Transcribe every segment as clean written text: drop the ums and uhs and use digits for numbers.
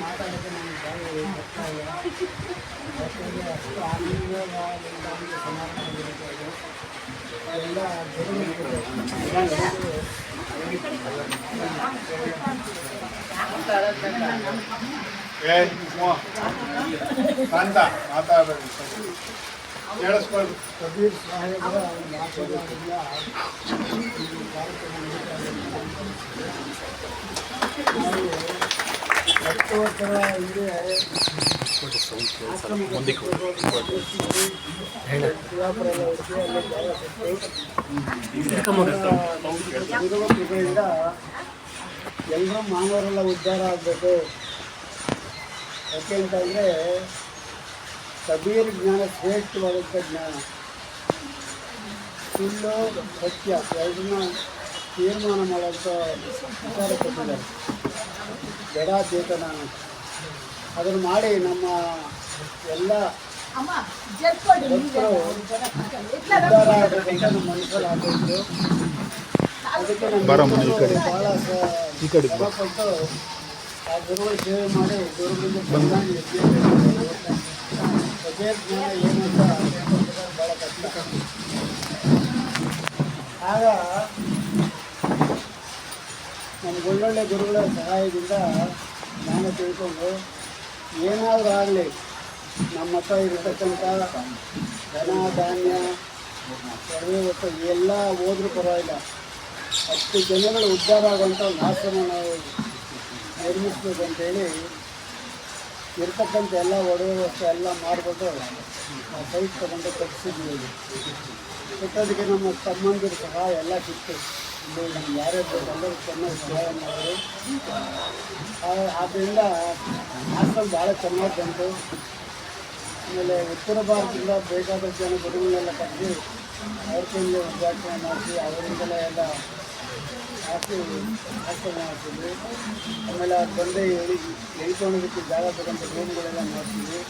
ಮಾತಾಡೋಕ್ಕೆ ನನಗೆ ಭಾಳ ಬರ್ತಾ ಇಲ್ಲ. ಯಾಕೆಂದರೆ ಅಷ್ಟು ಆನಂದದಿಂದ ಸಮಾರಂಭ ನಡೀತಾಯಿದೆ. ಎಲ್ಲ ಕಬೀರ್ ಸಾಹೇಬರ ಆಶೀರ್ವಾದದಿಂದ ಈ ಕಾರ್ಯಕ್ರಮ ನಾವು 10 ವರ್ಷಗಳ ಹಿಂದೆ ಕೃಪೆಯಿಂದ ಎಲ್ಲರೂ ಮಾನವರೆಲ್ಲ ಉದ್ಧಾರ ಆಗಬೇಕು. ಯಾಕೆ ಅಂತಂದರೆ ಕಬೀರ್ ಜ್ಞಾನ ಶ್ರೇಷ್ಠವಾದಂಥ ಜ್ಞಾನ, ಸುಳ್ಳು ಸತ್ಯ ಎರಡನ್ನ ತೀರ್ಮಾನ ಮಾಡೋಂಥ ವಿಚಾರ ಕೊಟ್ಟಿದ್ದಾರೆ. ಜಡ ಚೇತನ ಅದನ್ನು ಮಾಡಿ ನಮ್ಮ ಎಲ್ಲ ಭಕ್ತರು ಉದ್ಧಾರ ಆಗಬೇಕಂತ ನಮ್ಮ ಮನಸ್ಸಲ್ಲಿ ಆಗಬೇಕು. ಅದಕ್ಕೆ ನಮ್ಮ ಭಾಳ ಶ್ರಮಪಟ್ಟು ಆ ಗುರುಗಳ ಸೇವೆ ಮಾಡಿ ಗುರುಗಳಿಂದ ಕಬೀರ್ ಜ್ಞಾನ ಏನು ಅಂತ ಭಾಳ ಕಷ್ಟ. ಆಗ ನಮ್ಗೆ ಒಳ್ಳೊಳ್ಳೆ ಗುರುಗಳ ಸಹಾಯದಿಂದ ಜ್ಞಾನ ತಿಳ್ಕೊಂಡು ಏನಾದರೂ ಆಗಲಿ ನಮ್ಮ ಹತ್ರ ಇರತಕ್ಕಂಥ ಧನ ಧಾನ್ಯ ಸರ್ವೇ ಒಟ್ಟು ಎಲ್ಲ ಹೋದ್ರೂ ಪರವಾಗಿಲ್ಲ, 10 ಜನಗಳು ಉದ್ಧಾರ ಆಗುವಂಥ ಒಂದು ಆಶ್ರಮ ನಾವು ನಿರ್ಮಿಸ್ಬೇಕಂತೇಳಿ ಇರ್ತಕ್ಕಂಥ ಎಲ್ಲ ಒಡವೆ ವಸ್ತು ಎಲ್ಲ ಮಾರ್ಬಿಟ್ಟು ಆ ಸೈಟ್ ತಗೊಂಡು ಕಟ್ಟಿಸಿದ್ವಿ. ಕಟ್ಟೋದಕ್ಕೆ ನಮ್ಮ ತಮ್ಮಂದಿರ ಸಹಾಯ ಎಲ್ಲ ಸಿಕ್ತು. ಇಲ್ಲಿ ನಮ್ಗೆ ಯಾರ್ಯಾರು ಬೇಕು ಎಲ್ಲರೂ ಚೆನ್ನಾಗಿ ಸಹಾಯ ಮಾಡಿದ್ರು. ಆದ್ದರಿಂದ ಆಶ್ರಮ ಭಾಳ ಚೆನ್ನಾಗಿ ಬಂತು. ಆಮೇಲೆ ಉತ್ತರ ಭಾರತದಿಂದ ಬೇಕಾದಷ್ಟು ಜನ ಗುರುಗಳನ್ನೆಲ್ಲ ಕರೆಸಿ ಅವ್ರ ಕೈಯಲ್ಲಿ ಉದ್ಘಾಟನೆ ಮಾಡಿಸಿ ಅವರಿಂದಲೇ ಎಲ್ಲ ಹಾಕಿ ಆಶ್ರಮ ಮಾಡ್ತಿದ್ವಿ. ಆಮೇಲೆ ಅದು ಬಂದು ಎಳ್ಕೊಳ್ಳೋದಕ್ಕೆ ಜಾಗ ತಗೊಂಡು ರೂಮ್ಗಳೆಲ್ಲ ಮಾಡ್ತೀವಿ.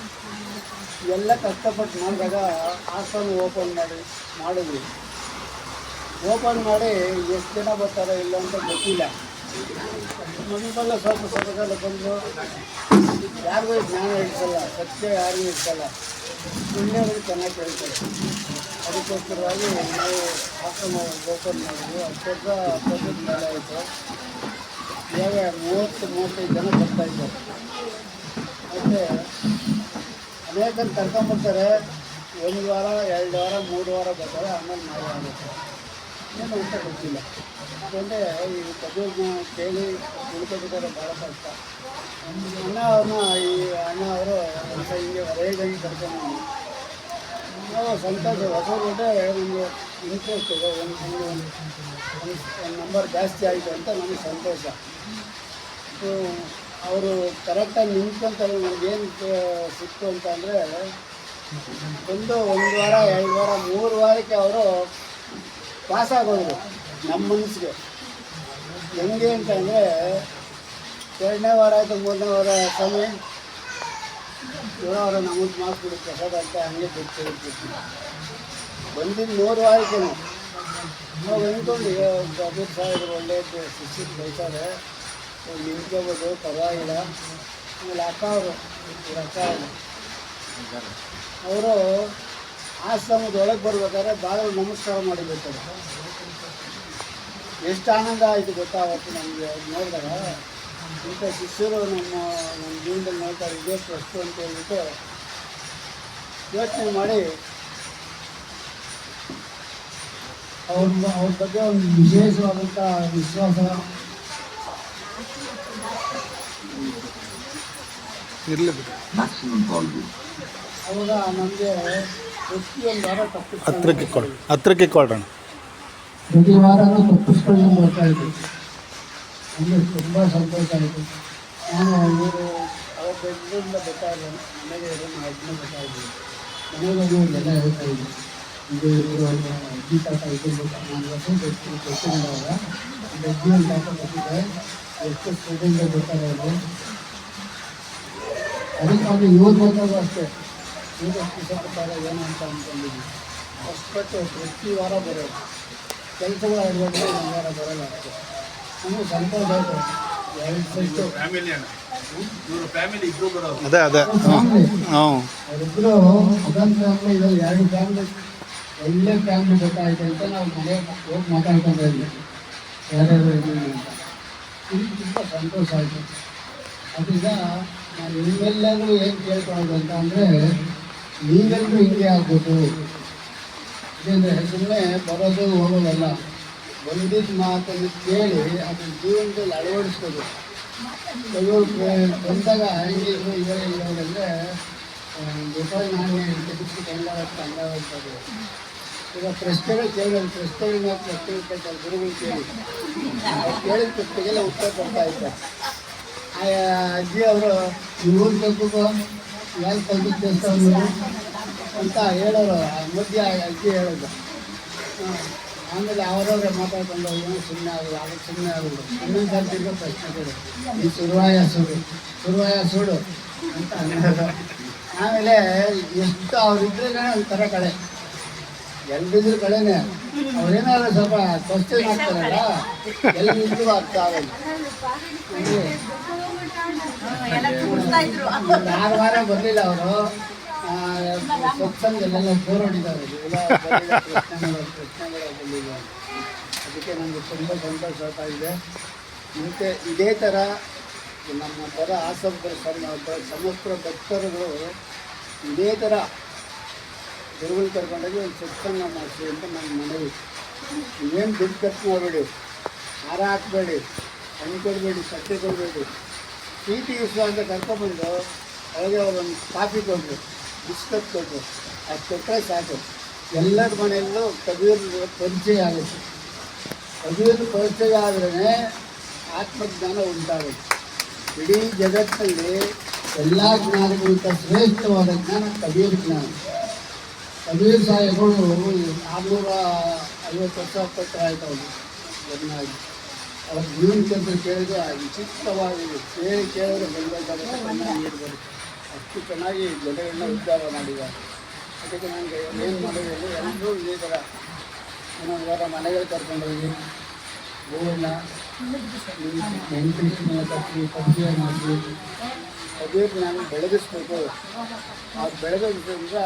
ಎಲ್ಲ ಕಷ್ಟಪಟ್ಟು ಮಾಡಿದಾಗ ಆಶ್ರಮ ಮಾಡಿದ್ವಿ. ಓಪನ್ ಮಾಡಿ ಎಷ್ಟು ಜನ ಬರ್ತಾರೋ ಇಲ್ಲ ಅಂತ ಗೊತ್ತಿಲ್ಲ. ಮನೆಗೆಲ್ಲ ಸ್ವಲ್ಪ ಕಾಲ ಬಂದು ಯಾರಿಗೂ ಜ್ಞಾನ ಇಡ್ಸಲ್ಲ, ಸತ್ಯ ಯಾರಿಗೂ ಇಡ್ಸಲ್ಲ, ಸುಳ್ಳೆಗಳು ಚೆನ್ನಾಗಿ ಕೇಳ್ತಾರೆ. ಅದಕ್ಕೋಸ್ಕರವಾಗಿ ನಾವು ಆಶ್ರಮ ಓಪನ್ ಮಾಡಿದ್ವಿ. 10 ವರ್ಷದ ಮೇಲೆ ಆಯಿತು. ಇವಾಗ 30-35 ಜನ ಬರ್ತಾಯಿದ್ದಾರೆ. ಮತ್ತು ಅನೇಕರು ಕರ್ಕೊಂಬರ್ತಾರೆ. 1 ವಾರ 2 ವಾರ 3 ವಾರ ಬರ್ತಾರೆ, ಆಮೇಲೆ ನಾಳೆ ಆಗುತ್ತೆ. ಏನು ಅಂತ ಗೊತ್ತಿಲ್ಲ. ಯಾಕೆಂದರೆ ಈ ಕಬೀರ್ನ ಕೇಳಿ ತಿಳ್ಕೊಬೇಕಾದ್ರೆ ಭಾಳ ಕಷ್ಟ. ಈ ಅಣ್ಣ ಅವರು ಅಂತ ಹಿಂಗೆ ಹೊರಗಂಗೆ ಕರ್ಕೊಂಡು ನಾವು ಸಂತೋಷ. ಹೊಸವ್ರಿಗೆ ಒಂದು ಇಂಟ್ರೆಸ್ಟ್ ಇದೆ, ಒಂದು ನಂಬರ್ ಜಾಸ್ತಿ ಆಯಿತು ಅಂತ ನಮಗೆ ಸಂತೋಷ. ಅವರು ಕರೆಕ್ಟಾಗಿ ನಿಂತ್ಕೊಂತಾರೆ. ನಮಗೇನು ಸಿಕ್ತು ಅಂತ ಅಂದರೆ 1 ವಾರ 2 ವಾರ 3 ವಾರಕ್ಕೆ ಅವರು ಪಾಸ್ ಆಗೋದ್ರು ನಮ್ಮ ಮನಸ್ಸಿಗೆ. ಹೆಂಗೆ ಅಂತಂದರೆ 2ನೇ ವಾರ ಆಯಿತು 3ನೇ ವಾರ ಸ್ವಾಮಿ 7 ವಾರ ನಮಗೆ ಮಾರ್ಕ್ಸ್ ಬಿಡಿ ಪ್ರಸಾದ ಅಂತ ಹಂಗೆ ಬಿಟ್ಟು ಬಂದಿದ್ದು 3 ವಾರಕ್ಕೆ ನಾವು ಅಂದ್ಕೊಂಡು ಕಬೀರ್ ಸಾಹೇಬರು ಒಳ್ಳೆಯದು ಶಿಕ್ಷಿತ ಬೈತಾರೆ, ನಿಂತ್ಕೋಬೋದು ಪರವಾಗಿಲ್ಲ. ಆಮೇಲೆ ಅಕ್ಕ ಅವರು ಅವರು ಆಶ್ರಮದೊಳಗೆ ಬರ್ಬೇಕಾದ್ರೆ ಭಾಳ ನಮಸ್ಕಾರ ಮಾಡಿಬಿಡ್ತಾರೆ. ಎಷ್ಟು ಆನಂದ ಆಯಿತು ಗೊತ್ತಾ ಅವತ್ತು ನಮಗೆ ನೋಡಿದಾಗ. ಇಂಥ ಶಿಷ್ಯರು ನಮ್ಮ ಜೀವನದಲ್ಲಿ ನೋಡ್ತಾರೆ, ಇದೇ ಫಸ್ಟು ಅಂತ ಹೇಳ್ಬಿಟ್ಟು ಯೋಚನೆ ಮಾಡಿ ಅವ್ರ ಬಗ್ಗೆ ಒಂದು ವಿಶೇಷವಾದಂಥ ವಿಶ್ವಾಸ ಇರಲಿ. ಅವಾಗ ನಮಗೆ ಪ್ರತಿಯೊಂದು ವಾರ ಹತ್ರಕ್ಕೆ ಕೊಡೋಣ. ಪ್ರತಿ ವಾರನೂ ತಪ್ಪಿಸ್ಕೊಂಡು ಬರ್ತಾ ಇದ್ವಿ. ನಮಗೆ ತುಂಬ ಸಂತೋಷ ಆಯಿತು. ನಾನು ಇವರು ಅವ್ರ ಬೆಂಗಳೂರಿಂದ ಬರ್ತಾ ಇದ್ದೇನೆ, ಮನೆಗೆ ಅದನ್ನ ಬರ್ತಾ ಇದ್ದೀವಿ. ಮನೆಗೆ ಎಲ್ಲ ಹೇಳ್ತಾ ಇದ್ವಿ, ಇದು ಅಜ್ಜಿ ತಾತ ಇದು ನಾನು ಗೊತ್ತಿದ್ದವಾಗ ಅಜ್ಜಿ ಒಂದು ತಾತ ಬರ್ತಿದ್ದಾರೆ, ಎಷ್ಟು ಸ್ಟೂಡೆಂಟ್ ಬರ್ತಾರೆ ಅವರು. ಅದಕ್ಕಾಗಿ ಇವ್ರು ಬಂದಾಗ ಅಷ್ಟೇ ಈಗ ಇಷ್ಟಪಟ್ಟಾಗ ಏನು ಅಂತ ಅಂದ್ಕೊಂಡಿದ್ವಿ. ಅಷ್ಟಪಟ್ಟು ಪ್ರತಿ ವಾರ ಬರೋದು. ಕೆಲಸಗಳು ಆಡಬೇಕು, ಒಂದು ವಾರ ಬರೋಲ್ಲ ಅಷ್ಟೇ. ನಮಗೆ ಸಂತೋಷ ಆಯಿತು. 2 ಸೆಟ್ಟು ಅದೇ ಅದೇ ಹ್ಞೂ ಅವರಿಬ್ಬರು ಅದೊಂದು ಫ್ಯಾಮಿಲಿ ಇದರಲ್ಲಿ 2 ಫ್ಯಾಮಿಲಿ ಒಳ್ಳೆ ಫ್ಯಾಮಿಲಿ ಗೊತ್ತಾಯ್ತು ಅಂತ ನಾವು ಮನೆ ಹೋಗಿ ಮಾತಾಡ್ಕೊಂಡು ಇದ್ವಿ ಯಾರ್ಯಾರು ಇದ್ದೀವಿ ಅಂತ. ಇದು ತುಂಬ ಸಂತೋಷ ಆಯಿತು. ಅದರಿಂದ ನಾನು ನಿಮ್ಮೆಲ್ಲರೂ ಏನು ಕೇಳ್ಕೊಳ್ಳೋದು ಅಂತ ಅಂದರೆ ನೀವೆಲ್ಲರೂ ಹಿಂಗೆ ಆಗ್ಬೇಕು. ಯಾಕೆಂದರೆ ಸುಮ್ಮನೆ ಬರೋದು ಹೋಗೋದಲ್ಲ, ಬಂದಿದ್ದ ಮಾತನ್ನು ಕೇಳಿ ಅದನ್ನು ಜೀವನದಲ್ಲಿ ಅಳವಡಿಸ್ಬೋದು. ಕೆಲವರು ಬಂದಾಗ ಹೆಂಗಿದ್ರು ಇವರೇ ಇರೋದಂದರೆ ರೂಪಾಯಿ ನಾಣ್ಯ ತೆಗೆಸ್ಬಿಟ್ಟು ಹಂಗಾಗ್ತದೆ. ಈಗ ಪ್ರಶ್ನೆಗಳು ಕೇಳೋದು, ಪ್ರಶ್ನೆಗಳನ್ನ ಪ್ರಶ್ನೆಗಳು ಕೇಳ್ತಾರೆ ಗುರುಗಳು ಕೇಳಿ, ಅವ್ರು ಕೇಳಿದ ಪ್ರಶ್ನೆಗೆಲ್ಲ ಉತ್ತರ ಕೊಡ್ತಾ ಇದ್ದಾರೆ. ಆ ಅಜ್ಜಿ ಅವರು ಊರು ಕಲ್ಪು ಯಾರು ಕಲ್ಪಿಸ್ತೇವೆ ನೀವು ಅಂತ ಹೇಳೋರು. ಮಧ್ಯ ಅಜ್ಜಿ ಹೇಳೋದು. ಆಮೇಲೆ ಅವರವ್ರೆ ಮಾತಾಡ್ಕೊಂಡು ಏನೋ ಸುಮ್ಮನೆ ಆಗೋದು, ಅದಕ್ಕೆ ಸುಮ್ಮನೆ ಆಗೋದು. ಇನ್ನೊಂದು ಸರ್ತಿಗೂ ಪ್ರಶ್ನೆಗಳು, ಈ ಸುರುವಾಯ ಸುಡು ಅಂತ ಅನ್ನೋದು. ಆಮೇಲೆ ಎಷ್ಟು ಅವ್ರಿದ್ರೇ ಒಂಥರ ಕಳೆ, ಎಲ್ರಿದ್ರು ಕಳೆನೇ. ಅವ್ರೇನಾದ್ರು ಸ್ವಲ್ಪ ಕ್ವಶ್ಚನ್ ಆಗ್ತಾರಲ್ಲ, ಎಲ್ರಿಗೂ ಅರ್ಥ ಆಗೋದು. ಒಂದು 6 ವಾರ ಬರಲಿಲ್ಲ ಅವರು. ಸತ್ಸಂಗಲ್ಲೆಲ್ಲ ಬೋರ್ ಹೊಡಿತಾರೆ, ಪ್ರಶ್ನೆಗಳು ಬಂದಿಲ್ಲ. ಅದಕ್ಕೆ ನನಗೆ ತುಂಬ ಸಂತೋಷ ಆಗ್ತಾ ಇದೆ. ಮತ್ತು ಇದೇ ಥರ ನಮ್ಮ ಬರೋ ಆಸಕ್ತರ ಸಮಸ್ತ ಭಕ್ತರುಗಳು ಇದೇ ಥರ ಗುರುಗಳು ಕರ್ಕೊಂಡೋಗಿ ಒಂದು ಸತ್ಸಂಗ ಮಾಡಿಸಿ ಅಂತ ನನ್ನ ಮನವಿ. ಏನು ದುಡ್ಡು ಖರ್ಚು ಮಾಡಬೇಡಿ, ಹಾರ ಹಾಕಬೇಡಿ, ಹಣ್ಣು ಕೊಡಬೇಡಿ, ಸಕ್ಕರೆ ಕೊಡಬೇಡಿ. ಪ್ರೀತಿ ವಿಶ್ವ ಅಂತ ಕರ್ಕೊಂಡ್ಬಂದು ಅವಾಗ ಒಂದು ಕಾಫಿ ಕೊಟ್ಟರು, ಬಿಸ್ಕತ್ ಕೊಟ್ಟರು, ಅದು ಕೊಟ್ಟರೆ ಸಾಕು. ಎಲ್ಲರ ಮನೆಯಲ್ಲೂ ಕಬೀರ್ ಪರಿಚಯ ಆಗುತ್ತೆ. ಕಬೀರ್ ಪರಿಚಯ ಆದ್ರೇ ಆತ್ಮಜ್ಞಾನ ಉಂಟಾಗುತ್ತೆ. ಇಡೀ ಜಗತ್ತಿನಲ್ಲಿ ಎಲ್ಲ ಜ್ಞಾನಗಳಿಗಿಂತ ಶ್ರೇಷ್ಠವಾದ ಜ್ಞಾನ ಕಬೀರ್ ಜ್ಞಾನ. ಕಬೀರ್ ಸಾಹೇಬರು 450 ವರ್ಷ ಪತ್ರ ಆಯ್ತು ಅವರು ಜನ್ಮಾಗಿ. ಅವ್ರ ಜೀವನ ಕೆಲಸ ಕೇಳಿದ್ರೆ ವಿಚಿತ್ರವಾಗಿದೆ. ಕೇಳಿದ್ರೆ ಬೆಂಗಳೂರು ನೀರು ಬರುತ್ತೆ. ಅಷ್ಟು ಚೆನ್ನಾಗಿ ಜನಗಳನ್ನ ಉದ್ಧಾರ ಮಾಡಿದ್ದಾರೆ. ಅದಕ್ಕೆ ನನಗೆ ಏನು ಮಾಡೋದು, ಎಲ್ಲರೂ ಇದೇ ಥರ ಇನ್ನೊಂದು ವಾರ ಮನೆಗಳು ಕರ್ಕೊಂಡೋಗಿ ಹೂವನ್ನ ವೆಂಕಟೇಶ್ವರನ ಕಟ್ಟಿ ಪರಿಚಯ ಮಾಡಿ ಕಬೀರ್ ನಾನು ಬೆಳಗಿಸ್ಬೇಕು. ಆ ಬೆಳಗೋದ್ರಿಂದ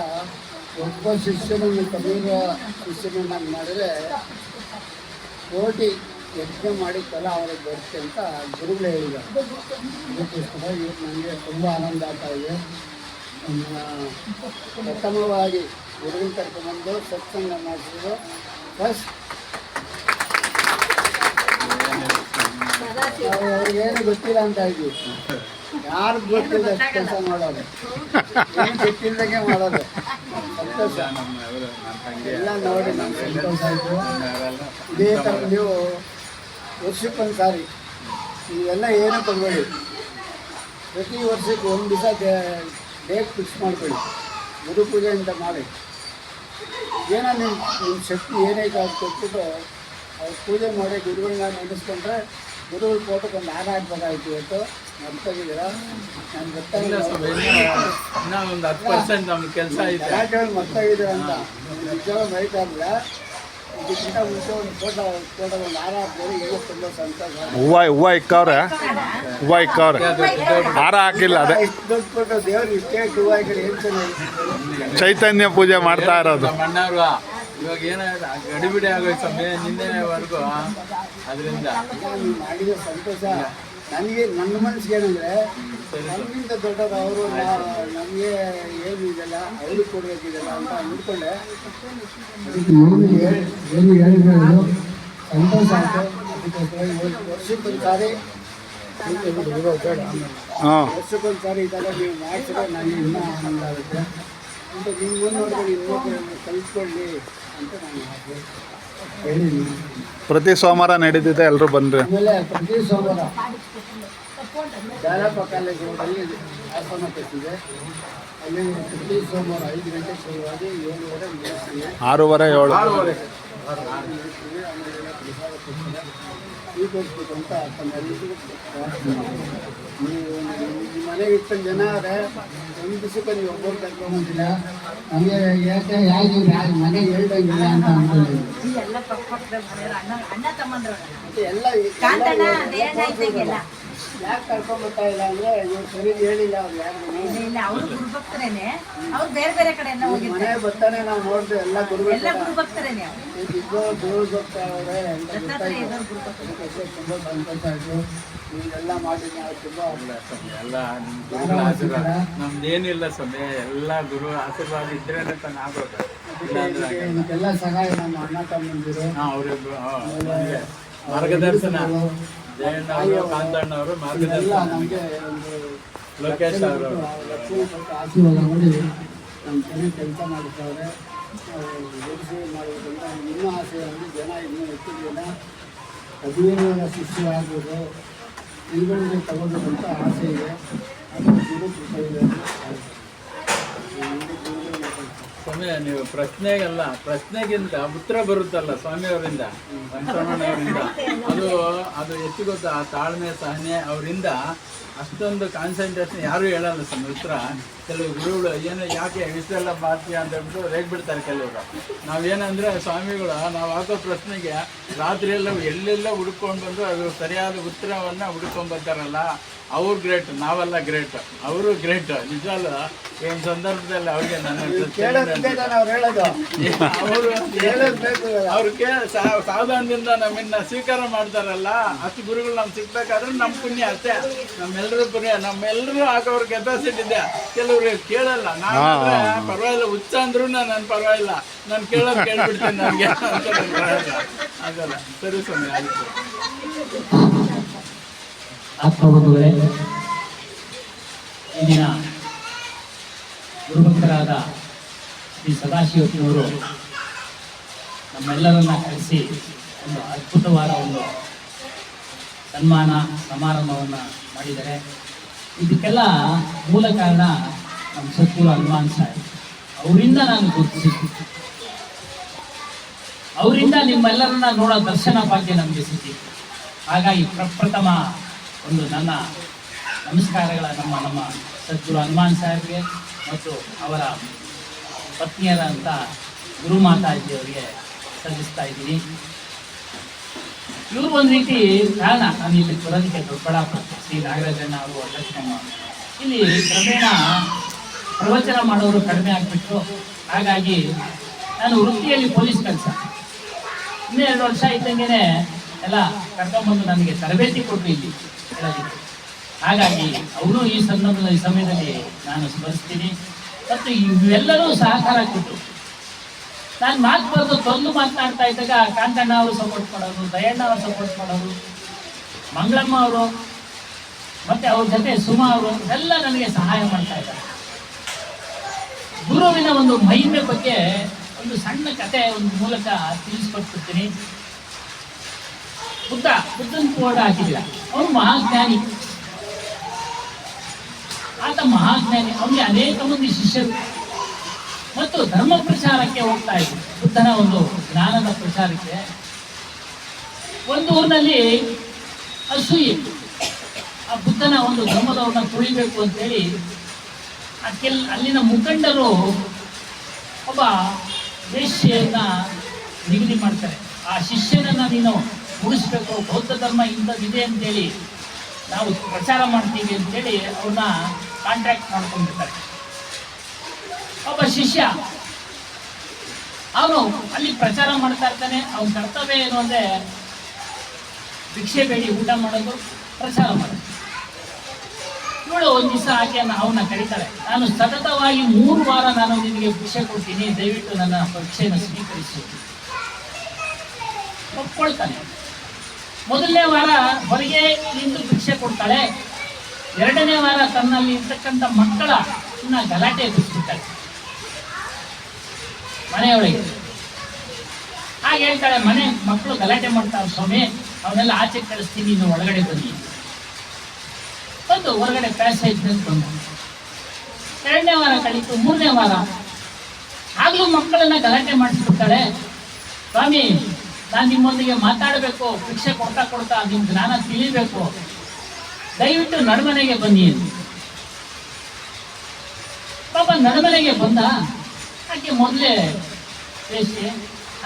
ಒಬ್ಬ ಶಿಷ್ಯನನ್ನು ಕಬೀರ ಶಿಷ್ಯನನ್ನಾಗಿ ಮಾಡಿದರೆ ಕೋಟಿ ಯಜ್ಞ ಮಾಡಿ ಫಲ ಅವರಿಗೆ ಬರುತ್ತೆ ಅಂತ ಗುರುಗಳು ಹೇಳಿದ್ದಾರೆ. ಅದಕ್ಕೋಸ್ಕರ ಇವತ್ತು ನನಗೆ ತುಂಬ ಆನಂದ ಆಗ್ತಾ ಇದೆ. ಪ್ರಥಮವಾಗಿ ಗುರುಗಳು ಕರ್ಕೊಂಡ್ಬಂದು ಸತ್ಸಂಗ ಮಾಡಿಸಿದ್ರು. ಫಸ್ಟ್ ನಾವು ಅವ್ರಿಗೇನು ಗೊತ್ತಿಲ್ಲ ಅಂತ ಇದ್ವಿ, ಯಾರು ಗೊತ್ತಿಲ್ಲ ಅಷ್ಟು ಕೆಲಸ ಮಾಡೋದು, ಏನು ಗೊತ್ತಿಲ್ಲದಂಗೆ ಮಾಡೋದು. ಸಂತೋಷ ಎಲ್ಲ ನೋಡಿ ನಮ್ಗೆ ಸಂತೋಷ ಆಯಿತು. ಇದೇ ಥರ ನೀವು ವರ್ಷಕ್ಕೊಂದು ಸಾರಿ ನೀವೆಲ್ಲ ಏನೂ ಕೊಡಬೇಡಿ. ಪ್ರತಿ ವರ್ಷಕ್ಕೆ ಒಂದು ದಿವಸ ಡೇಟ್ ಫಿಕ್ಸ್ ಮಾಡ್ಕೊಳ್ಳಿ, ಗುರು ಪೂಜೆ ಅಂತ ಮಾಡಿ. ಏನೋ ನಿಮ್ಮ ಶಕ್ತಿ ಏನೈತೆ ಅದು ಕೊಟ್ಬಿಟ್ಟು ಅವ್ರು ಪೂಜೆ ಮಾಡಿ ಗುರುಗಳನ್ನ ನೆನೆಸ್ಕೊಂಡ್ರೆ ಗುರುಗಳ ಫೋಟೋಕ್ಕೆ ಒಂದು ಹಾರ ಹಾಕ್ಬೇಕಾಯ್ತು. ಇವತ್ತು ಮರ್ತಾಗಿದ್ದೀರಾ, ನಾನು ಗೊತ್ತಾಗಿಲ್ಲ ಒಂದು 10% ನಮ್ಮ ಕೆಲಸ ಐತೆ ಮರ್ತಾಗಿದ್ದೀರ ಅಂತ ನಿಜವಾಗ ಮರಿತಾ ಇಲ್ಲ. ಇದಕ್ಕಿಂತ ಮುಂಚೆ ಒಂದು ಫೋಟೋ ಒಂದು ಹಾರ ಹಾಕ್ಬೋದು. ಈಗ ತುಂಬ ಸಂತೋಷ. ಹೂವು ಇಕ್ಕವ್ರೆ, ಹಾರ ಹಾಕಿಲ್ಲ. ಅದೇ ಇಷ್ಟು ದೊಡ್ಡ ಫೋಟೋ ದೇವ್ರು ಇಷ್ಟೇ ಹೂವು ಹಾಕಿದ್ರೆ ಏನು ಚೆನ್ನಾಗಿ ಚೈತನ್ಯ ಪೂಜೆ ಮಾಡ್ತಾ ಇರೋದು. ನಮ್ಮ ಅಣ್ಣವ್ರು ಇವಾಗ ಏನಾಯ್ತು ಗಡಿಬಿಡಿ ಆಗೋಯ್ತು ಸಮಯ ನಿನ್ನೆವರೆಗೂ. ಅದರಿಂದ ನೀವು ಮಾಡಿದ ಸಂತೋಷ ನನಗೆ. ನನ್ನ ಮನಸ್ಸಿಗೆ ಏನಂದರೆ ನಮಗಿಂತ ದೊಡ್ಡವರು ಅವರು, ನಮಗೆ ಏನು ಇದೆಲ್ಲ ಅವ್ರಿಗೆ ಕೊಡಬೇಕಿದೆಲ್ಲ ಅಂತ ಅಂದ್ಕೊಂಡೆ. ಏನು ಹೇಳಿದ್ರು ಸಂತೋಷ ಆಯಿತು. ವರ್ಷಕ್ಕೊಂದು ಸಾರಿ ವರ್ಷಕ್ಕೊಂದು ಸಾರಿ ಈ ಥರ ನೀವು ಮಾಡಿಸಿದ್ರೆ ನನಗೆ ಇನ್ನೂ ಆನಂದ ಆಗುತ್ತೆ. ಅಂತ ನಿಮ್ಮ ಮುಂದೆ ನೋಡಿದ್ರೆ ಇನ್ನೊಬ್ಬರನ್ನು ಕಲಿತ್ಕೊಳ್ಳಿ ಅಂತ ನಾನು ಹೇಳಿದ್ದೀನಿ. ಪ್ರತಿ ಸೋಮವಾರ ನಡೀತಿದೆ, ಎಲ್ಲರೂ ಬಂದರೆ. ಆಮೇಲೆ ಪ್ರತಿ ಸೋಮವಾರ ಜಾಲಪ್ಪ ಕಾಲೇಜ್ ರೋಡಲ್ಲಿ ಆಶ್ರಮ ಕಟ್ಟಿದೆ. ಅಲ್ಲಿ ಪ್ರತಿ ಸೋಮವಾರ 5 ಗಂಟೆಗೆ ಶುರುವಾಗಿ 7:30 ಮುಗಿಸ್ತೀವಿ. 6:30 7 ಸ್ವೀಕರಿಸ್ಬೇಕು ಅಂತ ತಮ್ಮೆಲ್ಲರಿಗೂ ನೀವು ನಿಮ್ಮ ಮನೆಗೆ ಇಷ್ಟೊಂದು ಜನ ಆದರೆ ಒಂದು ದಿವಸಕ್ಕೆ ನೀವು ಒಬ್ಬರು ಕರ್ಕೊಂಬಂದಿಲ್ಲ. ನಮಗೆ ಯಾಕೆ ಯಾರು ಮನೆಗೆ ಹೇಳ್ದಂಗಿಲ್ಲ ಅಂತ ಅಂದ್ಕೊಂಡಿದ್ದೀವಿ. ಯಾಕೆ ಕರ್ಕೊಂಡ್ಬರ್ತಾ ಇಲ್ಲ ಅಂದರೆ ಇವ್ರು ಸರಿ ಹೇಳಿಲ್ಲ ಅವ್ರು ಯಾರಿಗೂ. ಇಲ್ಲ ಅವರು ಗುರುಭಕ್ತರೇನೆ, ಅವ್ರು ಬೇರೆ ಬೇರೆ ಕಡೆಯಿಂದ ಹೋಗಿರ್ತಾರೆ. ಮನೆ ಬರ್ತಾನೆ ನಾವು ನೋಡಿದ್ರೆ ಎಲ್ಲ ಎಲ್ಲ ಗುರುಭಕ್ತರೇನೆ ಅವರು. ದೇವ್ರು ಬರ್ತಾ ಅವ್ರೆ ಅಂತ ದತ್ತಾತ್ರೇಯ ಇದ್ದವ್ರು ಗುರುಭಕ್ತರು. ತುಂಬ ಸಂತೋಷ ಆಯಿತು. ನೀವೆಲ್ಲ ಮಾಡಿ ನಾವು ತುಂಬ ಎಲ್ಲ ನಿಮ್ಮ ಗುರುಗಳ ಆಶೀರ್ವಾದ ನಮ್ದೇನಿಲ್ಲ ಸ್ವಾಮಿ, ಎಲ್ಲ ಗುರು ಆಶೀರ್ವಾದ ಇದ್ರೆ ತಾನು ಆಗೋದು. ಇದಕ್ಕೆಲ್ಲ ಸಹಾಯ ನಮ್ಮ ಅಣ್ಣ ತಮ್ಮಂದಿರು ಅವರಿಬ್ರು ಮಾರ್ಗದರ್ಶನ, ಜಯಣ್ಣ ಅವರು, ಕಾಂತಣ್ಣ ಅವರು ಎಲ್ಲ ಮಾರ್ಗದರ್ಶನ, ನಮಗೆ ಒಂದು ಲೋಕೇಶ್ ಅವರು ಲಕ್ಷ್ಮೀ ಸ್ವಲ್ಪ ಆಶೀರ್ವಾದ ಮಾಡಿ ನಮ್ಮ ಚೆನ್ನಾಗಿ ಕೆಲಸ ಮಾಡ್ತಾವ್ರೆ. ಓದಿಸಿ ಮಾಡೋದ್ರಿಂದ ಇನ್ನೂ ಆಸೆ ಅಂದರೆ ಜನ ಇನ್ನೂ ಹೆಚ್ಚು ಜನ ಅಭಿನಯನ ಶಿಷ್ಯ ಆಗ್ಬೋದು, ತಿಳುವಳಿಕೆ ತಗೋಬೇಕಂತ ಆಸೆ ಇದೆ. ಅದು ಗುರು ಕೃಪೆ ಇದೆ. ಸ್ವಾಮಿ ನೀವು ಪ್ರಶ್ನೆಗಲ್ಲ, ಪ್ರಶ್ನೆಗಿಂತ ಉತ್ತರ ಬರುತ್ತಲ್ಲ ಸ್ವಾಮಿಯವರಿಂದ, ವೆಂಕಟರಮಣವರಿಂದ, ಅದು ಹೆಚ್ಚು ಗೊತ್ತಾ. ಆ ತಾಳ್ಮೆ ಸಹನೆ ಅವರಿಂದ ಅಷ್ಟೊಂದು ಕಾನ್ಸಂಟ್ರೇಷನ್ ಯಾರೂ ಹೇಳಲ್ಲ ಸ್ವಾಮಿ ಉತ್ತರ. ಕೆಲವು ಗುರುಗಳು ಏನು ಯಾಕೆ ಇಷ್ಟೆಲ್ಲ ಮಾಡ್ತೀಯ ಅಂತ ಹೇಳ್ಬಿಟ್ಟು ರೇಗ್ಬಿಡ್ತಾರೆ ಕೆಲವರು. ನಾವೇನಂದರೆ ಸ್ವಾಮಿಗಳು ನಾವು ಹಾಕೋ ಪ್ರಶ್ನೆಗೆ ರಾತ್ರಿಯೆಲ್ಲ ಎಲ್ಲೆಲ್ಲ ಹುಡ್ಕೊಂಡು ಬಂದು ಅದು ಸರಿಯಾದ ಉತ್ತರವನ್ನು ಹುಡ್ಕೊಂಡು ಬರ್ತಾರಲ್ಲ, ಅವ್ರು ಗ್ರೇಟ್, ನಾವೆಲ್ಲ ಗ್ರೇಟ್. ಅವರು ಗ್ರೇಟ್ ನಿಜವಲ್ಲ. ಈ ಒಂದು ಸಂದರ್ಭದಲ್ಲಿ ಅವ್ರಿಗೆ ನನ್ನ ಅವ್ರು ಹೇಳೋದು ಅವ್ರು ಸಾವಧಾನದಿಂದ ನಮ್ಮನ್ನ ಸ್ವೀಕಾರ ಮಾಡ್ತಾರಲ್ಲ, ಅಷ್ಟು ಗುರುಗಳು ನಮ್ಗೆ ಸಿಗ್ಬೇಕಾದ್ರೆ ನಮ್ಮ ಪುಣ್ಯ ಅಷ್ಟೇ. ನಮ್ಮೆಲ್ಲರೂ ಪುಣ್ಯ, ನಮ್ಮೆಲ್ಲರೂ ಹಾಕೋವ್ರ ಕೆಪಾಸಿಟಿ ಇದೆ. ಕೆಲವರು ಕೇಳಲ್ಲ. ನಾನು ಪರವಾಗಿಲ್ಲ, ಹುಚ್ಚ ಅಂದ್ರೂ ನನ್ನ ಪರವಾಗಿಲ್ಲ, ನಾನು ಕೇಳೋದು ಕೇಳ್ಬಿಡ್ತೀನಿ, ನನಗೆ ಅಂತ ಪರವಾಗಿಲ್ಲ ಆಗಲ್ಲ. ಸರಿ ಸ್ವಾಮಿ, ಆಯಿತು. ಆತ್ಮಬಂಧುಗಳೇ, ಈ ದಿನ ಗುರುಭಕ್ತರಾದ ಶ್ರೀ ಸದಾಶಿವಪ್ಪನವರು ನಮ್ಮೆಲ್ಲರನ್ನ ಕರೆಸಿ ಒಂದು ಅದ್ಭುತವಾದ ಒಂದು ಸನ್ಮಾನ ಸಮಾರಂಭವನ್ನು ಮಾಡಿದ್ದಾರೆ. ಇದಕ್ಕೆಲ್ಲ ಮೂಲ ಕಾರಣ ನಮ್ಮ ಸದ್ಗುರು ಹನುಮಾನ್ ಸಾಹೇಬ್. ಅವರಿಂದ ನಾನು ಗುರುತಿಸಿದ್ದು, ಅವರಿಂದ ನಿಮ್ಮೆಲ್ಲರನ್ನ ನೋಡೋ ದರ್ಶನ ಭಾಗ್ಯ ನಮಗೆ ಸಿಕ್ಕಿತ್ತು. ಹಾಗಾಗಿ ಪ್ರಪ್ರಥಮ ಒಂದು ನನ್ನ ನಮಸ್ಕಾರಗಳ ನಮ್ಮ ಸದ್ಗುರು ಹನುಮಾನ್ ಸಾಹೇಬ್ಗೆ ಮತ್ತು ಅವರ ಪತ್ನಿಯರಂಥ ಗುರುಮಾತಾಜಿಯವರಿಗೆ ಸಲ್ಲಿಸ್ತಾ ಇದ್ದೀನಿ. ಇವರು ಒಂದು ರೀತಿ ಕಾರಣ ನಾನು ಇಲ್ಲಿ ಬರೋದಕ್ಕೆ ದೊಡ್ಡಬಳ್ಳಾಪುರ ಶ್ರೀ ನಾಗರಾಜಣ್ಣ ಅವರು, ವರಲಕ್ಷ್ಮಮ್ಮ ಇಲ್ಲಿ ಕ್ರಮೇಣ ಪ್ರವಚನ ಮಾಡೋರು ಕಡಿಮೆ ಆಗಿಬಿಟ್ರು. ಹಾಗಾಗಿ ನಾನು ವೃತ್ತಿಯಲ್ಲಿ ಪೊಲೀಸ್ ಕೆಲಸ, ಇನ್ನೂ 2 ವರ್ಷ ಇದ್ದಂಗೆ ಎಲ್ಲ ಕರ್ಕೊಂಡ್ಬಂದು ನನಗೆ ತರಬೇತಿ ಕೊಟ್ಟು ಇಲ್ಲಿ ಹೇಳೋದಕ್ಕೆ. ಹಾಗಾಗಿ ಅವರು ಈ ಸಮಯದಲ್ಲಿ ನಾನು ಸ್ಮರಿಸ್ತೀನಿ. ಮತ್ತು ಇವೆಲ್ಲರೂ ಸಹಕಾರ ಕೊಟ್ಟರು. ನಾನು ಮಾತು ತೊಂದು ಮಾತನಾಡ್ತಾ ಇದ್ದಾಗ ಕಾಂತಣ್ಣ ಅವರು ಸಪೋರ್ಟ್ ಮಾಡೋರು, ದಯಣ್ಣ ಅವರು ಸಪೋರ್ಟ್ ಮಾಡೋರು, ಮಂಗಳಮ್ಮ ಅವರು ಮತ್ತು ಅವ್ರ ಜೊತೆ ಸುಮಾ ಅವರು ಎಲ್ಲ ನನಗೆ ಸಹಾಯ ಮಾಡ್ತಾ ಇದ್ದಾರೆ. ಗುರುವಿನ ಒಂದು ಮಹಿಮೆ ಬಗ್ಗೆ ಒಂದು ಸಣ್ಣ ಕತೆ ಒಂದು ಮೂಲಕ ತಿಳಿಸ್ಕೊಟ್ಬಿಡ್ತೀನಿ. ಬುದ್ಧನ ಕೋಡ ಹಾಕಿಲ್ಲ, ಅವನು ಮಹಾಜ್ಞಾನಿ. ಆತ ಮಹಾಜ್ಞಾನಿ, ಅವನಿಗೆ ಅನೇಕ ಮಂದಿ ಶಿಷ್ಯರು ಮತ್ತು ಧರ್ಮ ಪ್ರಚಾರಕ್ಕೆ ಹೋಗ್ತಾ ಇದ್ರು. ಬುದ್ಧನ ಒಂದು ಜ್ಞಾನದ ಪ್ರಚಾರಕ್ಕೆ ಒಂದು ಊರಿನಲ್ಲಿ ಅಸೂಯೆ, ಆ ಬುದ್ಧನ ಒಂದು ಧರ್ಮದವ್ರನ್ನ ತುಳಿಬೇಕು ಅಂತೇಳಿ ಅಲ್ಲಿನ ಮುಖಂಡರು ಒಬ್ಬ ವೇಶ್ಯೆಯನ್ನ ನಿಗದಿ ಮಾಡ್ತಾರೆ. ಆ ಶಿಷ್ಯನನ್ನ ನೀನು ಮುಗಿಸ್ಬೇಕು, ಬೌದ್ಧ ಧರ್ಮ ಇಂಥದ್ದಿದೆ ಅಂತೇಳಿ ನಾವು ಪ್ರಚಾರ ಮಾಡ್ತೀವಿ ಅಂತೇಳಿ ಅವ್ರನ್ನ ಕಾಂಟ್ರಾಕ್ಟ್ ಮಾಡ್ಕೊಂಡಿರ್ತಾರೆ. ಒಬ್ಬ ಶಿಷ್ಯ ಅವನು ಅಲ್ಲಿ ಪ್ರಚಾರ ಮಾಡ್ತಾ ಇರ್ತಾನೆ. ಅವನ ಕರ್ತವ್ಯ ಏನು ಅಂದರೆ ಭಿಕ್ಷೆ ಬೇಡಿ ಊಟ ಮಾಡೋದು, ಪ್ರಚಾರ ಮಾಡೋದು. ಇವಳು ಒಂದು ದಿವಸ ಅವನ್ನ ಕರೀತಾಳೆ. ನಾನು ಸತತವಾಗಿ 3 ವಾರ ನಾನು ನಿನಗೆ ಭಿಕ್ಷೆ ಕೊಡ್ತೀನಿ, ದಯವಿಟ್ಟು ನನ್ನ ಭಿಕ್ಷೆಯನ್ನು ಸ್ವೀಕರಿಸು. ಒಪ್ಕೊಳ್ತಾನೆ. ಮೊದಲನೇ ವಾರ ಹೊರಗೆ ನಿಂತು ಭಿಕ್ಷೆ ಕೊಡ್ತಾಳೆ. 2ನೇ ವಾರ ತನ್ನಲ್ಲಿ ಇರ್ತಕ್ಕಂಥ ಮಕ್ಕಳ ಗಲಾಟೆ ಎದುರಿಸ್ಬಿಡ್ತಾಳೆ ಮನೆಯೊಳಗೆ. ಹಾಗೆ ಹೇಳ್ತಾಳೆ, ಮಕ್ಕಳು ಗಲಾಟೆ ಮಾಡ್ತಾರೆ ಸ್ವಾಮಿ, ಅವನ್ನೆಲ್ಲ ಆಚೆ ಕಳಿಸ್ತೀನಿ, ಇನ್ನು ಒಳಗಡೆ ಬನ್ನಿ. ಬಂದು ಹೊರಗಡೆ ಪ್ಯಾಸೇಜ್ ಬಂದು 2ನೇ ವಾರ ಕಳೀತು. 3ನೇ ವಾರ ಆಗ್ಲೂ ಮಕ್ಕಳನ್ನ ಗಲಾಟೆ ಮಾಡಿಸ್ಬಿಡ್ತಾಳೆ. ಸ್ವಾಮಿ, ನಾನು ನಿಮ್ಮೊಂದಿಗೆ ಮಾತಾಡಬೇಕು, ಭಿಕ್ಷೆ ಕೊಡ್ತಾ ನಿಮ್ಮ ಜ್ಞಾನ ತಿಳಿಬೇಕು, ದಯವಿಟ್ಟು ನಡುಮನೆಗೆ ಬನ್ನಿ. ಪಾಪ ನಡುಮನೆಗೆ ಬಂದ. ಆಕೆ ಮೊದಲೇ ಬೇಸಿ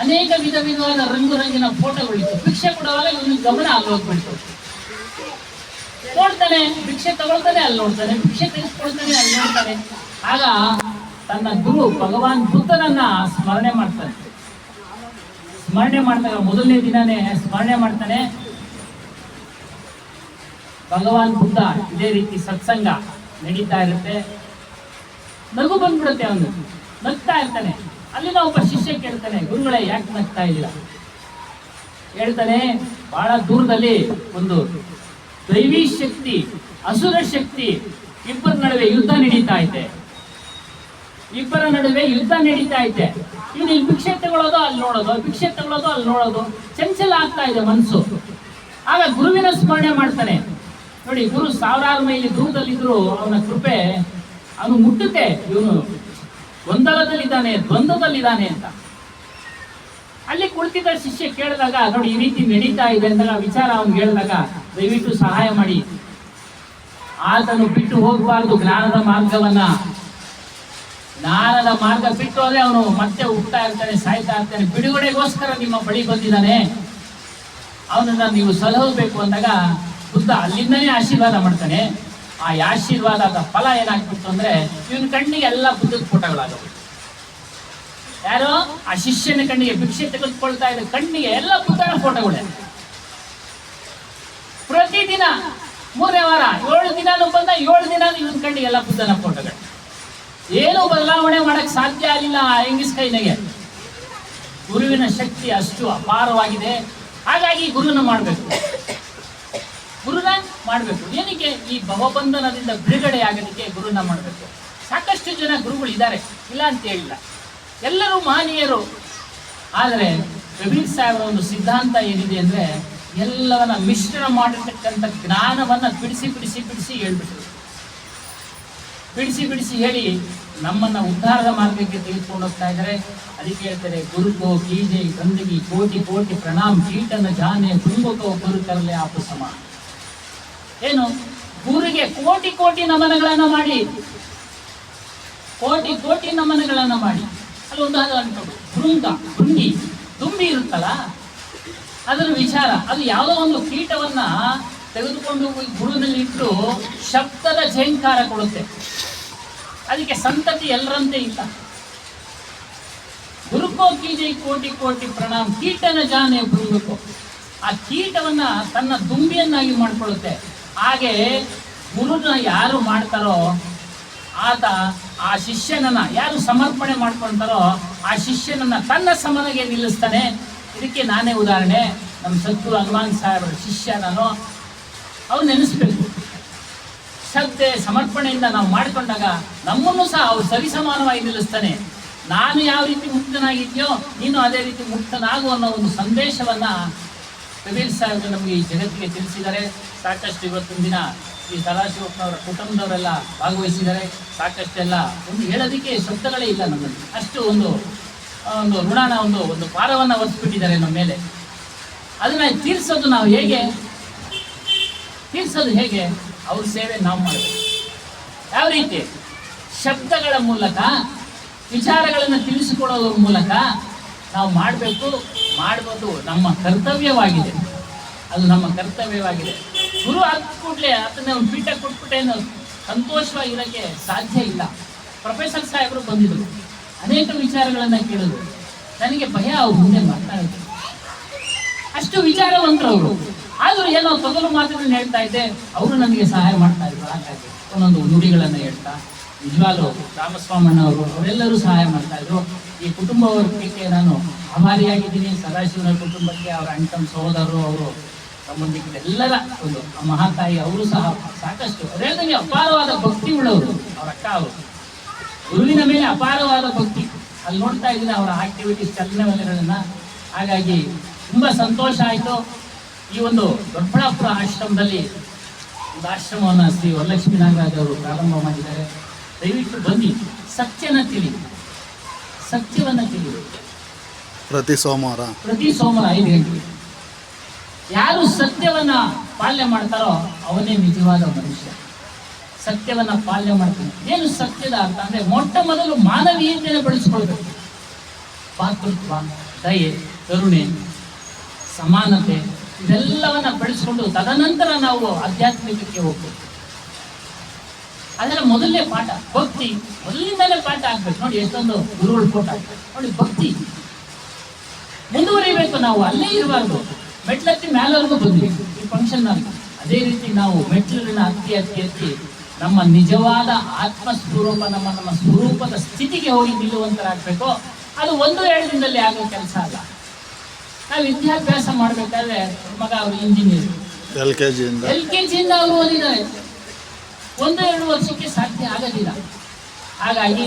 ಅನೇಕ ವಿಧವಾದ ರಂಗು ರಂಗಿನ ಫೋಟೋಗಳಿತ್ತು. ಭಿಕ್ಷೆ ಕೊಡುವಾಗ ಇವನಿಗೆ ಗಮನ ಆಗೋಗ್ಬಿಡ್ತು. ನೋಡ್ತಾನೆ, ಭಿಕ್ಷೆ ತಗೊಳ್ತಾನೆ, ಅಲ್ಲಿ ನೋಡ್ತಾನೆ, ಭಿಕ್ಷೆ ತೆಗೆದುಕೊಳ್ತಾನೆ, ಅಲ್ಲಿ ನೋಡ್ತಾನೆ. ಆಗ ತನ್ನ ಗುರು ಭಗವಾನ್ ಬುದ್ಧನನ್ನ ಸ್ಮರಣೆ ಮಾಡ್ತಾನೆ. ಸ್ಮರಣೆ ಮಾಡಿದಾಗ ಮೊದಲನೇ ದಿನನೇ ಸ್ಮರಣೆ ಮಾಡ್ತಾನೆ. ಭಗವಾನ್ ಬುದ್ಧ ಇದೇ ರೀತಿ ಸತ್ಸಂಗ ನಡೀತಾ ಇರುತ್ತೆ. ನಗು ಬಂದ್ಬಿಡುತ್ತೆ, ಅವನು ನಗ್ತಾ ಇರ್ತಾನೆ. ಅಲ್ಲಿನ ಒಬ್ಬ ಶಿಷ್ಯ ಕೇಳ್ತಾನೆ, ಗುರುಗಳೇ ಯಾಕೆ ನಗ್ತಾ ಇದ್ದೀರಾ? ಹೇಳ್ತಾನೆ, ಬಹಳ ದೂರದಲ್ಲಿ ಒಂದು ದೈವಿ ಶಕ್ತಿ, ಅಸುರ ಶಕ್ತಿ ಇಬ್ಬರ ನಡುವೆ ಯುದ್ಧ ನಡೀತಾ ಇದೆ. ಇಬ್ಬರ ನಡುವೆ ಯುದ್ಧ ನಡೀತಾ ಇದೆ. ಇವನು ಇಲ್ಲಿ ಭಿಕ್ಷೆ ತಗೊಳ್ಳೋದು, ಅಲ್ಲಿ ನೋಡೋದು, ಭಿಕ್ಷೆ ತಗೊಳ್ಳೋದು, ಅಲ್ಲಿ ನೋಡೋದು, ಚಂಚಲ ಆಗ್ತಾ ಇದೆ ಮನಸ್ಸು. ಆಗ ಗುರುವಿನ ಸ್ಮರಣೆ ಮಾಡ್ತಾನೆ. ನೋಡಿ, ಗುರು ಸಾವಿರಾರು ಮೈಲಿ ದೂರದಲ್ಲಿದ್ರು ಅವನ ಕೃಪೆ ಅವನು ಮುಟ್ಟುತ್ತೆ. ಇವನು ಗೊಂದಲದಲ್ಲಿದ್ದಾನೆ, ದ್ವಂದ್ವದಲ್ಲಿದ್ದಾನೆ ಅಂತ. ಅಲ್ಲಿ ಕುಳಿತಿದ್ದ ಶಿಷ್ಯ ಕೇಳಿದಾಗ, ನೋಡಿ ಈ ರೀತಿ ನಡೀತಾ ಇದೆ ಅಂದಾಗ ವಿಚಾರ ಅವ್ನು ಹೇಳಿದಾಗ, ದಯವಿಟ್ಟು ಸಹಾಯ ಮಾಡಿ. ಆತನು ಬಿಟ್ಟು ಹೋಗಬಾರ್ದು ಜ್ಞಾನದ ಮಾರ್ಗವನ್ನ. ಜ್ಞಾನದ ಮಾರ್ಗ ಬಿಟ್ಟು ಹೋದ್ರೆ ಅವನು ಮತ್ತೆ ಹುಟ್ಟಾ ಇರ್ತಾನೆ, ಸಾಯ್ತಾ ಇರ್ತಾನೆ. ಬಿಡುಗಡೆಗೋಸ್ಕರ ನಿಮ್ಮ ಬಳಿ ಬಂದಿದ್ದಾನೆ, ಅವನನ್ನ ನೀವು ಸಲಹಬೇಕು ಅಂದಾಗ ಬುದ್ಧ ಅಲ್ಲಿಂದನೇ ಆಶೀರ್ವಾದ ಮಾಡ್ತಾನೆ. ಆ ಆಶೀರ್ವಾದದ ಫಲ ಏನಾಗ್ಬಿಟ್ಟು ಅಂದ್ರೆ ಇವನ ಕಣ್ಣಿಗೆ ಎಲ್ಲ ಬುದ್ಧದ ಫೋಟೋಗಳಾಗವು. ಯಾರೋ ಆ ಶಿಷ್ಯನ ಕಣ್ಣಿಗೆ, ಭಿಕ್ಷೆ ತೆಗೆದುಕೊಳ್ತಾ ಇದ್ದ ಕಣ್ಣಿಗೆ ಎಲ್ಲ ಬುದ್ಧನ ಫೋಟೋಗಳೇ. ಪ್ರತಿದಿನ 3ನೇ ವಾರ 7 ದಿನಾನು ಬಂದ, 7 ದಿನ ಇವನ ಕಣ್ಣಿಗೆ ಎಲ್ಲ ಬುದ್ಧನ ಫೋಟೋಗಳು. ಏನು ಬದಲಾವಣೆ ಮಾಡಕ್ ಸಾಧ್ಯ ಆಗಿಲ್ಲ ಆ ಹೆಂಗಿಸ್ ಕೈನಿಗೆ. ಗುರುವಿನ ಶಕ್ತಿ ಅಷ್ಟು ಅಪಾರವಾಗಿದೆ. ಹಾಗಾಗಿ ಗುರುನ ಮಾಡಬೇಕು, ಗುರುನ ಮಾಡಬೇಕು. ಏನಕ್ಕೆ? ಈ ಭವಬಂಧನದಿಂದ ಬಿಡುಗಡೆ ಆಗೋದಕ್ಕೆ ಗುರುನ ಮಾಡಬೇಕು. ಸಾಕಷ್ಟು ಜನ ಗುರುಗಳು ಇದ್ದಾರೆ, ಇಲ್ಲ ಅಂತ ಹೇಳಿಲ್ಲ, ಎಲ್ಲರೂ ಮಾನೀಯರು. ಆದರೆ ಕಬೀರ್ ಸಾಹೇಬರ ಒಂದು ಸಿದ್ಧಾಂತ ಏನಿದೆ ಅಂದ್ರೆ, ಎಲ್ಲವನ್ನ ಮಿಶ್ರಣ ಮಾಡಿರ್ತಕ್ಕಂಥ ಜ್ಞಾನವನ್ನ ಬಿಡಿಸಿ ಬಿಡಿಸಿ ಬಿಡಿಸಿ ಹೇಳ್ಬಿಟ್ರು. ಬಿಡಿಸಿ ಹೇಳಿ ನಮ್ಮನ್ನ ಉದ್ಧಾರದ ಮಾರ್ಗಕ್ಕೆ ತೆಗೆದುಕೊಂಡು ಹೋಗ್ತಾ ಇದ್ದಾರೆ. ಅದಕ್ಕೆ ಹೇಳ್ತಾರೆ, ಗುರುಕೋ ಕೀಜೆ ಗಂದಗಿ ಕೋಟಿ ಕೋಟಿ ಪ್ರಣಾಮ್, ಕೀಟನ ಜಾನೆ ಗುರುಕೋ ಗುರು ಕರಲೆ ಆಪು ಸಮ. ಏನು? ಗುರುಗೆ ಕೋಟಿ ಕೋಟಿ ನಮನಗಳನ್ನ ಮಾಡಿ, ಕೋಟಿ ಕೋಟಿ ನಮನಗಳನ್ನ ಮಾಡಿ. ಅಲ್ಲಿ ಒಂದು ಅನ್ಕೊಂಡು ಭೃಂಗಿ ತುಂಬಿ ಇರುತ್ತಲ್ಲ, ಅದರ ವಿಚಾರ ಅದು ಯಾವುದೋ ಒಂದು ಕೀಟವನ್ನ ತೆಗೆದುಕೊಂಡು ಗುರುನಲ್ಲಿ ಇಟ್ಟು ಶಬ್ದದ ಝೇಂಕಾರ ಕೊಡುತ್ತೆ. ಅದಕ್ಕೆ ಸಂತತಿ ಎಲ್ಲರಂತೆ ಇಲ್ಲ. ಗುರುಕೋ ಕೀಜೈ ಕೋಟಿ ಕೋಟಿ ಪ್ರಣಾಮ್, ಕೀಟನ ಜಾನೆ ಭೃಂಗಕೋ. ಆ ಕೀಟವನ್ನ ತನ್ನ ದುಂಬಿಯನ್ನಾಗಿ ಮಾಡ್ಕೊಳ್ಳುತ್ತೆ. ಹಾಗೆ ಗುರುನ ಯಾರು ಮಾಡ್ತಾರೋ ಆತ ಆ ಶಿಷ್ಯನನ್ನ ಯಾರು ಸಮರ್ಪಣೆ ಮಾಡ್ಕೊಳ್ತಾರೋ ಆ ಶಿಷ್ಯನನ್ನ ತನ್ನ ಸಮನಿಗೆ ನಿಲ್ಲಿಸ್ತಾನೆ. ಇದಕ್ಕೆ ನಾನೇ ಉದಾಹರಣೆ. ನಮ್ಮ ಸದ್ಗುರು ಹನುಮಾನ್ ಸಾಹೇಬರ ಶಿಷ್ಯ ನಾನು. ಅವ್ರು ನೆನೆಸ್ಬೇಕು, ಶ್ರದ್ಧೆ ಸಮರ್ಪಣೆಯಿಂದ ನಾವು ಮಾಡಿಕೊಂಡಾಗ ನಮ್ಮನ್ನು ಸಹ ಅವ್ರು ಸರಿಸಮಾನವಾಗಿ ನಿಲ್ಲಿಸ್ತಾನೆ. ನಾನು ಯಾವ ರೀತಿ ಮುಕ್ತನಾಗಿದ್ಯೋ ನೀನು ಅದೇ ರೀತಿ ಮುಕ್ತನಾಗು ಅನ್ನೋ ಒಂದು ಸಂದೇಶವನ್ನ ಕಬೀರ್ ಸಾಹೇಬರು ನಮಗೆ ಈ ಜಗತ್ತಿಗೆ ತಿಳಿಸಿದ್ದಾರೆ. ಸಾಕಷ್ಟು ಇವತ್ತಿನ ದಿನ ಈ ಸದಾಶಿವಪ್ಪನವರ ಕುಟುಂಬದವರೆಲ್ಲ ಭಾಗವಹಿಸಿದ್ದಾರೆ. ಸಾಕಷ್ಟೆಲ್ಲ ಒಂದು ಹೇಳೋದಕ್ಕೆ ಶಬ್ದಗಳೇ ಇಲ್ಲ ನಮ್ಮಲ್ಲಿ. ಅಷ್ಟು ಒಂದು ಋಣನ ಒಂದು ಭಾರವನ್ನು ಹೊರಿಸ್ಬಿಟ್ಟಿದ್ದಾರೆ ನಮ್ಮ ಮೇಲೆ. ಅದನ್ನ ತೀರಿಸೋದು ನಾವು ಹೇಗೆ? ತೀರಿಸೋದು ಹೇಗೆ? ಅವ್ರ ಸೇವೆ ನಾವು ಮಾಡಬೇಕು. ಯಾವ ರೀತಿ? ಶಬ್ದಗಳ ಮೂಲಕ, ವಿಚಾರಗಳನ್ನು ತಿಳಿಸಿಕೊಡೋದ್ರ ಮೂಲಕ ನಾವು ಮಾಡಬೇಕು. ಮಾಡ್ಬೋದು, ನಮ್ಮ ಕರ್ತವ್ಯವಾಗಿದೆ. ಅದು ನಮ್ಮ ಕರ್ತವ್ಯವಾಗಿದೆ. ಗುರು ಆದ ಕೂಡಲೇ ಅದನ್ನ ಒಂದು ಪೀಠ ಕೊಟ್ಬಿಟ್ಟೇನು ಸಂತೋಷವಾಗಿರೋಕ್ಕೆ ಸಾಧ್ಯ ಇಲ್ಲ. ಪ್ರೊಫೆಸರ್ ಸಾಹೇಬರು ಬಂದಿದ್ರು, ಅನೇಕ ವಿಚಾರಗಳನ್ನು ಕೇಳಿದ್ರು. ನನಗೆ ಭಯ ಅವ್ರ ಮುಂದೆ ಮಾತಾಡಿದ್ರು. ಅಷ್ಟು ವಿಚಾರವಂತರು ಅವರು. ಆದರೂ ಏನೋ ತೊಗಲು ಮಾತುಗಳನ್ನ ಹೇಳ್ತಾ ಇದ್ದೆ. ಅವರು ನನಗೆ ಸಹಾಯ ಮಾಡ್ತಾ ಇದ್ರು. ಹಾಗಾಗಿ ಒಂದೊಂದು ನುಡಿಗಳನ್ನು ಹೇಳ್ತಾ ನಿಜವಾಗ್ಲೂ ರಾಮಸ್ವಾಮಣ್ಣವರು ಅವರೆಲ್ಲರೂ ಸಹಾಯ ಮಾಡ್ತಾ ಇದ್ರು. ಈ ಕುಟುಂಬ ವರ್ಗಕ್ಕೆ ನಾನು ಆಭಾರಿಯಾಗಿದ್ದೀನಿ. ಸದಾಶಿವನ ಕುಟುಂಬಕ್ಕೆ, ಅವರ ಅಣ್ಣ ಸಹೋದರರು, ಅವರು ಸಂಬಂಧಿಕರೆಲ್ಲರ ಒಂದು ಮಹಾತಾಯಿ ಅವರು ಸಹ ಸಾಕಷ್ಟು ಅವರೆಲ್ಲರಿಗೆ ಅಪಾರವಾದ ಭಕ್ತಿ ಉಳ್ಳವರು. ಅವರ ಅಕ್ಕ ಅವರು ಗುರುವಿನ ಮೇಲೆ ಅಪಾರವಾದ ಭಕ್ತಿ. ಅಲ್ಲಿ ನೋಡ್ತಾ ಇದ್ದೀನಿ ಅವರ ಆಕ್ಟಿವಿಟೀಸ್, ಚಲನವಲನಗಳನ್ನ. ಹಾಗಾಗಿ ತುಂಬ ಸಂತೋಷ ಆಯಿತು. ಈ ಒಂದು ದೊಡ್ಡಬಳ್ಳಾಪುರ ಆಶ್ರಮದಲ್ಲಿ ಒಂದು ಆಶ್ರಮವನ್ನು ಶ್ರೀ ವರಲಕ್ಷ್ಮೀ ನಾಗರಾಜ್ ಅವರು ಪ್ರಾರಂಭ ಮಾಡಿದ್ದಾರೆ. ದಯವಿಟ್ಟು ಬನ್ನಿ, ಸತ್ಯನ ತಿಳಿ, ಸತ್ಯವನ್ನು ತಿಳಿ. ಪ್ರತಿ ಸೋಮವಾರ 5 ಗಂಟೆಗೆ ಯಾರು ಸತ್ಯವನ್ನ ಪಾಲನೆ ಮಾಡ್ತಾರೋ ಅವನೇ ನಿಜವಾದ ಮನುಷ್ಯ. ಸತ್ಯವನ್ನ ಪಾಲನೆ ಮಾಡ್ತಾನೆ. ಏನು ಸತ್ಯದ ಅರ್ಥ ಅಂದ್ರೆ, ಮೊಟ್ಟ ಮೊದಲು ಮಾನವೀಯತೆಯನ್ನು ಬೆಳೆಸ್ಕೊಳ್ಬೇಕು. ಪಾತೃತ್ವ, ದಯೆ, ಕರುಣೆ, ಸಮಾನತೆ, ಇದೆಲ್ಲವನ್ನ ಬೆಳೆಸ್ಕೊಂಡು ತದನಂತರ ನಾವು ಆಧ್ಯಾತ್ಮಿಕಕ್ಕೆ ಹೋಗ್ಬೇಕು. ಅದರ ಮೊದಲನೇ ಪಾಠ ಭಕ್ತಿ, ಮೊದಲಿಂದಲೇ ಪಾಠ ಆಗ್ಬೇಕು. ನೋಡಿ ಎಷ್ಟೊಂದು ಗುರುಗಳು ಫೋಟೋ ಆಗ್ಬೇಕು. ನೋಡಿ ಭಕ್ತಿ ಮುಂದುವರಿಬೇಕು. ನಾವು ಅಲ್ಲೇ ಇರಬಾರ್ದು, ಮೆಟ್ಲತ್ತಿ ಮೇಲವರೆಗೂ ಬಂದ್ವಿ ಈ ಫಂಕ್ಷನ್ ನಲ್ಲಿ. ಅದೇ ರೀತಿ ನಾವು ಮೆಟ್ಲನ್ನ ಹತ್ತಿ ಹತ್ತಿ ಹತ್ತಿ ನಮ್ಮ ನಿಜವಾದ ಆತ್ಮ ಸ್ವರೂಪ, ನಮ್ಮ ಸ್ವರೂಪದ ಸ್ಥಿತಿಗೆ ಹೋಗಿ ನಿಲ್ಲುವಂತರಾಗಬೇಕು. ಅದು 1-2 ದಿನದಲ್ಲಿ ಆಗೋ ಕೆಲಸ ಅಲ್ಲ. ನಾವು ವಿದ್ಯಾಭ್ಯಾಸ ಮಾಡ್ಬೇಕಾದ್ರೆ ಮಗ ಅವರು ಇಂಜಿನಿಯರ್, LKG LKG ಅವರು ಓದಿದ್ದಾರೆ. 1-2 ವರ್ಷಕ್ಕೆ ಸಾಧ್ಯ ಆಗೋದಿಲ್ಲ. ಹಾಗಾಗಿ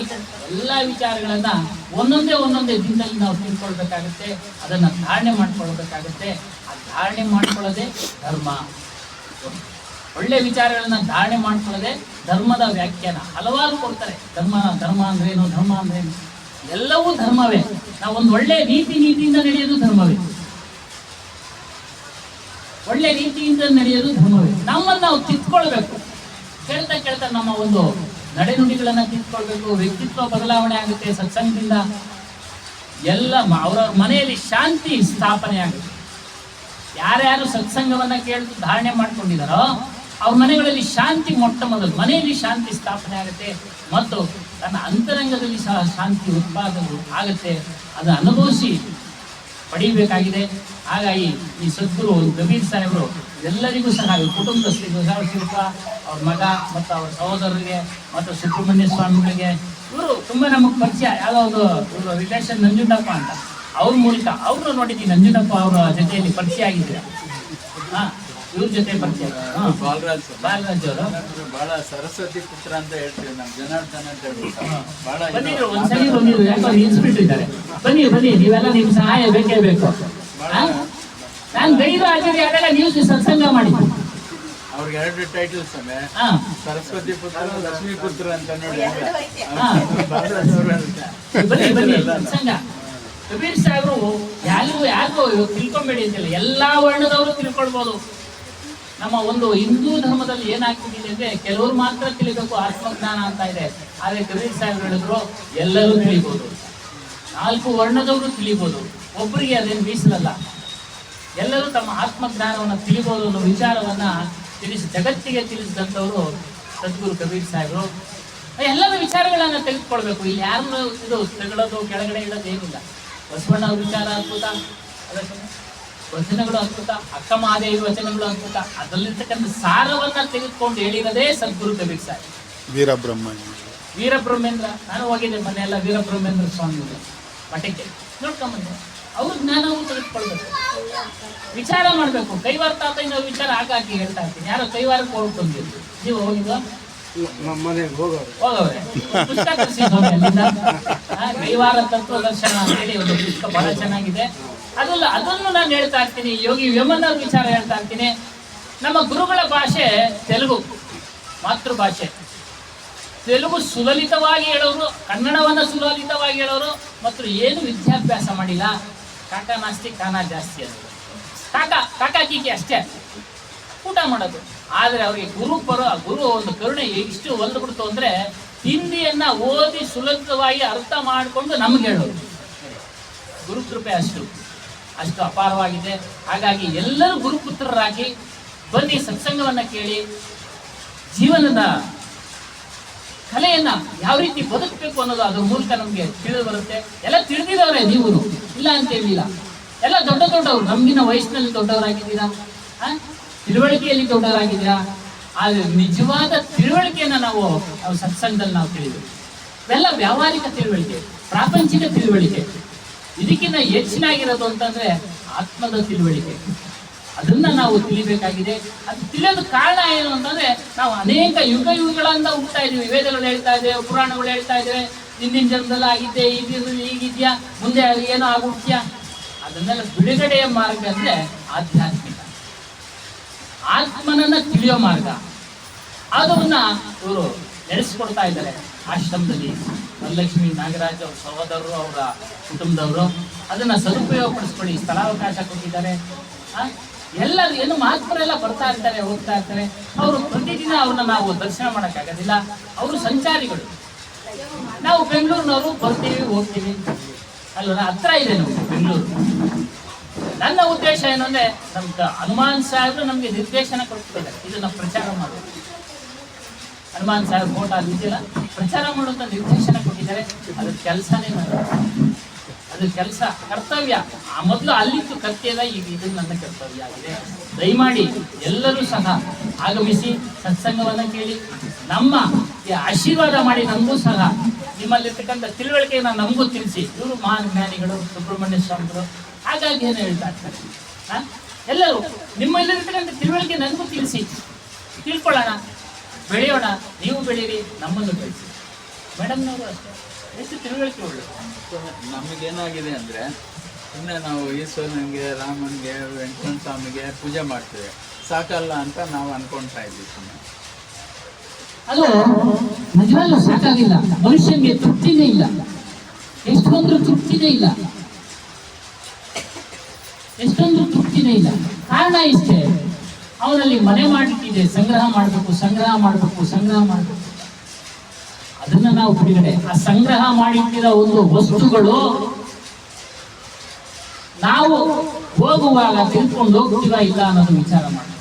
ಎಲ್ಲ ವಿಚಾರಗಳನ್ನ ಒಂದೊಂದೇ ದಿನದಲ್ಲಿ ನಾವು ತಿಳ್ಕೊಳ್ಬೇಕಾಗತ್ತೆ. ಅದನ್ನ ಧಾರಣೆ ಮಾಡ್ಕೊಳ್ಬೇಕಾಗತ್ತೆ. ಆ ಧಾರಣೆ ಮಾಡ್ಕೊಳ್ಳೋದೇ ಧರ್ಮ. ಒಳ್ಳೆ ವಿಚಾರಗಳನ್ನ ಧಾರಣೆ ಮಾಡ್ಕೊಳ್ಳೋದೇ ಧರ್ಮದ ವ್ಯಾಖ್ಯಾನ. ಹಲವಾರು ಕೊಡ್ತಾರೆ. ಧರ್ಮ ಅಂದ್ರೇನು, ಧರ್ಮ ಅಂದ್ರೇನು, ಎಲ್ಲವೂ ಧರ್ಮವೇ. ನಾವು ಒಂದು ಒಳ್ಳೆ ನೀತಿಯಿಂದ ನಡೆಯೋದು ಧರ್ಮವೇ. ಒಳ್ಳೆ ರೀತಿಯಿಂದ ನಡೆಯೋದು ಧರ್ಮವೇ. ನಮ್ಮನ್ನು ನಾವು ತಿದ್ಕೊಳ್ಬೇಕು. ಕೇಳ್ತಾ ನಮ್ಮ ಒಂದು ನಡೆನುಡಿಗಳನ್ನ ತಿದ್ಕೊಳ್ಬೇಕು. ವ್ಯಕ್ತಿತ್ವ ಬದಲಾವಣೆ ಆಗುತ್ತೆ ಸತ್ಸಂಗದಿಂದ. ಎಲ್ಲ ಅವರ ಮನೆಯಲ್ಲಿ ಶಾಂತಿ ಸ್ಥಾಪನೆ ಆಗುತ್ತೆ. ಯಾರ್ಯಾರು ಸತ್ಸಂಗವನ್ನ ಕೇಳಿದು ಧಾರಣೆ ಮಾಡ್ಕೊಂಡಿದಾರೋ ಅವ್ರ ಮನೆಗಳಲ್ಲಿ ಶಾಂತಿ ಮೊಟ್ಟ ಮೊದಲು ಮನೆಯಲ್ಲಿ ಶಾಂತಿ ಸ್ಥಾಪನೆ ಆಗುತ್ತೆ. ಮತ್ತು ತನ್ನ ಅಂತರಂಗದಲ್ಲಿ ಸಹ ಶಾಂತಿ ಉತ್ಪಾದನೆ ಆಗುತ್ತೆ. ಅದನ್ನು ಅನುಭವಿಸಿ ಪಡೀಬೇಕಾಗಿದೆ. ಹಾಗಾಗಿ ಈ ಸದ್ಗುರು ಕಬೀರ್ ಸಾಹೇಬರು ಎಲ್ಲರಿಗೂ ಸಹ ಕುಟುಂಬಸ್ಥರಿಗೂ ಸಹ ಶಿಲ್ಪ, ಅವ್ರ ಮಗ ಮತ್ತು ಅವ್ರ ಸಹೋದರರಿಗೆ ಮತ್ತು ಸುಬ್ರಹ್ಮಣ್ಯ ಸ್ವಾಮಿಗಳಿಗೆ ಇವರು ತುಂಬ ನಮಗೆ ಪರಿಚಯ. ಯಾವುದೋ ಇವರು ರಿಲೇಷನ್ ನಂಜುಂಡಪ್ಪ ಅಂತ, ಅವ್ರ ಮೂಲಕ ಅವ್ರನ್ನ ನೋಡಿದ್ದೀನಿ. ನಂಜುಂಡಪ್ಪ ಅವರ ಜೊತೆಯಲ್ಲಿ ಪರಿಚಯ ಆಗಿದ್ದೀರ. ಹಾಂ, ಇವ್ರ ಜೊತೆ ಪರಿಚಯ. ಬಾಲರಾಜ್ ಅವರು ಬಹಳ ಸರಸ್ವತಿ ಪುತ್ರ ಅಂತ ಹೇಳ್ತೀವಿ ನಾವು, ಜನಾರ್ದನ ಅಂತ ಹೇಳ್ಬಿಟ್ಟು. ಬಹಳ ಬಂದಿದ್ರು, ಒಂದ್ಸಲಿ ಬಂದಿದ್ರು. ಯಾಕೋ ನಿಲ್ಸ್ಬಿಟ್ಟಿದ್ದಾರೆ. ಬನ್ನಿ, ನೀವೆಲ್ಲ ನಿಮ್ ಸಹಾಯ ಬೇಕೇ ಬೇಕು. ನಾನು ಗೈರು ಆಚಾರ್ಯ ಆದಾಗ ನೀವು ಸತ್ಸಂಗ ಮಾಡಿ. ಅವ್ರಿಗೆ 2 ಟೈಟಲ್ಸ್ ಅವೆ, ಸರಸ್ವತಿ ಪುತ್ರ, ಲಕ್ಷ್ಮೀ ಪುತ್ರ ಅಂತ ನೋಡಿ. ಬನ್ನಿ ಸತ್ಸಂಗ. ಕಬೀರ್ ಸಾಹೇಬರು ಯಾರಿಗೂ ತಿಳ್ಕೊಂಬೇಡಿ ಅಂತಿಲ್ಲ, ಎಲ್ಲಾ ವರ್ಣದವರು ತಿಳ್ಕೊಳ್ಬೋದು. ನಮ್ಮ ಒಂದು ಹಿಂದೂ ಧರ್ಮದಲ್ಲಿ ಏನಾಗ್ತಿದೆ ಅಂದ್ರೆ ಕೆಲವರು ಮಾತ್ರ ತಿಳಿಬೇಕು ಆತ್ಮಜ್ಞಾನ ಅಂತ ಇದೆ. ಆದ್ರೆ ಕಬೀರ್ ಸಾಹೇಬರು ಹೇಳಿದ್ರು ಎಲ್ಲರೂ ತಿಳಿಬಹುದು, 4 ವರ್ಣದವರು ತಿಳಿಬಹುದು. ಒಬ್ಬರಿಗೆ ಅದೇನು ಮೀಸಲಲ್ಲ. ಎಲ್ಲರೂ ತಮ್ಮ ಆತ್ಮಜ್ಞಾನವನ್ನು ತಿಳಿಬಹುದು ಅನ್ನೋ ವಿಚಾರವನ್ನ ಜಗತ್ತಿಗೆ ತಿಳಿಸಿದಂಥವರು ಸದ್ಗುರು ಕಬೀರ್ ಸಾಹೇಬರು. ಎಲ್ಲರ ವಿಚಾರಗಳನ್ನ ತೆಗೆದುಕೊಳ್ಬೇಕು. ಇಲ್ಲಿ ಯಾರನ್ನು ಇದು ತೆಗಳೋದು ಕೆಳಗಡೆ ಇಡೋದು ಏನಿಲ್ಲ. ಬಸವಣ್ಣ ಅವ್ರ ವಿಚಾರ ಅದ್ಭುತ, ವಚನಗಳು ಅದ್ಭುತ, ಅಕ್ಕ ಮಹಾದೇವಿ ವಚನಗಳು ಅದ್ಭುತ. ಅದರಲ್ಲಿರ್ತಕ್ಕಂಥ ಸಾರವನ್ನ ತೆಗೆದುಕೊಂಡು ಹೇಳಿರೋದೇ ಸದ್ಗುರು ಕಬೀರ್ ಸಾಹೇಬ್. ವೀರಬ್ರಹ್ಮೇಂದ್ರ ನಾನು ಹೋಗಿದ್ದೆ ಮನೆಯೆಲ್ಲ. ವೀರಬ್ರಹ್ಮೇಂದ್ರ ಸ್ವಾಮಿ ಮಠಕ್ಕೆ ನೋಡ್ಕೊಂಬಂದೆ. ಅವ್ರ ಜ್ಞಾನವೂ ತೆಗೆದುಕೊಳ್ಬೇಕು, ವಿಚಾರ ಮಾಡಬೇಕು. ಕೈವಾರ ತಾತ ಇನ್ನೊಂದು ವಿಚಾರ ಹಾಕಿ ಹೇಳ್ತಾ ಇರ್ತೀನಿ. ಯಾರೋ ಕೈವಾರಕ್ಕೆ ಹೋಗಿ ಬಂದಿದ್ರು, ನೀವು ಹೋಗಿದ್ವಾ? ಹೋಗವ್ರೆ ಪುಸ್ತಕ ಕೈವಾರ ತತ್ವದರ್ಶನ ಅಂತೇಳಿ ಒಂದು ಪುಸ್ತಕ ಬಹಳ ಚೆನ್ನಾಗಿದೆ. ಅದನ್ನು ನಾನು ಹೇಳ್ತಾ ಇರ್ತೀನಿ. ಯೋಗಿ ವೇಮನ ಅವ್ರ ವಿಚಾರ ಹೇಳ್ತಾ ಇರ್ತೀನಿ. ನಮ್ಮ ಗುರುಗಳ ಭಾಷೆ ತೆಲುಗು, ಮಾತೃಭಾಷೆ ತೆಲುಗು ಸುಲಲಿತವಾಗಿ ಹೇಳೋರು, ಕನ್ನಡವನ್ನ ಸುಲಲಿತವಾಗಿ ಹೇಳೋರು. ಮತ್ತು ಏನು ವಿದ್ಯಾಭ್ಯಾಸ ಮಾಡಿಲ್ಲ, ಕಾಕ ನಾಸ್ತಿ ಕಾನ ಜಾಸ್ತಿ ಅದು, ಕಾಕ ಕೀಕಿ ಅಷ್ಟೇ ಊಟ ಮಾಡೋದು. ಆದರೆ ಅವರಿಗೆ ಗುರು ಒಂದು ಕರುಣೆ ಇಷ್ಟು ಒಲ್ಬಿಡ್ತು ಅಂದ್ರೆ ಹಿಂದಿಯನ್ನ ಓದಿ ಸುಲಲಿತವಾಗಿ ಅರ್ಥ ಮಾಡಿಕೊಂಡು ನಮ್ಗೆ ಹೇಳೋದು. ಗುರುಕೃಪೆ ಅಷ್ಟು ಅಪಾರವಾಗಿದೆ. ಹಾಗಾಗಿ ಎಲ್ಲರೂ ಗುರುಪುತ್ರರಾಗಿ ಬನ್ನಿ, ಸತ್ಸಂಗವನ್ನ ಕೇಳಿ ಜೀವನದ ಕಲೆಯನ್ನ ಯಾವ ರೀತಿ ಬದುಕಬೇಕು ಅನ್ನೋದು ಅದ್ರ ಮೂಲಕ ನಮ್ಗೆ ತಿಳಿದು ಬರುತ್ತೆ. ಎಲ್ಲ ತಿಳಿದಿದವರೇ, ನೀವು ಇಲ್ಲ ಅಂತ ಹೇಳಿಲ್ಲ. ಎಲ್ಲ ದೊಡ್ಡವರು, ನಮ್ಗಿನ ವಯಸ್ಸಿನಲ್ಲಿ ದೊಡ್ಡವರಾಗಿದ್ದೀರಾ, ತಿಳುವಳಿಕೆಯಲ್ಲಿ ದೊಡ್ಡವರಾಗಿದ್ದೀರಾ. ಆದ್ರೆ ನಿಜವಾದ ತಿಳುವಳಿಕೆಯನ್ನ ನಾವು ಸತ್ಸಂಗದಲ್ಲಿ ನಾವು ತಿಳಿದ್ವಿ. ಇವೆಲ್ಲ ವ್ಯಾವಹಾರಿಕ ತಿಳುವಳಿಕೆ, ಪ್ರಾಪಂಚಿಕ ತಿಳುವಳಿಕೆ. ಇದಕ್ಕಿಂತ ಹೆಚ್ಚಿನಾಗಿರೋದು ಅಂತಂದ್ರೆ ಆತ್ಮದ ತಿಳುವಳಿಕೆ. ಅದನ್ನ ನಾವು ತಿಳಿಬೇಕಾಗಿದೆ. ಅದು ತಿಳಿಯೋದು ಕಾರಣ ಏನು ಅಂತಂದ್ರೆ ನಾವು ಅನೇಕ ಯುಗಗಳಿಂದ ಹೋಗ್ತಾ ಇದೀವಿ. ವೇದಗಳು ಹೇಳ್ತಾ ಇದ್ದೇವೆ, ಪುರಾಣಗಳು ಹೇಳ್ತಾ ಇದ್ದೇವೆ, ಹಿಂದಿನ ಜನ್ಮದಲ್ಲಿ ಆಗಿದ್ದೆ, ಈಗಿದ್ಯಾ, ಮುಂದೆ ಏನೋ ಆಗುತ್ಯಾ. ಅದನ್ನೆಲ್ಲ ಬಿಡುಗಡೆಯ ಮಾರ್ಗ ಅಂದ್ರೆ ಆಧ್ಯಾತ್ಮಿಕ, ಆತ್ಮನನ್ನ ತಿಳಿಯೋ ಮಾರ್ಗ. ಅದನ್ನ ಇವರು ನಡೆಸಿಕೊಡ್ತಾ ಇದ್ದಾರೆ ಆಶ್ರಮದಲ್ಲಿ. ವರಲಕ್ಷ್ಮಿ ನಾಗರಾಜ್ ಅವ್ರ ಸಹೋದರರು, ಅವರ ಕುಟುಂಬದವರು ಅದನ್ನ ಸದುಪಯೋಗ ಪಡಿಸ್ಕೊಳ್ಳಿ. ಸ್ಥಳಾವಕಾಶ ಕೊಟ್ಟಿದ್ದಾರೆ. ಎಲ್ಲರೂ ಏನು ಮಹಾತ್ಮರೆಲ್ಲ ಬರ್ತಾ ಇರ್ತಾರೆ, ಹೋಗ್ತಾ ಇರ್ತಾರೆ. ಅವರು ಪ್ರತಿದಿನ ಅವ್ರನ್ನ ನಾವು ದರ್ಶನ ಮಾಡೋಕ್ಕಾಗೋದಿಲ್ಲ. ಅವರು ಸಂಚಾರಿಗಳು. ನಾವು ಬೆಂಗಳೂರಿನವರು ಬರ್ತೀವಿ, ಹೋಗ್ತೀವಿ ಅಲ್ವ, ಹತ್ರ ಇದೆ ನಮ್ಗೆ ಬೆಂಗಳೂರು. ನನ್ನ ಉದ್ದೇಶ ಏನು ಅಂದ್ರೆ ನಮ್ಗೆ ಹನುಮಾನ್ ಸಾಹೇಬ್ರು ನಮ್ಗೆ ನಿರ್ದೇಶನ ಕೊಡ್ತಿದ್ದಾರೆ, ಇದನ್ನ ಪ್ರಚಾರ ಮಾಡೋದು. ಹನುಮಾನ್ ಸಾಹೇಬ್ ಫೋಟೋ ಅದಿದೆಯಲ್ಲ, ಪ್ರಚಾರ ಮಾಡುವಂತ ನಿರ್ದೇಶನ ಕೊಟ್ಟಿದ್ದಾರೆ. ಅದ್ರ ಕೆಲಸನೇ ಅದು ಕೆಲಸ ಕರ್ತವ್ಯ. ಮೊದಲು ಅಲ್ಲಿತ್ತು ಕರ್ತವ್ಯ, ಈಗ ಇದು ನನ್ನ ಕರ್ತವ್ಯ ಆಗಿದೆ. ದಯಮಾಡಿ ಎಲ್ಲರೂ ಸಹ ಆಗಮಿಸಿ ಸತ್ಸಂಗವನ್ನ ಕೇಳಿ ನಮ್ಮ ಆಶೀರ್ವಾದ ಮಾಡಿ, ನಮಗೂ ಸಹ ನಿಮ್ಮಲ್ಲಿರ್ತಕ್ಕಂಥ ತಿಳುವಳಿಕೆಯನ್ನು ನಮಗೂ ತಿಳಿಸಿ. ಇವರು ಮಹಾನ್ ಜ್ಞಾನಿಗಳು, ಸುಬ್ರಹ್ಮಣ್ಯ ಸ್ವಾಮಿಗಳು, ಹಾಗಾಗಿ ಏನು ಹೇಳ್ತಾ ಇರ್ತಾರೆ. ಎಲ್ಲರೂ ನಿಮ್ಮಲ್ಲಿರ್ತಕ್ಕಂಥ ತಿಳುವಳಿಕೆ ನನಗೂ ತಿಳಿಸಿ, ತಿಳ್ಕೊಳ್ಳೋಣ, ಬೆಳೆಯೋಣ. ನೀವು ಬೆಳೀರಿ, ನಮ್ಮನ್ನು ಬೆಳೆಸಿ. ಮೇಡಮ್ನವರು ಅಷ್ಟೇ, ಎಷ್ಟು ತಿಳುವಳಿಕೆ ಒಳ್ಳೆಯದು. ನಮಗೇನಾಗಿದೆ ಅಂದರೆ, ಸುಮ್ಮನೆ ನಾವು ಈಶ್ವರನಿಗೆ, ರಾಮನಿಗೆ, ವೆಂಕಟರಮಣ ಸ್ವಾಮಿಗೆ ಪೂಜೆ ಮಾಡ್ತೇವೆ, ಸಾಕಲ್ಲ ಅಂತ ನಾವು ಅನ್ಕೊಳ್ತಾ ಇದ್ದೀವಿ. ಸುಮ್ಮನೆ ಅದು ನಿಜವಾಗ್ಲೂ ಸಾಕಾಗಿಲ್ಲ. ಮನುಷ್ಯನಿಗೆ ತೃಪ್ತಿನೇ ಇಲ್ಲ, ಎಷ್ಟೊಂದು ತೃಪ್ತಿನೇ ಇಲ್ಲ, ಎಷ್ಟೊಂದು ತೃಪ್ತಿನೇ ಇಲ್ಲ. ಕಾರಣ ಇಷ್ಟೇ, ಅವನಲ್ಲಿ ಮನೆ ಮಾಡಿಟ್ಟಿದೆ, ಸಂಗ್ರಹ ಮಾಡಬೇಕು, ಸಂಗ್ರಹ ಮಾಡಬೇಕು, ಸಂಗ್ರಹ ಮಾಡಬೇಕು. ಅದನ್ನ ನಾವು ಬಿಡುಗಡೆ, ಆ ಸಂಗ್ರಹ ಮಾಡಿಟ್ಟಿರೋ ಒಂದು ವಸ್ತುಗಳು ನಾವು ಹೋಗುವಾಗ ತಿಳ್ಕೊಂಡು ಹೋಗ್ತೀವ ಇಲ್ಲ ಅನ್ನೋದು ವಿಚಾರ ಮಾಡಿ.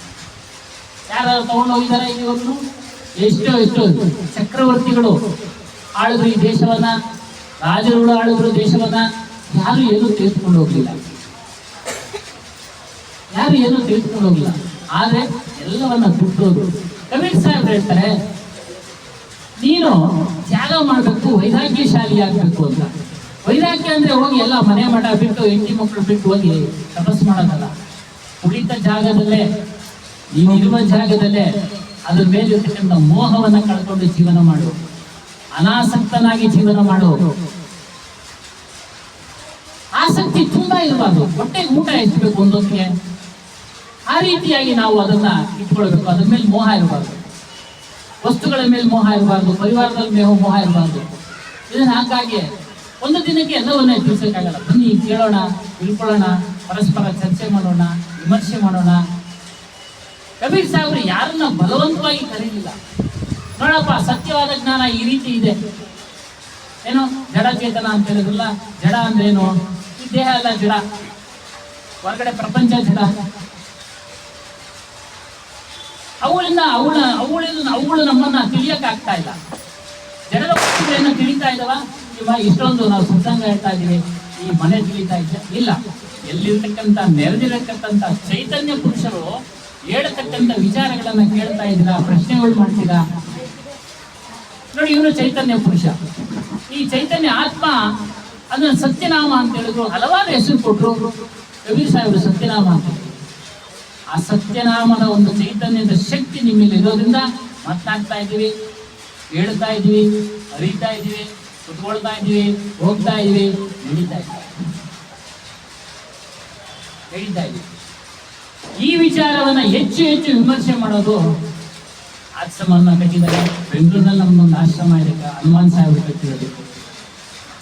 ಯಾರು ತಗೊಂಡು ಹೋಗಿದ್ದಾರೆ ಇಲ್ಲಿವರೆಗೂ? ಎಷ್ಟೋ ಚಕ್ರವರ್ತಿಗಳು ಆಳಿದ್ರು ಈ ದೇಶವನ್ನ, ರಾಜರುಗಳು ಆಳಿದ್ರು ದೇಶವನ್ನ, ಯಾರು ಏನು ತೆಗೆದುಕೊಂಡು ಹೋಗ್ಲಿಲ್ಲ, ಯಾರು ಏನು ತೆಗೆದುಕೊಂಡು ಹೋಗಿಲ್ಲ. ಆದ್ರೆ ಎಲ್ಲವನ್ನ ಬಿಟ್ಟೋದು. ಕಬೀರ್ ಸಾಹೇಬ್ ಹೇಳ್ತಾರೆ, ನೀನು ತ್ಯಾಗ ಮಾಡಬೇಕು, ವೈರಾಗ್ಯಶಾಲಿ ಆಗ್ಬೇಕು ಅಂತ. ವೈರಾಗ್ಯ ಅಂದ್ರೆ ಹೋಗಿ ಎಲ್ಲ ಮನೆ ಮಠ ಬಿಟ್ಟು, ಹೆಂಡತಿ ಮಕ್ಕಳು ಬಿಟ್ಟು ಹೋಗಿ ತಪಸ್ ಮಾಡೋದಲ್ಲ. ಕುಳಿತ ಜಾಗದಲ್ಲೇ, ನೀನಿರುವ ಜಾಗದಲ್ಲೇ ಅದ್ರ ಮೇಲಿರ್ತಕ್ಕಂಥ ಮೋಹವನ್ನ ಕಳ್ಕೊಂಡು ಜೀವನ ಮಾಡು, ಅನಾಸಕ್ತನಾಗಿ ಜೀವನ ಮಾಡು. ಆಸಕ್ತಿ ತುಂಬಾ ಇರಬಾರ್ದು, ಹೊಟ್ಟೆಗೆ ಊಟ ಹೆಚ್ಚಬೇಕು ಒಂದೊಂದಿಗೆ. ಆ ರೀತಿಯಾಗಿ ನಾವು ಅದನ್ನ ಇಟ್ಕೊಳ್ಬೇಕು. ಅದ್ರ ಮೇಲೆ ಮೋಹ ಇರಬಾರ್ದು, ವಸ್ತುಗಳ ಮೇಲೆ ಮೋಹ ಇರಬಾರ್ದು, ಪರಿವಾರದ ಮೇಲೆ ಮೋಹ ಇರಬಾರ್ದು. ಇದನ್ನ ಹಾಗಾಗಿ ಒಂದು ದಿನಕ್ಕೆ ಎಲ್ಲವನ್ನೇ ತಿಳಿಸೋಕ್ಕಾಗಲ್ಲ. ಬನ್ನಿ ಕೇಳೋಣ, ತಿಳ್ಕೊಳ್ಳೋಣ, ಪರಸ್ಪರ ಚರ್ಚೆ ಮಾಡೋಣ, ವಿಮರ್ಶೆ ಮಾಡೋಣ. ಕಬೀರ್ ಸಾಹೇಬ್ರು ಯಾರನ್ನ ಬಲವಂತವಾಗಿ ಕರೀಲಿಲ್ಲ. ನೋಡಪ್ಪ, ಸತ್ಯವಾದ ಜ್ಞಾನ ಈ ರೀತಿ ಇದೆ. ಏನೋ ಜಡ ಚೇತನ ಅಂತ ಹೇಳಿದ್ರಲ್ಲ, ಜಡ ಅಂದ್ರೆ ಏನು? ಈ ದೇಹ ಅಲ್ಲ ಜಡ, ಹೊರಗಡೆ ಪ್ರಪಂಚ ಜಡ. ಅವುಗಳು ನಮ್ಮನ್ನ ತಿಳಿಯಕ್ ಆಗ್ತಾ ಇಲ್ಲ. ಜನರ ವಸ್ತುಗಳನ್ನ ತಿಳಿತಾ ಇದ್ದಾವ? ಇವಾಗ ಇಷ್ಟೊಂದು ನಾವು ಸತ್ಸಂಗ ಹೇಳ್ತಾ ಇದೀವಿ, ಈ ಮನೆ ತಿಳಿತಾ ಇದ್ದ ಇಲ್ಲ. ಎಲ್ಲಿರ್ತಕ್ಕಂಥ ನೆರೆದಿರತಕ್ಕಂಥ ಚೈತನ್ಯ ಪುರುಷರು ಹೇಳ್ತಕ್ಕಂಥ ವಿಚಾರಗಳನ್ನ ಕೇಳ್ತಾ ಇದ್ದೀರಾ, ಪ್ರಶ್ನೆಗಳು ಮಾಡ್ತೀರಾ? ನೋಡಿ, ಇವನು ಚೈತನ್ಯ ಪುರುಷ, ಈ ಚೈತನ್ಯ ಆತ್ಮ. ಅದನ್ನ ಸತ್ಯನಾಮ ಅಂತ ಹೇಳಿದ್ರು, ಹಲವಾರು ಹೆಸರು ಕೊಟ್ಟರು. ಕಬೀರ್ ಸಾಹೇಬರು ಸತ್ಯನಾಮ ಅಂತ. ಆ ಸತ್ಯನಾಮನ ಒಂದು ಚೈತನ್ಯದ ಶಕ್ತಿ ನಿಮ್ಮಲ್ಲಿ ಇರೋದ್ರಿಂದ ಮಾತನಾಡ್ತಾ ಇದ್ದೀವಿ, ಹೇಳ್ತಾ ಇದ್ದೀವಿ, ಅರಿತಾ ಇದ್ದೀವಿ, ಕುತ್ಕೊಳ್ತಾ ಇದ್ದೀವಿ, ಹೋಗ್ತಾ ಇದ್ದೀವಿ, ನಡೀತಾ ಇದ್ದೀವಿ. ಈ ವಿಚಾರವನ್ನ ಹೆಚ್ಚು ಹೆಚ್ಚು ವಿಮರ್ಶೆ ಮಾಡೋದು. ಆಶ್ರಮವನ್ನು ಕಟ್ಟಿದ್ದಾರೆ ಬೆಂಗಳೂರಿನಲ್ಲಿ. ನಮ್ದೊಂದು ಆಶ್ರಮ ಇದೆ, ಹನುಮಾನ್ ಸಾಹೇಬರು ಕಟ್ಟಿರೋದು.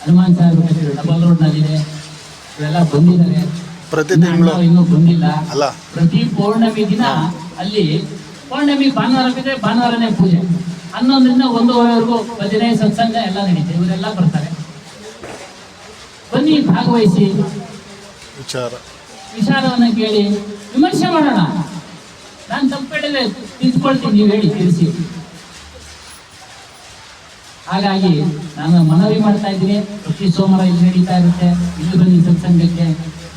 ಹನುಮಾನ್ ಸಾಹೇಬರು ಕಟ್ಟಿರೋದು ಡಬಲ್ ರೋಡ್ ನಲ್ಲಿದೆ. ಇವೆಲ್ಲ ಬಂದಿದ್ದಾರೆ, ಪ್ರತಿ ತಿಂಗಳು ಇನ್ನೂ ಬಂದಿಲ್ಲ. ಅಲ್ಲ, ಪ್ರತಿ ಪೌರ್ಣಮಿ ದಿನ ಅಲ್ಲಿ, ಪೌರ್ಣಮಿ ಭಾನುವಾರ ಬಿದ್ರೆ ಭಾನುವಾರನೇ ಪೂಜೆ, 11ರಿಂದ 1:30ವರೆಗೂ ಭಜನೆ, ಸತ್ಸಂಗ ಎಲ್ಲ ನಡೀತೆ. ಇವರೆಲ್ಲ ಬರ್ತಾರೆ, ಬನ್ನಿ ಭಾಗವಹಿಸಿ, ವಿಚಾರವನ್ನ ಕೇಳಿ ವಿಮರ್ಶೆ ಮಾಡೋಣ. ನಾನು ತಪ್ಪು ಹೇಳಿದ್ರೆ ತಿದ್ಕೊಳ್ತೀನಿ, ನೀವು ಹೇಳಿ ತಿಳಿಸಿ. ಹಾಗಾಗಿ ನಾನು ಮನವಿ ಮಾಡ್ತಾ ಇದ್ದೀನಿ, ಪ್ರತಿ ಸೋಮವಾರ ಇಲ್ಲಿ ನಡೀತಾ ಇರುತ್ತೆ. ಇಲ್ಲಿ ಬನ್ನಿ ಸತ್ಸಂಗಕ್ಕೆ,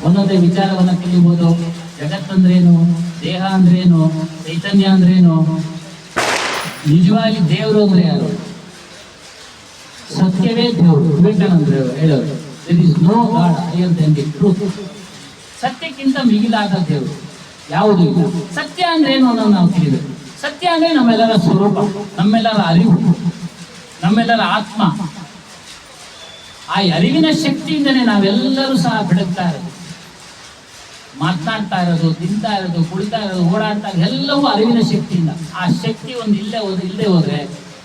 ಒಂದೊಂದೇ ವಿಚಾರವನ್ನ ತಿಳಿಬಹುದು. ಜಗತ್ತಂದ್ರೇನು, ದೇಹ ಅಂದ್ರೇನು, ಚೈತನ್ಯ ಅಂದ್ರೇನು, ನಿಜವಾಗಿ ದೇವರು ಅಂದ್ರೆ ಯಾರು, ಸತ್ಯವೇ ದೇವರು. ವಿವೇಕಾನಂದರು ಹೇಳೋರು, there is no god higher than the truth. ಸತ್ಯಕ್ಕಿಂತ ಮಿಗಿಲಾದ ದೇವರು ಯಾವುದೂ ಇಲ್ಲ. ಸತ್ಯ ಅಂದ್ರೆ ಏನು ಅನ್ನೋದು ನಾವು ತಿಳಿಬೇಕು. ಸತ್ಯ ಅಂದ್ರೆ ನಮ್ಮೆಲ್ಲರ ಸ್ವರೂಪ, ನಮ್ಮೆಲ್ಲರ ಅರಿವು, ನಮ್ಮೆಲ್ಲರ ಆತ್ಮ. ಆ ಅರಿವಿನ ಶಕ್ತಿಯಿಂದನೇ ನಾವೆಲ್ಲರೂ ಸಹ ಬೆಳಗ್ತಾ ಇರೋದು, ಮಾತನಾಡ್ತಾ ಇರೋದು, ತಿಂತಾ ಇರೋದು, ಕುಡಿತಾ ಇರೋದು, ಓಡಾಡ್ತಾ ಇರೋದು, ಎಲ್ಲವೂ ಅರಿವಿನ ಶಕ್ತಿಯಿಂದ. ಆ ಶಕ್ತಿ ಒಂದು ಇಲ್ಲದೆ ಹೋದ್ರೆ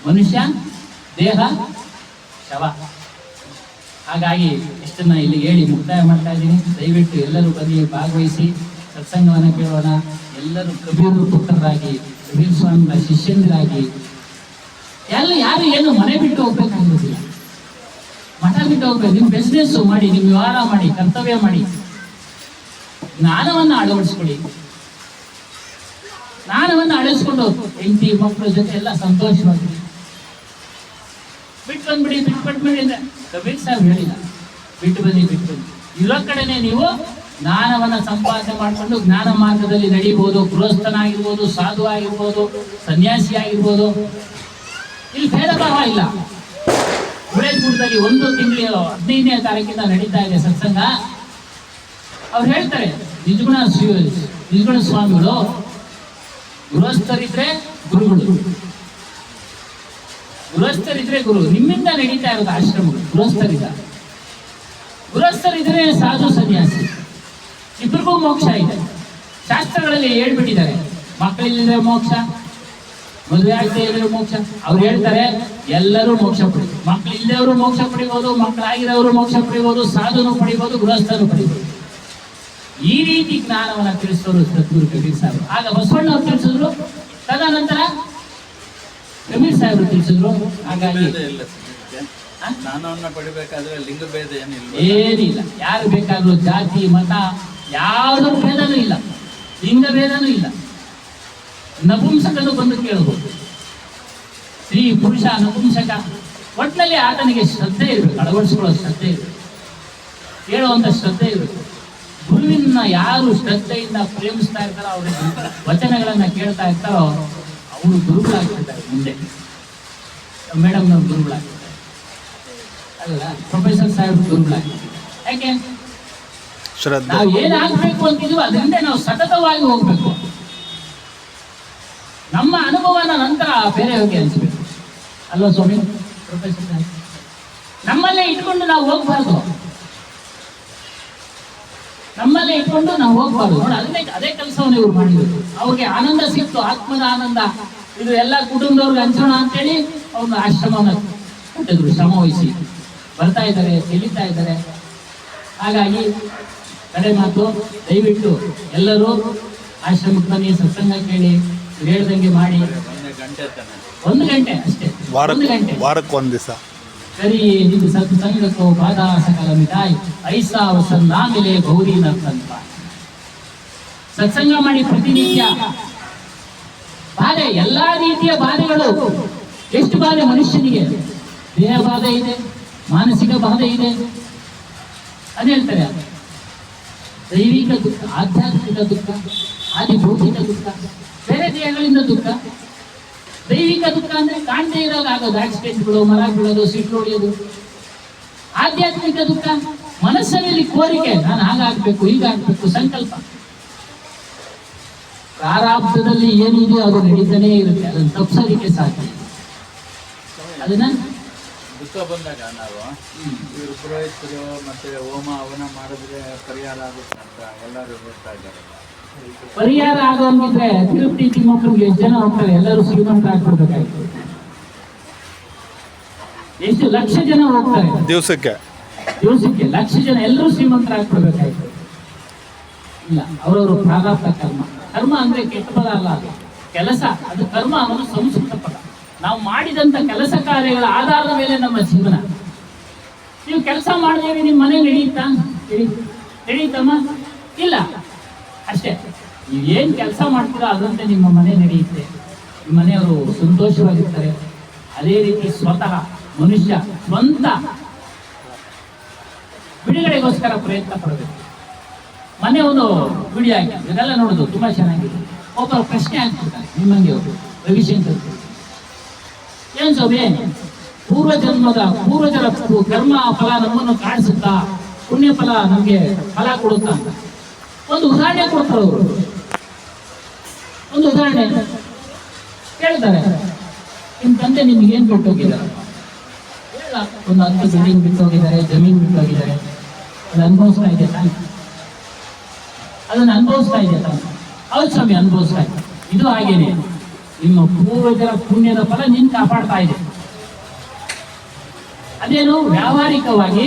ಮನುಷ್ಯ ದೇಹ ಶವ. ಹಾಗಾಗಿ ಇಷ್ಟನ್ನ ಇಲ್ಲಿ ಹೇಳಿ ಮುಕ್ತಾಯ ಮಾಡ್ತಾ ಇದ್ದೀನಿ. ದಯವಿಟ್ಟು ಎಲ್ಲರೂ ಬನ್ನಿ, ಭಾಗವಹಿಸಿ, ಸತ್ಸಂಗವನ್ನು ಕೇಳೋಣ. ಎಲ್ಲರೂ ಕಬೀರ್ ಪುತ್ರರಾಗಿ, ಕಬೀರ್ ಸ್ವಾಮಿಗಳ ಶಿಷ್ಯಂದಿರಾಗಿ, ಯಾರು ಏನು ಮನೆ ಬಿಟ್ಟು ಹೋಗ್ಬೇಕಾಗಿರೋದಿಲ್ಲ, ಮಠ ಬಿಟ್ಟು ಹೋಗ್ಬೇಕು. ನಿಮ್ಮ ಬಿಸ್ನೆಸ್ ಮಾಡಿ, ನಿಮ್ಮ ವ್ಯವಹಾರ ಮಾಡಿ, ಕರ್ತವ್ಯ ಮಾಡಿ, ಜ್ಞಾನವನ್ನು ಅಳವಡಿಸ್ಕೊಳ್ಳಿ. ಜ್ಞಾನವನ್ನು ಅಳಿಸ್ಕೊಂಡು ಹೆಂಡತಿ ಮಕ್ಕಳ ಜೊತೆ ಎಲ್ಲ ಸಂತೋಷವಾಗಿ ಬಿಟ್ಟು ಬಂದ್ಬಿಡಿ ಅಂದ್ರೆ ಕಬೀರ್ ಸಾಹೇಬ್ ಹೇಳಿಲ್ಲ, ಬಿಟ್ಟು ಬನ್ನಿ. ಇರೋ ಕಡೆನೆ ನೀವು ಜ್ಞಾನವನ್ನ ಸಂಪಾದನೆ ಮಾಡಿಕೊಂಡು ಜ್ಞಾನ ಮಾರ್ಗದಲ್ಲಿ ನಡೀಬಹುದು. ಗೃಹಸ್ಥನಾಗಿರ್ಬೋದು, ಸಾಧು ಆಗಿರ್ಬೋದು, ಸನ್ಯಾಸಿ ಆಗಿರ್ಬೋದು, ಇಲ್ಲಿ ಭೇದ ಭಾವ ಇಲ್ಲ. ಗುಡೇಸ್ಪುರದಲ್ಲಿ 1 ತಿಂಗಳ 15ನೇ ತಾರೀಕಿಂದ ನಡೀತಾ ಇದೆ ಸತ್ಸಂಗ. ಅವ್ರು ಹೇಳ್ತಾರೆ, ನಿಜಗುಣ ಸ್ವಾಮಿಗಳು ಗೃಹಸ್ಥರಿದ್ರೆ ಗುರುಗಳು, ಗೃಹಸ್ಥರಿದ್ರೆ ಗುರು. ನಿಮ್ಮಿಂದ ನಡೀತಾ ಇರೋದು ಆಶ್ರಮಗಳು. ಗೃಹಸ್ಥರಿದ್ರೆ ಸಾಧು ಸನ್ಯಾಸಿ, ಇಬ್ಬರಿಗೂ ಮೋಕ್ಷ ಇದೆ. ಶಾಸ್ತ್ರಗಳಲ್ಲಿ ಹೇಳ್ಬಿಟ್ಟಿದ್ದಾರೆ, ಮಕ್ಕಳಿಲ್ಲದೆ ಮೋಕ್ಷ, ಮದುವೆ ಆಗದೆ ಇದ್ರೆ ಮೋಕ್ಷ. ಅವ್ರು ಹೇಳ್ತಾರೆ ಎಲ್ಲರೂ ಮೋಕ್ಷ ಪಡಿಬೋದು. ಮಕ್ಕಳು ಇಲ್ಲದವರು ಮೋಕ್ಷ ಪಡಿಬೋದು, ಮಕ್ಕಳಾಗಿರೋರು ಮೋಕ್ಷ ಪಡಿಬೋದು, ಸಾಧುನು ಪಡಿಬೋದು, ಗೃಹಸ್ಥರು ಪಡಿಬೋದು. ಈ ರೀತಿ ಜ್ಞಾನವನ್ನ ತಿಳಿಸೋರು ಸದ್ಗುರು ಕಬೀರ್ ಸಾಹೇಬರು. ಆಗ ಬಸವಣ್ಣವ್ರು ತಿಳಿಸಿದ್ರು, ತದನಂತರ ಕಬೀರ್ ಸಾಹೇಬರು ತಿಳಿಸಿದ್ರು. ಹಾಗಾಗಿ ಜ್ಞಾನವನ್ನ ಪಡಿಬೇಕಾದ್ರೆ ಲಿಂಗ ಭೇದ ಏನಿಲ್ಲ. ಯಾರು ಬೇಕಾದ್ರೂ ಜಾತಿ ಮತ ಯಾವುದರ ಭೇದನೂ ಇಲ್ಲ, ಲಿಂಗ ಭೇದನೂ ಇಲ್ಲ. ನಪುಂಸಕನು ಬಂದು ಕೇಳಬಹುದು, ಸ್ತ್ರೀ ಪುರುಷ ನಪುಂಸಕ, ಒಟ್ಟಿನಲ್ಲಿ ಆತನಿಗೆ ಶ್ರದ್ಧೆ ಇರಬೇಕು, ಅಳವಡಿಸಿಕೊಳ್ಳೋ ಶ್ರದ್ಧೆ ಇರಬೇಕು, ಕೇಳುವಂತ ಶ್ರದ್ಧೆ ಇರಬೇಕು. ಗುರುವಿನ ಯಾರು ಶ್ರದ್ಧೆಯಿಂದ ಪ್ರೇಮಿಸ್ತಾ ಇರ್ತಾರೋ, ಅವ್ರ ವಚನಗಳನ್ನ ಕೇಳ್ತಾ ಇರ್ತಾರೋ ಅವರು ಗುರುಗಳಾಗ್ತಿರ್ತಾರೆ. ಮುಂದೆ ಮೇಡಮ್ನವ್ರು ಗುರುಗಳಾಗ್ತಿರ್ತಾರೆ, ಅಲ್ಲ ಪ್ರೊಫೆಸರ್ ಸಾಹೇಬ್ ಗುರುಗಳಾಗ್ತಿರ್ತಾರೆ. ಯಾಕೆ ನಾವು ಏನಾಗಬೇಕು ಅಂತಿದ್ವಿ ಅದರಿಂದ ನಾವು ಸತತವಾಗಿ ಹೋಗ್ಬೇಕು. ನಮ್ಮ ಅನುಭವನ ನಂತರ ಬೇರೆಯವ್ರಿಗೆ ಅನಿಸ್ಬೇಕು ಅಲ್ವಾ ಸ್ವಾಮಿ? ಪ್ರೊಫೆಸರ್ ಸಾಹೇಬ್ ನಮ್ಮಲ್ಲೇ ಇಟ್ಕೊಂಡು ನಾವು ಹೋಗ್ಬಾರ್ದು, ನಮ್ಮಲ್ಲೇ ಇಟ್ಕೊಂಡು ನಾವು ಹೋಗ್ಬಾರ್ದು. ನೋಡಿ, ಅದೇ ಕೆಲಸವನ್ನು ಇವ್ರು ಮಾಡಿದ್ರು. ಅವ್ರಿಗೆ ಆನಂದ ಸಿಕ್ತು, ಆತ್ಮದ ಆನಂದ. ಇದು ಎಲ್ಲ ಕುಟುಂಬದವ್ರಿಗೆ ಹಂಚೋಣ ಅಂತೇಳಿ ಅವ್ರನ್ನ ಆಶ್ರಮವನ್ನು ಕೊಟ್ಟಿದ್ರು. ಶ್ರಮ ವಹಿಸಿ ಬರ್ತಾ ಇದ್ದಾರೆ, ತಿಳಿತಾ ಇದ್ದಾರೆ. ಹಾಗಾಗಿ ಕಡೆ ಮಾತು, ದಯವಿಟ್ಟು ಎಲ್ಲರೂ ಆಶ್ರಮಕ್ಕೆ ಬನ್ನಿ, ಸತ್ಸಂಗ ಕೇಳಿ, ಹೇಳ್ದಂಗೆ ಮಾಡಿ. 1 ಗಂಟೆ ಅಷ್ಟೇ, 1 ಗಂಟೆ, ವಾರಕ್ಕೆ 1 ದಿವಸ ಕರಿ ನಿಂದು ಸತ್ಸಂಗಕ್ಕೋ ಬಾಧಾ ಸಕಲ ಮಿತಾಯಿ ಐಸಾ ವಸಂತ ಮೇಲೆ ಗೌರಿ ನರ್ತಂತ. ಸತ್ಸಂಗ ಮಾಡಿ ಪ್ರತಿನಿತ್ಯ. ಬಾಧೆ, ಎಲ್ಲಾ ರೀತಿಯ ಬಾಧೆಗಳು. ಎಷ್ಟು ಬಾಧೆ ಮನುಷ್ಯನಿಗೆ? ದೇಹ ಬಾಧೆ ಇದೆ, ಮಾನಸಿಕ ಬಾಧೆ ಇದೆ. ಅದೇ ಹೇಳ್ತಾರೆ, ದೈವಿಕ ದುಃಖ, ಆಧ್ಯಾತ್ಮಿಕ ದುಃಖ, ಆದಿಭೌತಿಕ ದುಃಖ, ಬೇರೆ ದೇಹಗಳಿಂದ ದುಃಖ. ದೈವಿಕ ದುಃಖ ಅಂದ್ರೆ ಕಾಣದೇ ಇರೋದು ಆಗೋದು, ಆಕ್ಸಿಡೆಂಟ್ಗಳು, ಮರ ಬೀಳೋದು, ಸಿಟ್ಟು ಹೊಡೆಯೋದು. ಆಧ್ಯಾತ್ಮಿಕ ದುಃಖ ಮನಸ್ಸಿನಲ್ಲಿ ಕೋರಿಕೆ, ನಾನು ಹಾಗಾಗ್ಬೇಕು, ಹೀಗಾಗ್ಬೇಕು, ಸಂಕಲ್ಪ. ಪ್ರಾರಬ್ಧದಲ್ಲಿ ಏನಿದೆಯೋ ಅದು ನಡೀತಾನೇ ಇರುತ್ತೆ, ಅದನ್ನು ತಪ್ಪಿಸೋದಕ್ಕೆ ಸಾಧ್ಯ. ಅದನ್ನ ದುಃಖ ಬಂದಾಗ ನಾವು ಇವರು ಪುರೋಹಿತರು ಮತ್ತೆ ಹೋಮ ಹವನ ಮಾಡಿದ್ರೆ ಪರಿಹಾರ ಆಗುತ್ತೆ ಅಂತ ಎಲ್ಲರೂ ಹೇಳ್ತಾ ಇದ್ದಾರೆ. ಪರಿಹಾರ ಆಗೋಂಗಿದ್ರೆ ತಿರುಪತಿ ತಿಮ್ಮಪ್ಪನಿಗೆ ಎಷ್ಟು ಜನ ಹೋಗ್ತಾರೆ? ಎಲ್ಲರೂ ಶ್ರೀಮಂತರಾಗ್ಬಿಡ್ಬೇಕಾಯ್ತು. ಎಷ್ಟು ಲಕ್ಷ ಜನ ಹೋಗ್ತಾರೆ ದಿವಸಕ್ಕೆ 1 ಲಕ್ಷ ಜನ, ಎಲ್ಲರೂ ಶ್ರೀಮಂತರಾಗ್ಬಿಡ್ಬೇಕಾಯ್ತು. ಇಲ್ಲ, ಅವರವರು ಪ್ರಾರಬ್ಧ ಕರ್ಮ. ಕರ್ಮ ಅಂದ್ರೆ ಕೆಟ್ಟ ಪದ ಅಲ್ಲ, ಅದು ಕೆಲಸ. ಅದು ಕರ್ಮ ಅನ್ನೋದು ಸಂಸ್ಕೃತ ಪದ. ನಾವು ಮಾಡಿದಂತ ಕೆಲಸ ಕಾರ್ಯಗಳ ಆಧಾರದ ಮೇಲೆ ನಮ್ಮ ಜೀವನ. ನೀವು ಕೆಲಸ ಮಾಡಿದ್ರೆ ನಿಮ್ಮ ಮನೆ ನಡೆಯುತ್ತಾ? ನಡೆಯುತ್ತಮ್ಮ? ಇಲ್ಲ. ಅಷ್ಟೇ, ನೀವೇನು ಕೆಲಸ ಮಾಡ್ತೀರೋ ಅದಂತೆ ನಿಮ್ಮ ಮನೆ ನಡೆಯುತ್ತೆ, ನಿಮ್ಮ ಮನೆಯವರು ಸಂತೋಷವಾಗಿರ್ತಾರೆ. ಅದೇ ರೀತಿ ಸ್ವತಃ ಮನುಷ್ಯ ಸ್ವಂತ ಬಿಡುಗಡೆಗೋಸ್ಕರ ಪ್ರಯತ್ನ ಪಡಬೇಕು. ಮನೆ ಒಂದು ವಿಡಿಯೋ ಹಾಕಿ ಇದೆಲ್ಲ ನೋಡೋದು ತುಂಬಾ ಚೆನ್ನಾಗಿದೆ. ಒಬ್ಬರು ಪ್ರಶ್ನೆ ಹಾಕ್ತಿರ್ತಾರೆ ನಿಮ್ಮಂಗೆ, ರವಿಶಂಕರ್, ಏನ್ ಸ್ವಾಮಿ ಪೂರ್ವಜರ ಕರ್ಮ ಫಲ ನಮ್ಮನ್ನು ಕಾಣಿಸುತ್ತಾ, ಪುಣ್ಯ ಫಲ ನಮ್ಗೆ ಫಲ ಕೊಡುತ್ತಾ ಅಂತ ಒಂದು ಉದಾಹರಣೆ ಕೊಡ್ತಾರೆ ಅವರು. ಒಂದು ಉದಾಹರಣೆ ಕೇಳ್ತಾರೆ, ನಿಮ್ ತಂದೆ ನಿಮ್ಗೆ ಏನ್ ಬಿಟ್ಟು ಹೋಗಿದ್ದಾರೆ? ಒಂದು 10 ಬಿಲ್ಡಿಂಗ್ ಬಿಟ್ಟು ಹೋಗಿದ್ದಾರೆ, ಜಮೀನ್ ಬಿಟ್ಟು ಹೋಗಿದ್ದಾರೆ. ಅದು ಅನುಭವಿಸ್ತಾ ಇದೆ ತಾನೆ, ಅದನ್ನು ಅನುಭವಿಸ್ತಾ ಇದೆ ತಾನೆ. ಹೌದು ಸ್ವಾಮಿ, ಅನುಭವಿಸ್ತಾ ಇದೆ. ಇದು ಹಾಗೇನೆ, ನಿಮ್ಮ ಪೂರ್ವಜರ ಪುಣ್ಯದ ಫಲ ನಿನ್ ಕಾಪಾಡ್ತಾ ಇದೆ. ಅದೇನು ವ್ಯಾವಹಾರಿಕವಾಗಿ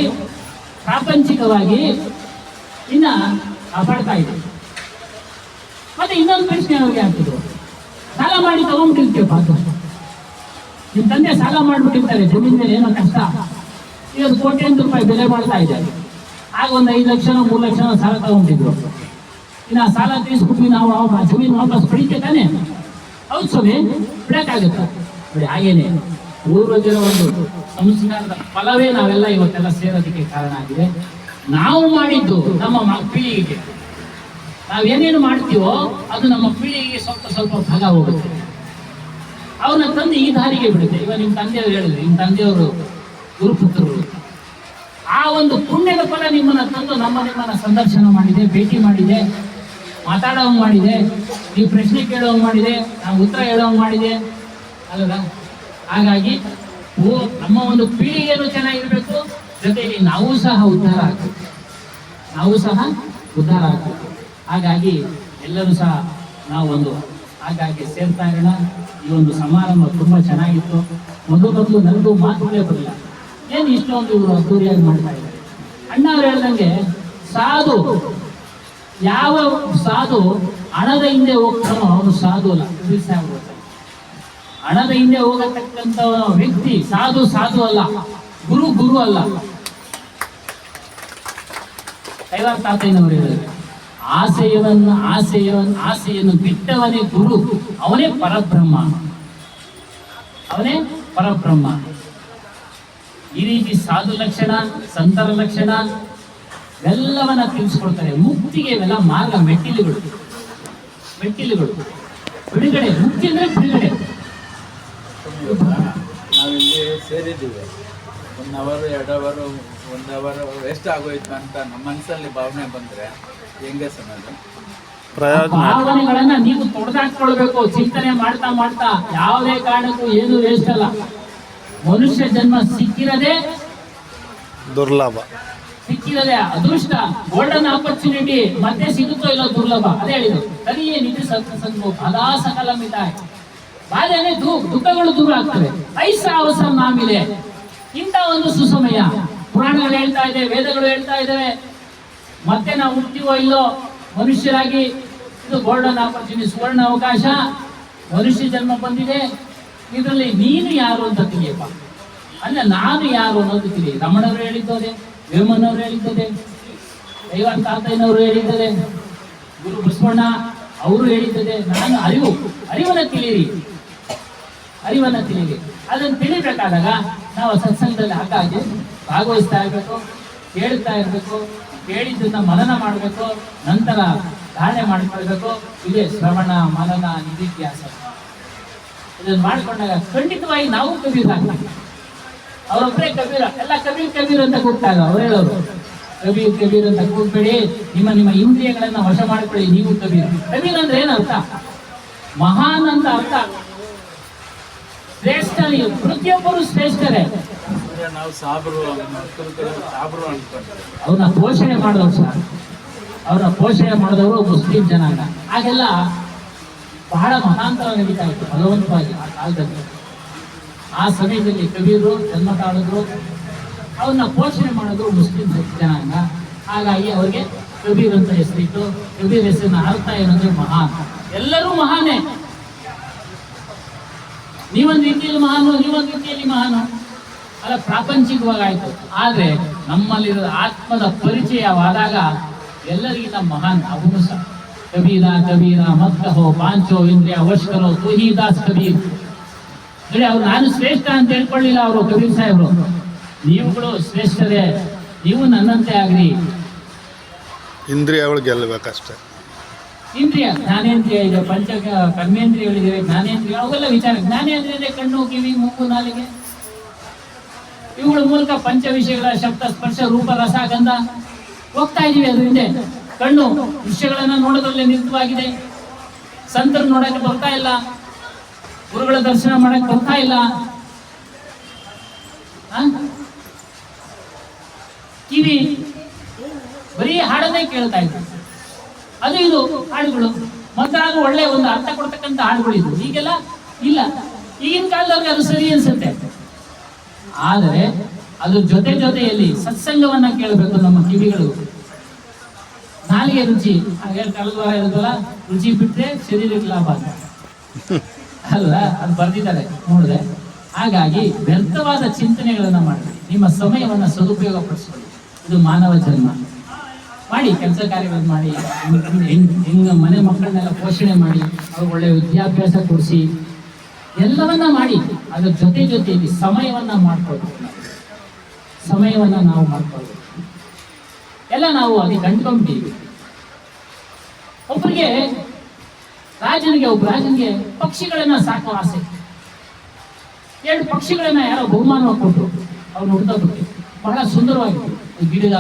ಪ್ರಾಪಂಚಿಕವಾಗಿ ಇನ್ನ ಕಾಪಾಡ್ತಾ ಇದೆ. ಮತ್ತೆ ಇನ್ನೊಂದು ಪ್ರಶ್ನೆ ಅವ್ರಿಗೆ ಆಗ್ತಿದ್ರು, ಸಾಲ ಮಾಡಿ ತಗೊಂಡ್ಬಿಟ್ಟಿರ್ತೀವಪ್ಪ ಅದು. ನಿಮ್ಮ ತಂದೆ ಸಾಲ ಮಾಡ್ಬಿಟ್ಟಿರ್ತಾರೆ, ಜಮೀನ್ ಮೇಲೆ ಏನೋ ಕಷ್ಟ, ಇವತ್ತು ಕೋಟ್ಯಾಂತರ ರೂಪಾಯಿ ಬೆಲೆ ಮಾಡ್ತಾ ಇದೆ. ಆಗ ಒಂದು 5 ಲಕ್ಷನೋ 3 ಲಕ್ಷನೋ ಸಾಲ ತಗೊಂಡಿದ್ರು. ಇನ್ನು ಸಾಲ ತೀರಿಸ್ಬಿಟ್ವಿ ನಾವು ಆ ಜಮೀನು ವಾಪಸ್ ಪಡಿತೆ ತಾನೆ? ಹೌದು ಸ್ವಾಮಿ, ಬಿಡಕ್ಕಾಗತ್ತ? ನೋಡಿ, ಹಾಗೇನೆ ಪೂರ್ವಜರ ಒಂದು ಸಂಸ್ಕಾರದ ಫಲವೇ ನಾವೆಲ್ಲ ಇವತ್ತೆಲ್ಲ ಸೇರೋದಕ್ಕೆ ಕಾರಣ ಆಗಿದೆ. ನಾವು ಮಾಡಿದ್ದು ನಮ್ಮ ಪೀಳಿಗೆಗೆ, ನಾವೇನೇನು ಮಾಡ್ತೀವೋ ಅದು ನಮ್ಮ ಪೀಳಿಗೆಗೆ ಸ್ವಲ್ಪ ಸ್ವಲ್ಪ ಭಾಗ ಹೋಗುತ್ತೆ. ಅವ್ರನ್ನ ತಂದು ಈ ದಾರಿಗೆ ಬಿಡುತ್ತೆ. ಇವಾಗ ನಿಮ್ಮ ತಂದೆಯವರು ಹೇಳಿದ್ರು, ನಿಮ್ಮ ತಂದೆಯವರು ಗುರುಪುತ್ರರು, ಆ ಒಂದು ಪುಣ್ಯದ ಫಲ ನಿಮ್ಮನ್ನ ತಂದು ನಿಮ್ಮನ್ನ ಸಂದರ್ಶನ ಮಾಡಿದೆ, ಭೇಟಿ ಮಾಡಿದೆ, ಮಾತಾಡೋಂಗ್ ಮಾಡಿದೆ, ನೀವು ಪ್ರಶ್ನೆ ಕೇಳೋಂಗ್ ಮಾಡಿದೆ, ನಾವು ಉತ್ತರ ಹೇಳೋಂಗ್ ಮಾಡಿದೆ ಅಲ್ವಾ? ಹಾಗಾಗಿ ನಮ್ಮ ಒಂದು ಪೀಳಿಗೆಯನ್ನು ಚೆನ್ನಾಗಿರ್ಬೇಕು, ಜೊತೆಗೆ ನಾವು ಸಹ ಉದ್ಧಾರ ಆಗ್ಬೇಕು. ಹಾಗಾಗಿ ಎಲ್ಲರೂ ಸಹ ನಾವು ಹಾಗಾಗಿ ಸೇರ್ತಾ ಇರೋಣ. ಈ ಒಂದು ಸಮಾರಂಭ ತುಂಬಾ ಚೆನ್ನಾಗಿತ್ತು. ಮೊದಲು ನನಗೂ ಮಾತುಗಳೇ ಬರಲಿಲ್ಲ, ಏನು ಇಷ್ಟೊಂದು ಇವರು ಅದ್ದೂರಿಯಾಗಿ ಮಾಡ್ತಾ ಇದ್ದಾರೆ. ಅಣ್ಣ ಅವ್ರು ಹೇಳ್ದಂಗೆ ಯಾವ ಸಾಧು ಹಣದ ಹಿಂದೆ ಹೋಗ್ತಾನೋ ಅವನು ಸಾಧು ಅಲ್ಲ. ಹಣದ ಹಿಂದೆ ಹೋಗತಕ್ಕಂತ ವ್ಯಕ್ತಿ ಸಾಧು ಅಲ್ಲ, ಗುರು ಅಲ್ಲ. ಕೈವಾರ ತಾತಯ್ಯನವರು ಹೇಳಿದ್ರು, ಆಸೆಯನ್ನು ಬಿಟ್ಟವನೇ ಗುರು, ಅವನೇ ಪರಬ್ರಹ್ಮ. ಈ ರೀತಿ ಸಾಧು ಲಕ್ಷಣ, ಸಂತರ ಲಕ್ಷಣ ಎಲ್ಲವನ್ನ ತಿಳಿಸ್ಕೊಡ್ತಾರೆ. ಮುಕ್ತಿಗೆ ಇವೆಲ್ಲ ಮಾರ್ಗ, ಮೆಟ್ಟಿಲುಗಳು. ಬಿಡುಗಡೆ, ಮುಕ್ತಿ ಅಂದ್ರೆ ಬಿಡುಗಡೆ. ನಾವಿಲ್ಲಿ ಸೇರಿದ್ದೀವಿ, 1 ಅವರ್ 2 ಅವರ್ 1 ಅವರ್ ವೇಸ್ಟ್ ಆಗೋಯ್ತು ಅಂತ ನಮ್ಮ ಮನಸ್ಸಲ್ಲಿ ಭಾವನೆ ಬಂದ್ರೆ ಹೆಂಗೆ ಸಮಯ ಭಾವನೆಗಳನ್ನ ನೀವು ತೊಡೆದಾಕ್ಕೊಳ್ಬೇಕು. ಚಿಂತನೆ ಮಾಡ್ತಾ ಯಾವುದೇ ಕಾರಣಕ್ಕೂ ಏನು ವೇಸ್ಟ್ ಅಲ್ಲ. ಮನುಷ್ಯ ಜನ್ಮ ಸಿಕ್ಕಿರದೆ ದುರ್ಲಭ, ಸಿಕ್ಕಿರದೆ ಅದೃಷ್ಟ, ಗೋಲ್ಡನ್ ಆಪರ್ಚುನಿಟಿ. ಮತ್ತೆ ಸಿಗುತ್ತೋ ಇಲ್ಲೋ ದುರ್ಲಭ. ಅದೇ ಹೇಳಿದ್ರು, ಕಲಿಯೇ ನಿಧಿ ಸತ್ಸಂಗೋ ಬಾಧಾ ಸಕಲ ಮಿತಾಯ್. ಬಾಧೆನೇ ದುಃಖಗಳು ದೂರ ಆಗ್ತವೆ. ಐಸಾ ಅವಸರ ನಾಮಿಲೆ. ಇಂಥ ಒಂದು ಸುಸಮಯ ಪುರಾಣಗಳು ಹೇಳ್ತಾ ಇದೆ, ವೇದಗಳು ಹೇಳ್ತಾ ಇದ್ದಾವೆ. ಮತ್ತೆ ನಾವು ಹುಡ್ತೀವೋ ಇಲ್ಲೋ ಮನುಷ್ಯರಾಗಿ, ಇದು ಗೋಲ್ಡನ್ ಆಪರ್ಚುನಿಟಿ, ಸುವರ್ಣ ಅವಕಾಶ. ಮನುಷ್ಯ ಜನ್ಮ ಬಂದಿದೆ, ಇದರಲ್ಲಿ ನೀನು ಯಾರು ಅಂತ ತಿಳಿಯಪ್ಪ. ಅಲ್ಲ, ನಾನು ಯಾರು ಅನ್ನೋದು ತಿಳಿ. ರಮಣವರು ಹೇಳಿದ್ದಾರೆ, ವೇಮನವರು ಹೇಳಿದ್ದಾರೆ, ಕೈವಾರ ತಾತಯ್ಯನವರು ಹೇಳಿದ್ದಾರೆ, ಗುರು ಬಸವಣ್ಣ ಅವರು ಹೇಳಿದ್ದಾರೆ. ನಾನು ಅರಿವನ್ನ ತಿಳಿಯಿರಿ. ಅದನ್ನು ತಿಳಿಬೇಕಾದಾಗ ನಾವು ಸತ್ಸಂಗದಲ್ಲಿ ಹಾಗಾಗಿ ಭಾಗವಹಿಸ್ತಾ ಇರಬೇಕು, ಕೇಳ್ತಾ ಇರಬೇಕು, ಕೇಳಿದ್ದನ್ನ ಮನನ ಮಾಡಬೇಕು, ನಂತರ ಧಾರಣೆ ಮಾಡ್ಕೊಳ್ಬೇಕು. ಇದೇ ಶ್ರವಣ ಮನನ ನಿಧಿಧ್ಯಾಸ. ಇದನ್ನು ಮಾಡಿಕೊಂಡಾಗ ಖಂಡಿತವಾಗಿ ನಾವು ಕಬೀರ್ ಆಗ್ತೀವಿ. ಅವರೊಬ್ಬರೇ ಕಬೀರ, ಎಲ್ಲ ಕಬೀರ್ ಅಂತ ಕೂಗ್ತಾರೆ. ಅವ್ರು ಹೇಳೋರು ಕಬೀರ್ ಅಂತ ಕೂಗ್ಬೇಡಿ, ನಿಮ್ಮ ಇಂದ್ರಿಯಗಳನ್ನ ವಶ ಮಾಡ್ಕೊಳ್ಳಿ, ನೀವು ಕಬೀರ್ ಅಂದ್ರೆ ಏನರ್ಥ? ಮಹಾನ್ ಅಂತ ಅರ್ಥ. ಶ್ರೇಷ್ಠ, ನೀವು ಪ್ರತಿಯೊಬ್ಬರು ಶ್ರೇಷ್ಠರೇ. ನಾವು ಸಾಬ್ರು ಅವ್ರನ್ನ ಪೋಷಣೆ ಮಾಡಿದವರು ಸರ್, ಅವ್ರನ್ನ ಪೋಷಣೆ ಮಾಡಿದವರು ಮುಸ್ಲಿಂ ಜನಾಂಗ. ಹಾಗೆಲ್ಲ ಬಹಳ ಮಹಾಂತರ ನಡೀತಾ ಇತ್ತು ಭಗವಂತವಾಗಿ ಆ ಕಾಲದಲ್ಲಿ. ಆ ಸಮಯದಲ್ಲಿ ಕಬೀರು ಜನ್ಮ ತಾಳಿದ್ರು, ಅವ್ರನ್ನ ಪೋಷಣೆ ಮಾಡಿದ್ರು ಮುಸ್ಲಿಂ ಜನಾಂಗ. ಹಾಗಾಗಿ ಅವ್ರಿಗೆ ಕಬೀರ್ ಅಂತ ಹೆಸರಿತ್ತು. ಕಬೀರ್ ಹೆಸರಿನ ಅರ್ಥ ಏನಂದ್ರೆ ಮಹಾನ್. ಎಲ್ಲರೂ ಮಹಾನೇ. ನೀವೊಂದು ರೀತಿಯಲ್ಲಿ ಮಹಾನು ಅಲ್ಲ, ಪ್ರಾಪಂಚಿಕವಾಗಿ ಆಯ್ತು. ಆದ್ರೆ ನಮ್ಮಲ್ಲಿರೋ ಆತ್ಮದ ಪರಿಚಯವಾದಾಗ ಎಲ್ಲರಿಗಿಂತ ಮಹಾನ್ ಅವನು ಸಹ. ಕಬೀರ ಮಕ್ಕಹೋ ಪಾಂಚೋ ಇಂದ್ರಿಯ ಅವಶ್ಕರೋ ತುಹಿ ದಾಸ್ ಕಬೀರ್. ನೋಡಿ, ಅವ್ರು ನಾನು ಶ್ರೇಷ್ಠ ಅಂತ ಹೇಳ್ಕೊಳ್ಳಿಲ್ಲ ಅವರು ಕಬೀರ್ ಸಾಹೇಬ್ರು. ನೀವುಗಳು ಶ್ರೇಷ್ಠರೇ, ನೀವು ನನ್ನಂತೆ ಆಗ್ರಿ. ಇಂದ್ರಿಯಗಳು ಗೆಲ್ಲಬೇಕಷ್ಟೇ. ಇಂದ್ರಿಯ, ಜ್ಞಾನೇಂದ್ರಿಯ ಇದೆ, ಪಂಚ ಕರ್ಮೇಂದ್ರಿಯಗಳಿವೆ, ಜ್ಞಾನೇಂದ್ರಿಯ, ಅವೆಲ್ಲ ವಿಚಾರ. ಜ್ಞಾನೇಂದ್ರಿಯ ಇದೆ, ಕಣ್ಣು, ಕಿವಿ, ಮೂಗು, ನಾಲಿಗೆ. ಇವುಗಳ ಮೂಲಕ ಪಂಚ ವಿಷಯಗಳ ಶಬ್ದ, ಸ್ಪರ್ಶ, ರೂಪ, ರಸ, ಗಂಧ ಹೋಗ್ತಾ ಇದೀವಿ. ಅದ್ರ ಹಿಂದೆ ಕಣ್ಣು ವಿಷಯಗಳನ್ನ ನೋಡೋದ್ರಲ್ಲಿ ನಿರತವಾಗಿದೆ. ಸಂತರು ನೋಡಕ್ಕೆ ಬರ್ತಾ ಇಲ್ಲ, ಗುರುಗಳ ದರ್ಶನ ಮಾಡಕ್ ಬರ್ತಾ ಇಲ್ಲ. ಕಿವಿ ಬರೀ ಹಾಡನ್ನೇ ಕೇಳ್ತಾ ಇದ್ರು. ಅದು ಇದು ಹಾಡುಗಳು ಮೊದಲಾದ್ರೂ ಒಳ್ಳೆ ಒಂದು ಅರ್ಥ ಕೊಡ್ತಕ್ಕಂಥ ಹಾಡುಗಳು ಇದ್ವು. ಈಗೆಲ್ಲ ಇಲ್ಲ. ಈಗಿನ ಕಾಲದವ್ರಿಗೆ ಅದು ಸರಿ ಅನ್ಸುತ್ತೆ. ಆದರೆ ಅದ್ರ ಜೊತೆಯಲ್ಲಿ ಸತ್ಸಂಗವನ್ನ ಕೇಳಬೇಕು. ನಮ್ಮ ಕಿವಿಗಳು, ನಾಲಿಗೆ ರುಚಿ, ಕಳೆದ್ವಾರ ಇರೋದಲ್ಲ, ರುಚಿ ಬಿಟ್ಟರೆ ಶರೀರಕ್ಕೆ ಲಾಭ ಅಲ್ವಾ? ಅದು ಬರ್ದಿದ್ದಾರೆ, ನೋಡಿದೆ. ಹಾಗಾಗಿ ವ್ಯರ್ಥವಾದ ಚಿಂತನೆಗಳನ್ನ ಮಾಡಿ ನಿಮ್ಮ ಸಮಯವನ್ನ ಸದುಪಯೋಗ ಪಡಿಸ್ಕೊಳ್ಳಿ. ಇದು ಮಾನವ ಜನ್ಮ. ಮಾಡಿ, ಕೆಲಸ ಕಾರ್ಯಗಳು ಮಾಡಿ, ಹೆಂಗ ಮನೆ ಮಕ್ಕಳನ್ನೆಲ್ಲ ಪೋಷಣೆ ಮಾಡಿ, ಅವ್ರಿಗೆ ಒಳ್ಳೆ ವಿದ್ಯಾಭ್ಯಾಸ ಕೊಡಿಸಿ, ಎಲ್ಲವನ್ನ ಮಾಡಿ, ಅದ್ರ ಜೊತೆಯಲ್ಲಿ ಸಮಯವನ್ನ ಮಾಡ್ಕೊಳ್ಬೇಕು. ಸಮಯವನ್ನ ನಾವು ಮಾಡ್ಕೊಳ್ಬೇಕು. ಎಲ್ಲ ನಾವು ಅಲ್ಲಿ ಕಂಡ್ಕೊಂಡ್ಬಿಟ್ಟಿದ್ವಿ. ಒಬ್ಬ ರಾಜನಿಗೆ ಪಕ್ಷಿಗಳನ್ನ ಸಾಕುವ ಆಸೆ. 2 ಪಕ್ಷಿಗಳನ್ನ ಯಾರೋ ಬಹುಮಾನವಾಗಿ ಕೊಟ್ಟರು. ಅವ್ರು ನೋಡ್ತಾ ಬಿಟ್ಟು ಬಹಳ ಸುಂದರವಾಗಿತ್ತು ಗಿಡದ.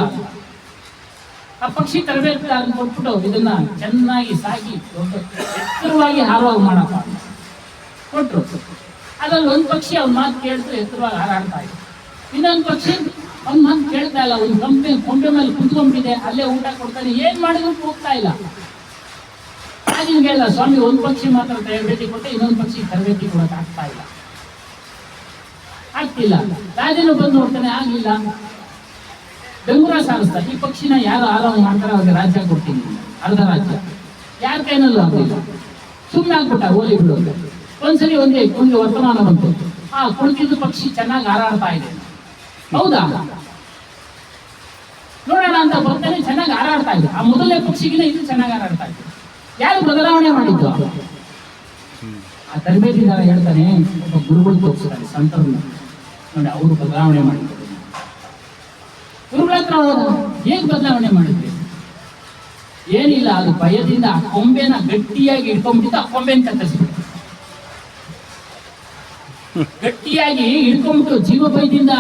ಆ ಪಕ್ಷಿ ತರಬೇತಿ ಕೊಟ್ಬಿಟ್ಟು ಇದನ್ನ ಚೆನ್ನಾಗಿ ಸಾಕಿ ಎತ್ತರವಾಗಿ ಹಾರುವಾಗಿ ಮಾಡಪ್ಪ ಕೊಟ್ರು. ಅದ್ರಲ್ಲಿ ಒಂದು ಪಕ್ಷಿ ಅವ್ನ ಮಾತು ಕೇಳ್ತು, ಎತ್ತರವಾಗಿ ಹಾರಾಡ್ತಾ ಇತ್ತು. ಇನ್ನೊಂದು ಪಕ್ಷಿ ಅವ್ನ ಮಾತು ಕೇಳ್ತಾ ಇಲ್ಲ, ಒಂದು ಕೊಂಬೆ ಮೇಲೆ ಕುಂತ್ಕೊಂಡ್ಬಿಟ್ಟಿದೆ, ಅಲ್ಲೇ ಊಟ ಕೊಡ್ತಾನೆ, ಏನ್ ಮಾಡಿದ್ರು ಹೋಗ್ತಾ ಇಲ್ಲ. ರಾಜನಿಗೆ ಹೇಳ, ಸ್ವಾಮಿ ಒಂದು ಪಕ್ಷಿ ಮಾತ್ರ ತರಬೇತಿ ಕೊಟ್ಟೆ, ಇನ್ನೊಂದು ಪಕ್ಷಿ ತರಬೇತಿ ಕೊಡಕ್ ಆಗ್ತಿಲ್ಲ. ರಾಜನು ಬಂದು ನೋಡ್ತಾನೆ, ಆಗ್ಲಿಲ್ಲ. ಬೆಂಗುರ ಸಾರಿಸ್ತಾ, ಈ ಪಕ್ಷಿನ ಯಾರು ಆರಾಮ ಮಾಡ್ತಾರೆ ಅವ್ರಿಗೆ ರಾಜ್ಯ ಕೊಡ್ತೀನಿ, ಅರ್ಧ ರಾಜ್ಯ. ಯಾರ ಕೈನಲ್ಲೂ ಆಗಲಿಲ್ಲ. ಸುಮ್ಮನೆ ಆಗ್ಬಿಟ್ಟ, ಹೋಲಿ ಬಿಡೋದು. ಒಂದ್ಸರಿ ಒಂದು ವರ್ತಮಾನ ಬಂತು, ಕುಳಿತಿದ್ದು ಪಕ್ಷಿ ಚೆನ್ನಾಗಿ ಹಾರಾಡ್ತಾ ಇದೆ. ಹೌದಾ, ನೋಡೋಣ ಅಂತ ಬರ್ತಾನೆ, ಚೆನ್ನಾಗಿ ಹಾರಾಡ್ತಾ ಇದೆ. ಆ ಮೊದಲನೇ ಪಕ್ಷಿಗಿನ ಇದು ಚೆನ್ನಾಗಿ ಹಾರಾಡ್ತಾ ಇದೆ. ಯಾರು ಬದಲಾವಣೆ ಮಾಡಿದ್ದು? ಆ ತರಬೇತಿದಾರ ಹೇಳ್ತಾನೆ, ಒಬ್ಬ ಗುರುಗಳು ತೋರಿಸ್ತಾರೆ ಸಂತರನ್ನ ನೋಡಿ, ಅವರು ಬದಲಾವಣೆ ಮಾಡಿದ್ರು. ಗುರುಗಳ ಹತ್ರ ಹೇಗೆ ಬದಲಾವಣೆ ಮಾಡಿದ್ರಿ? ಏನಿಲ್ಲ, ಅದು ಭಯದಿಂದ ಆ ಕೊಂಬೆನ ಗಟ್ಟಿಯಾಗಿ ಹಿಡ್ಕೊಂಡ್ಬಿಟ್ಟು ಆ ಕೊಂಬೆನ ಕತ್ತರಿಸ್ಬಿಟ್ಟು, ಗಟ್ಟಿಯಾಗಿ ಹಿಡ್ಕೊಂಡ್ಬಿಟ್ಟು, ಜೀವ ಭಯದಿಂದ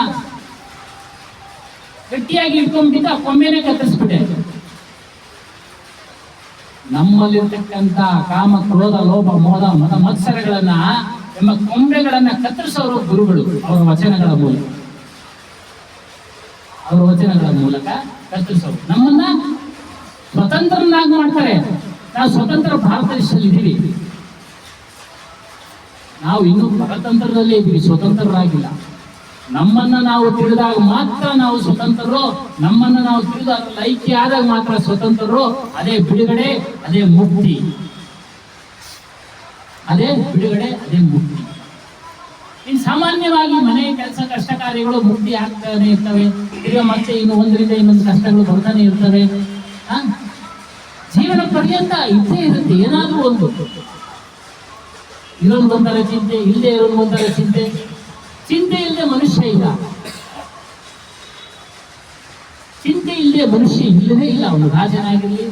ಗಟ್ಟಿಯಾಗಿ ಹಿಡ್ಕೊಂಡ್ಬಿಟ್ಟು ಆ ಕೊಂಬೆನೇ ಕತ್ತರಿಸ್ಬಿಟ್ಟೆ. ನಮ್ಮಲ್ಲಿರ್ತಕ್ಕಂಥ ಕಾಮ, ಕ್ರೋಧ, ಲೋಭ, ಮೋಹ, ಮದ, ಮತ್ಸರಗಳನ್ನ ಎಂಬ ಕೊಂಬೆಗಳನ್ನ ಕತ್ತರಿಸೋರು ಗುರುಗಳು. ಅವರ ವಚನಗಳ ಮೂಲಕ ಕತ್ತರಿಸೋರು. ನಮ್ಮನ್ನ ಸ್ವತಂತ್ರನಾಗಿ ಮಾಡ್ತಾರೆ. ನಾವು ಸ್ವತಂತ್ರ ಭಾರತ ದೇಶದಲ್ಲಿ ಇದ್ದೀವಿ. ನಾವು ಇನ್ನೂ ಪರತಂತ್ರದಲ್ಲೇ ಇದ್ದೀವಿ, ಸ್ವತಂತ್ರರಾಗಿಲ್ಲ. ನಮ್ಮನ್ನ ನಾವು ತಿಳಿದಾಗ ಮಾತ್ರ ನಾವು ಸ್ವತಂತ್ರರು. ನಮ್ಮನ್ನ ನಾವು ತಿಳಿದು ಅದರಲ್ಲಿ ಐಕ್ಯ ಆದಾಗ ಮಾತ್ರ ಸ್ವತಂತ್ರರು. ಅದೇ ಬಿಡುಗಡೆ, ಅದೇ ಮುಕ್ತಿ. ಅದೇ ಬಿಡುಗಡೆ, ಅದೇ ಮುಕ್ತಿ. ಇನ್ನು ಸಾಮಾನ್ಯವಾಗಿ ಮನೆ ಕೆಲಸ ಕಷ್ಟ ಕಾರ್ಯಗಳು ಮುಕ್ತಿ ಆಗ್ತಾನೆ ಇರ್ತವೆ. ಈಗ ಮತ್ತೆ ಇನ್ನು ಒಂದರಿಂದ ಇನ್ನೊಂದು ಕಷ್ಟಗಳು ಬರ್ತಾನೆ ಇರ್ತವೆ. ಜೀವನ ಪರ್ಯಂತ ಇದ್ದೇ ಇರುತ್ತೆ ಏನಾದ್ರೂ ಒಂದು. ಇರೋದು ಒಂಥರ ಚಿಂತೆ, ಇಲ್ಲದೆ ಇರೋದು ಒಂಥರ ಚಿಂತೆ. ಚಿಂತೆ ಇಲ್ಲದೆ ಮನುಷ್ಯ ಇಲ್ಲ. ಚಿಂತೆ ಇಲ್ಲದೆ ಮನುಷ್ಯ ಇಲ್ಲವೇ ಇಲ್ಲ. ಅವನು ರಾಜನಾಗಿರ್ಲಿ,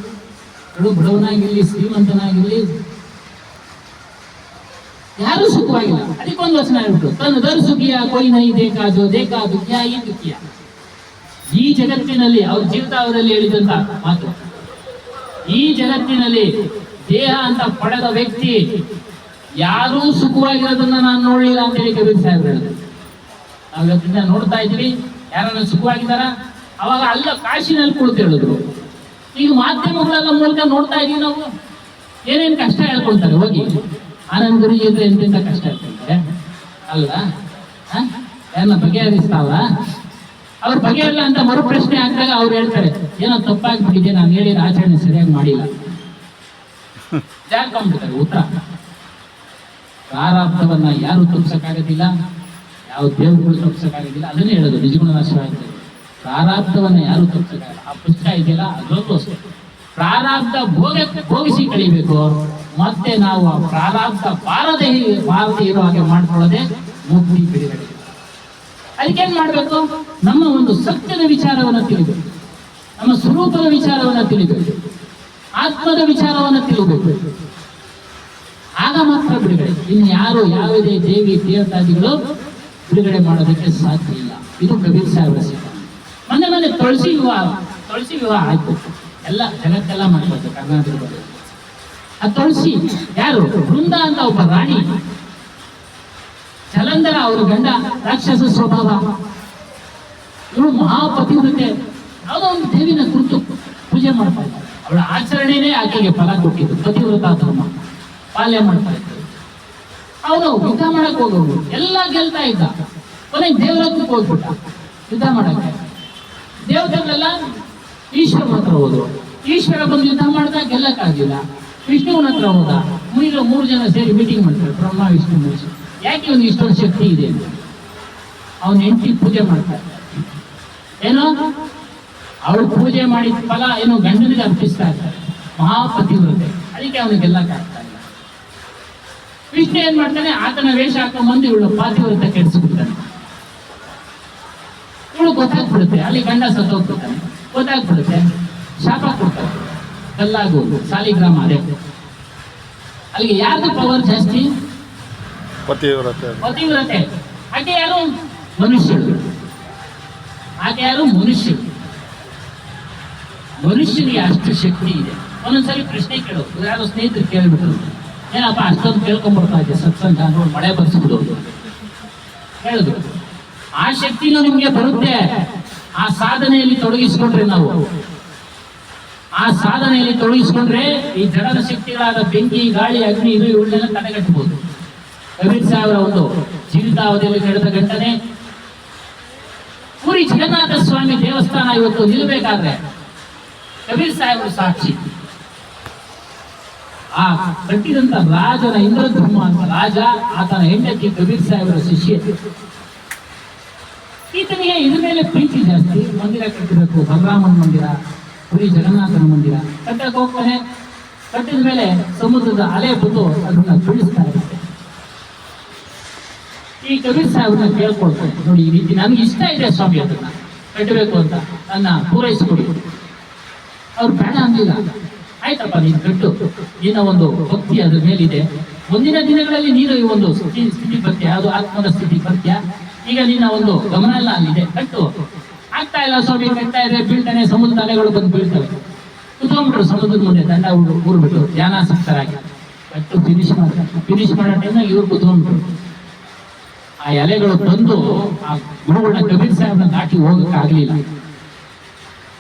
ಬಡವನಾಗಿರ್ಲಿ, ಶ್ರೀಮಂತನಾಗಿರ್ಲಿ, ಯಾರು ಸುಖವಾಗಿಲ್ಲ. ಅದಕ್ಕೊಂದು ವಚನ ಹೇಳ್ಬಿಟ್ಟು, ತನ್ನ ਦਰ ಸುಖಿಯ ಕೊಯ್ ನೈ ದೇಕಾಜೋ ದೇಕಾ ದುಃಖಿಯ ಈ ದುಃಖಿಯ. ಈ ಜಗತ್ತಿನಲ್ಲಿ ಅವ್ರ ಜೀವಿತಾವಧಿ ಹೇಳಿದಂತ ಮಾತು, ಈ ಜಗತ್ತಿನಲ್ಲಿ ದೇಹ ಅಂತ ಪಡೆದ ವ್ಯಕ್ತಿ ಯಾರೂ ಸುಖವಾಗಿರೋದನ್ನ ನಾನು ನೋಡ್ಲಿಲ್ಲ ಅಂತ ಹೇಳಿ ಕಬೀರ್ ಸಾಹೇಬ್ ಹೇಳಿದ್ರು. ನಾವು ಇವತ್ತಿಂದ ನೋಡ್ತಾ ಇದ್ವಿ, ಯಾರನ್ನ ಸುಖವಾಗಿದ್ದಾರ? ಅವಾಗ ಅಲ್ಲ ಕಾಶಿನಲ್ಲಿ ಕುಳಿತು ಹೇಳಿದ್ರು. ಈಗ ಮಾಧ್ಯಮಗಳೆಲ್ಲ ಮೂಲಕ ನೋಡ್ತಾ ಇದೀವಿ ನಾವು. ಏನೇನು ಕಷ್ಟ ಹೇಳ್ಕೊಳ್ತಾರೆ ಹೋಗಿ. ಆನಂದ್ ಗುರುಜಿ ಅಂದ್ರೆ ಎಂತೆಂತ ಕಷ್ಟ ಹೇಳ್ಕೊಳ್ತಾರೆ ಅಲ್ವಾ? ಯಾರನ್ನ ಬಗೆಹರಿಸ್ತಾವ? ಅವ್ರ ಬಗೆಹರಿಲ್ಲ ಅಂತ ಮರುಪ್ರಶ್ನೆ ಹಾಕಿದಾಗ ಅವ್ರು ಹೇಳ್ತಾರೆ, ಏನೋ ತಪ್ಪಾಗ್ಬಿಟ್ಟಿದೆ, ನಾನು ಹೇಳಿದ ಆಚರಣೆ ಸರಿಯಾಗಿ ಮಾಡಿಲ್ಲ. ಜಾರ್ಕೊಂಡ್ಬಿಡ್ತಾರೆ ಉತ್ತರ. ಪ್ರಾರಬ್ಧವನ್ನ ಯಾರು ತಪ್ಪಿಸಕ್ಕಾಗೋದಿಲ್ಲ, ಯಾವ ದೇವರುಗಳು ತಪ್ಪಿಸಕ್ಕಾಗೋದಿಲ್ಲ. ಅದನ್ನೇ ಹೇಳೋದು ನಿಜಗುಣನಾಶ ಆಯ್ತು. ಪ್ರಾರಬ್ಧವನ್ನ ಯಾರು ತಪ್ಪಿಸಕ್ಕಾಗಲ್ಲ. ಆ ಪುಸ್ತಕ ಇದೆಯಲ್ಲ, ಅದಕ್ಕೂ ಅಷ್ಟೇ. ಪ್ರಾರಬ್ಧ ಭೋಗಿಸಿ ಕಳಿಬೇಕು. ಮತ್ತೆ ನಾವು ಆ ಪ್ರಾರಬ್ಧ ಬಾರದೆ ಇರೋ ಹಾಗೆ ಮಾಡ್ಕೊಳ್ಳೋದೆ ಮುಕ್ತಿ, ಬಿಡುಗಡೆ. ಅದಕ್ಕೇನ್ ಮಾಡ್ಬೇಕು? ನಮ್ಮ ಒಂದು ಸತ್ಯದ ವಿಚಾರವನ್ನ ತಿಳಿಬೇಕು, ನಮ್ಮ ಸ್ವರೂಪದ ವಿಚಾರವನ್ನ ತಿಳಿಬೇಕು, ಆತ್ಮದ ವಿಚಾರವನ್ನ ತಿಳಿಬೇಕು. ಆಗ ಮಾತ್ರ ಬಿಡುಗಡೆ. ಇನ್ನು ಯಾರು ಯಾವುದೇ ದೇವಿ ದೇವತಾದಿಗಳು ಬಿಡುಗಡೆ ಮಾಡೋದಕ್ಕೆ ಸಾಧ್ಯ ಇಲ್ಲ. ಇದು ಕಬೀರ್ ಸಾಹೇಬರ ಸಿದ್ಧಾಂತ. ಮೊನ್ನೆ ತುಳಸಿ ವಿವಾಹ ಆಯ್ತು, ಎಲ್ಲ ಜಗತ್ತೆಲ್ಲ ಮಾಡ್ಬೋದು ಕರ್ನಾಟಕದಲ್ಲಿ. ಆ ತುಳಸಿ ಯಾರು? ಬೃಂದ ಅಂತ ಒಬ್ಬ ರಾಣಿ. ಜಲಂಧರ ಅವ್ರ ಗಂಡ ರಾಕ್ಷಸ ಸ್ವಭಾವ, ಇವಳು ಮಹಾಪತಿವ್ರತೆ. ಯಾವುದೋ ಒಂದು ದೇವಿನ ಕುರಿತು ಪೂಜೆ ಮಾಡ್ತಾ ಇದ್ದಾರೆ. ಅವಳ ಆಚರಣೆನೇ ಆಕೆಗೆ ಫಲ ಕೊಟ್ಟಿದ್ದು. ಪತಿವ್ರತ ಧರ್ಮ ಪಾಲನೆ ಮಾಡ್ತಾ ಇದ್ದಾರೆ. ಅವನು ಯುದ್ಧ ಮಾಡಕ್ ಹೋಗೋರು, ಎಲ್ಲ ಗೆಲ್ತಾ ಇದ್ದ. ಕೊನೆಗೆ ದೇವರತ್ವಕ್ಕೆ ಹೋಗ್ಬಿಟ್ಟ ಯುದ್ಧ ಮಾಡಕ್ಕೆ. ದೇವತೆಗಳೆಲ್ಲ ಈಶ್ವರನ ಹತ್ರ ಹೋದ್ರು. ಈಶ್ವರ ಬಂದು ಯುದ್ಧ ಮಾಡ್ತಾ ಗೆಲ್ಲಕ್ಕಾಗಿಲ್ಲ. ವಿಷ್ಣುವಿನ ಹತ್ರ ಹೋದ. ಮುನಿಗಳು 3 ಜನ ಸೇರಿ ಮೀಟಿಂಗ್ ಮಾಡ್ತಾರೆ, ಬ್ರಹ್ಮ ವಿಷ್ಣು ಮಹೇಶ್. ಯಾಕೆ ಒಂದು ಇಷ್ಟೊಂದು ಶಕ್ತಿ ಇದೆ ಅಂತ ಅವನ ಹೆಂಡತಿ ಪೂಜೆ ಮಾಡ್ತಾರೆ. ಏನೋ ಅವಳು ಪೂಜೆ ಮಾಡಿದ ಫಲ ಏನು ಗಂಡನಿಗೆ ಅರ್ಪಿಸ್ತಾ ಇರ್ತಾರೆ, ಮಹಾಪತಿವ್ರತೆ. ಅದಕ್ಕೆ ಅವನಿಗೆ ಗೆಲ್ಲಕ್ಕಾಗ್ತಾ ಇಲ್ಲ. ವಿಷ್ಣು ಏನ್ ಮಾಡ್ತಾನೆ, ಆತನ ವೇಷ ಹಾಕೊಂಡ್ಬಂದು ಇವಳು ಪಾತಿವ್ರತೆ ಕೆಡಿಸ್ಬಿಡ್ತಾನೆ. ಇವಳು ಗೊತ್ತಾಗ್ಬಿಡುತ್ತೆ, ಅಲ್ಲಿ ಗಂಡ ಸತ್ತೋಗ್ಬಿಡ್ತಾನೆ, ಗೊತ್ತಾಗ್ಬಿಡುತ್ತೆ, ಶಾಪ ಕೊಡ್ತಾರೆ, ಕಲ್ಲಾಗೋದು ಸಾಲಿಗ್ರಾಮ. ಅದೇ ಅಲ್ಲಿಗೆ ಯಾರ್ದು ಪವರ್ ಜಾಸ್ತಿ? ಪತಿವ್ರತೆ. ಪತಿವ್ರತೆ. ಆಕೆ ಯಾರು? ಮನುಷ್ಯರು. ಆಕೆ ಯಾರು? ಮನುಷ್ಯರು. ಮನುಷ್ಯನಿಗೆ ಅಷ್ಟು ಶಕ್ತಿ ಇದೆ. ಒಂದೊಂದ್ಸರಿ ಪ್ರಶ್ನೆ ಕೇಳೋದು, ಯಾರೋ ಸ್ನೇಹಿತರು ಕೇಳ್ಬಿಟ್ರು, ಏನಪ್ಪ ಅಷ್ಟೊಂದು ಕೇಳ್ಕೊಂಡ್ಬರ್ತಾ ಇದೆ ಸತ್ಸಂಗ, ನೋಡಿ ಮಳೆ ಬರ್ಸ್ಬಿಡೋದು ಹೇಳಿದ್ರು. ಆ ಶಕ್ತಿನೂ ನಿಮ್ಗೆ ಬರುತ್ತೆ ಆ ಸಾಧನೆಯಲ್ಲಿ ತೊಡಗಿಸ್ಕೊಂಡ್ರೆ. ನಾವು ಆ ಸಾಧನೆಯಲ್ಲಿ ತೊಡಗಿಸ್ಕೊಂಡ್ರೆ ಈ ಜಡದ ಶಕ್ತಿಗಳಾದ ಬೆಂಕಿ, ಗಾಳಿ, ಅಗ್ನಿ ಇದು ಇವುಗಳನ್ನೆಲ್ಲ ತಡೆಗಟ್ಟಬಹುದು. ಕಬೀರ್ ಸಾಹೇಬರ ಒಂದು ಜೀವಿತಾವಧಿಯಲ್ಲಿ ನಡೆದ ಘಟನೆ, ಪುರಿ ಜಗನ್ನಾಥ ಸ್ವಾಮಿ ದೇವಸ್ಥಾನ ಇವತ್ತು ನಿಲ್ಲಬೇಕಾದ್ರೆ ಕಬೀರ್ ಸಾಹೇಬರು ಸಾಕ್ಷಿ. ಆ ಕಟ್ಟಿದಂತ ರಾಜನ ಇಂದ್ರಧರ್ಮ ಅಂತ ರಾಜ, ಆತನ ಹೆಂಡತಿ ಕಬೀರ್ ಸಾಹೇಬರ ಶಿಷ್ಯ. ಈತನಿಗೆ ಇದ್ರ ಮೇಲೆ ಪ್ರೀತಿ ಜಾಸ್ತಿ. ಮಂದಿರ ಕಟ್ಟಬೇಕು, ಬಲರಾಮನ ಮಂದಿರ, ಪುರಿ ಜಗನ್ನಾಥನ ಮಂದಿರ ಕಟ್ಟಕ್ಕೆ ಹೋಗ್ತಾನೆ. ಕಟ್ಟಿದ ಮೇಲೆ ಸಮುದ್ರದ ಅಲೆ ಬಂದು ಅದನ್ನ ಬೀಳಿಸ್ತಾ ಇರುತ್ತೆ. ಈ ಕಬೀರ್ ಸಾಹೇಬ್ರನ್ನ ಕೇಳ್ಕೊಳ್ತಾರೆ, ನೋಡಿ ಈ ರೀತಿ ನನಗೆ ಇಷ್ಟ ಇದೆ ಸ್ವಾಮಿ, ಅದನ್ನ ಕಟ್ಟಬೇಕು ಅಂತ, ನನ್ನ ಪೂರೈಸಿಕೊಡಿ. ಅವ್ರು ಬೇಡ ಅಂದಿಲ್ಲ. ಆಯ್ತಪ್ಪ ನೀನು ಕಟ್ಟು, ನಿನ್ನ ಒಂದು ಭಕ್ತಿ ಅದ್ರ ಮೇಲಿದೆ, ಮುಂದಿನ ದಿನಗಳಲ್ಲಿ ನೀನು ಈ ಒಂದು ಸ್ಥಿತಿ ಬರ್ತೀಯ, ಅದು ಆತ್ಮದ ಸ್ಥಿತಿ ಬರ್ತೀಯ, ಈಗ ನಿನ್ನ ಒಂದು ಗಮನ ಎಲ್ಲ ಅಲ್ಲಿದೆ, ಕಟ್ಟು. ಆಗ್ತಾ ಇಲ್ಲ ಸ್ವಾಮಿ, ಕಟ್ತಾ ಇದೆ, ಬೀಳ್ತಾನೆ, ಸಮುದ್ರದ ಅಲೆಗಳು ಬಂದು ಬೀಳ್ತವೆ. ಕುತ್ಕೊಂಡ್ಬಿಟ್ರು ಸಮುದ್ರದ ಮುಂದೆ, ದಂಡ ಊರ್ಬಿಟ್ಟು ಧ್ಯಾನಾಸಕ್ತರಾಗಿ ಕಟ್ಟು ಫಿನಿಶ್ ಮಾಡೋ ಟೈಮ್ನಾಗ ಇವ್ರು ಕುತ್ಕೊಂಡ್ಬಿಟ್ರು. ಆ ಎಲೆಗಳು ಬಂದು ಆ ಗುರುಗಳನ್ನ ಕಬೀರ್ ಸಾಹೇಬ್ನ ದಾಟಿ ಹೋಗಕ್ಕೆ ಆಗ್ಲಿಲ್ಲ,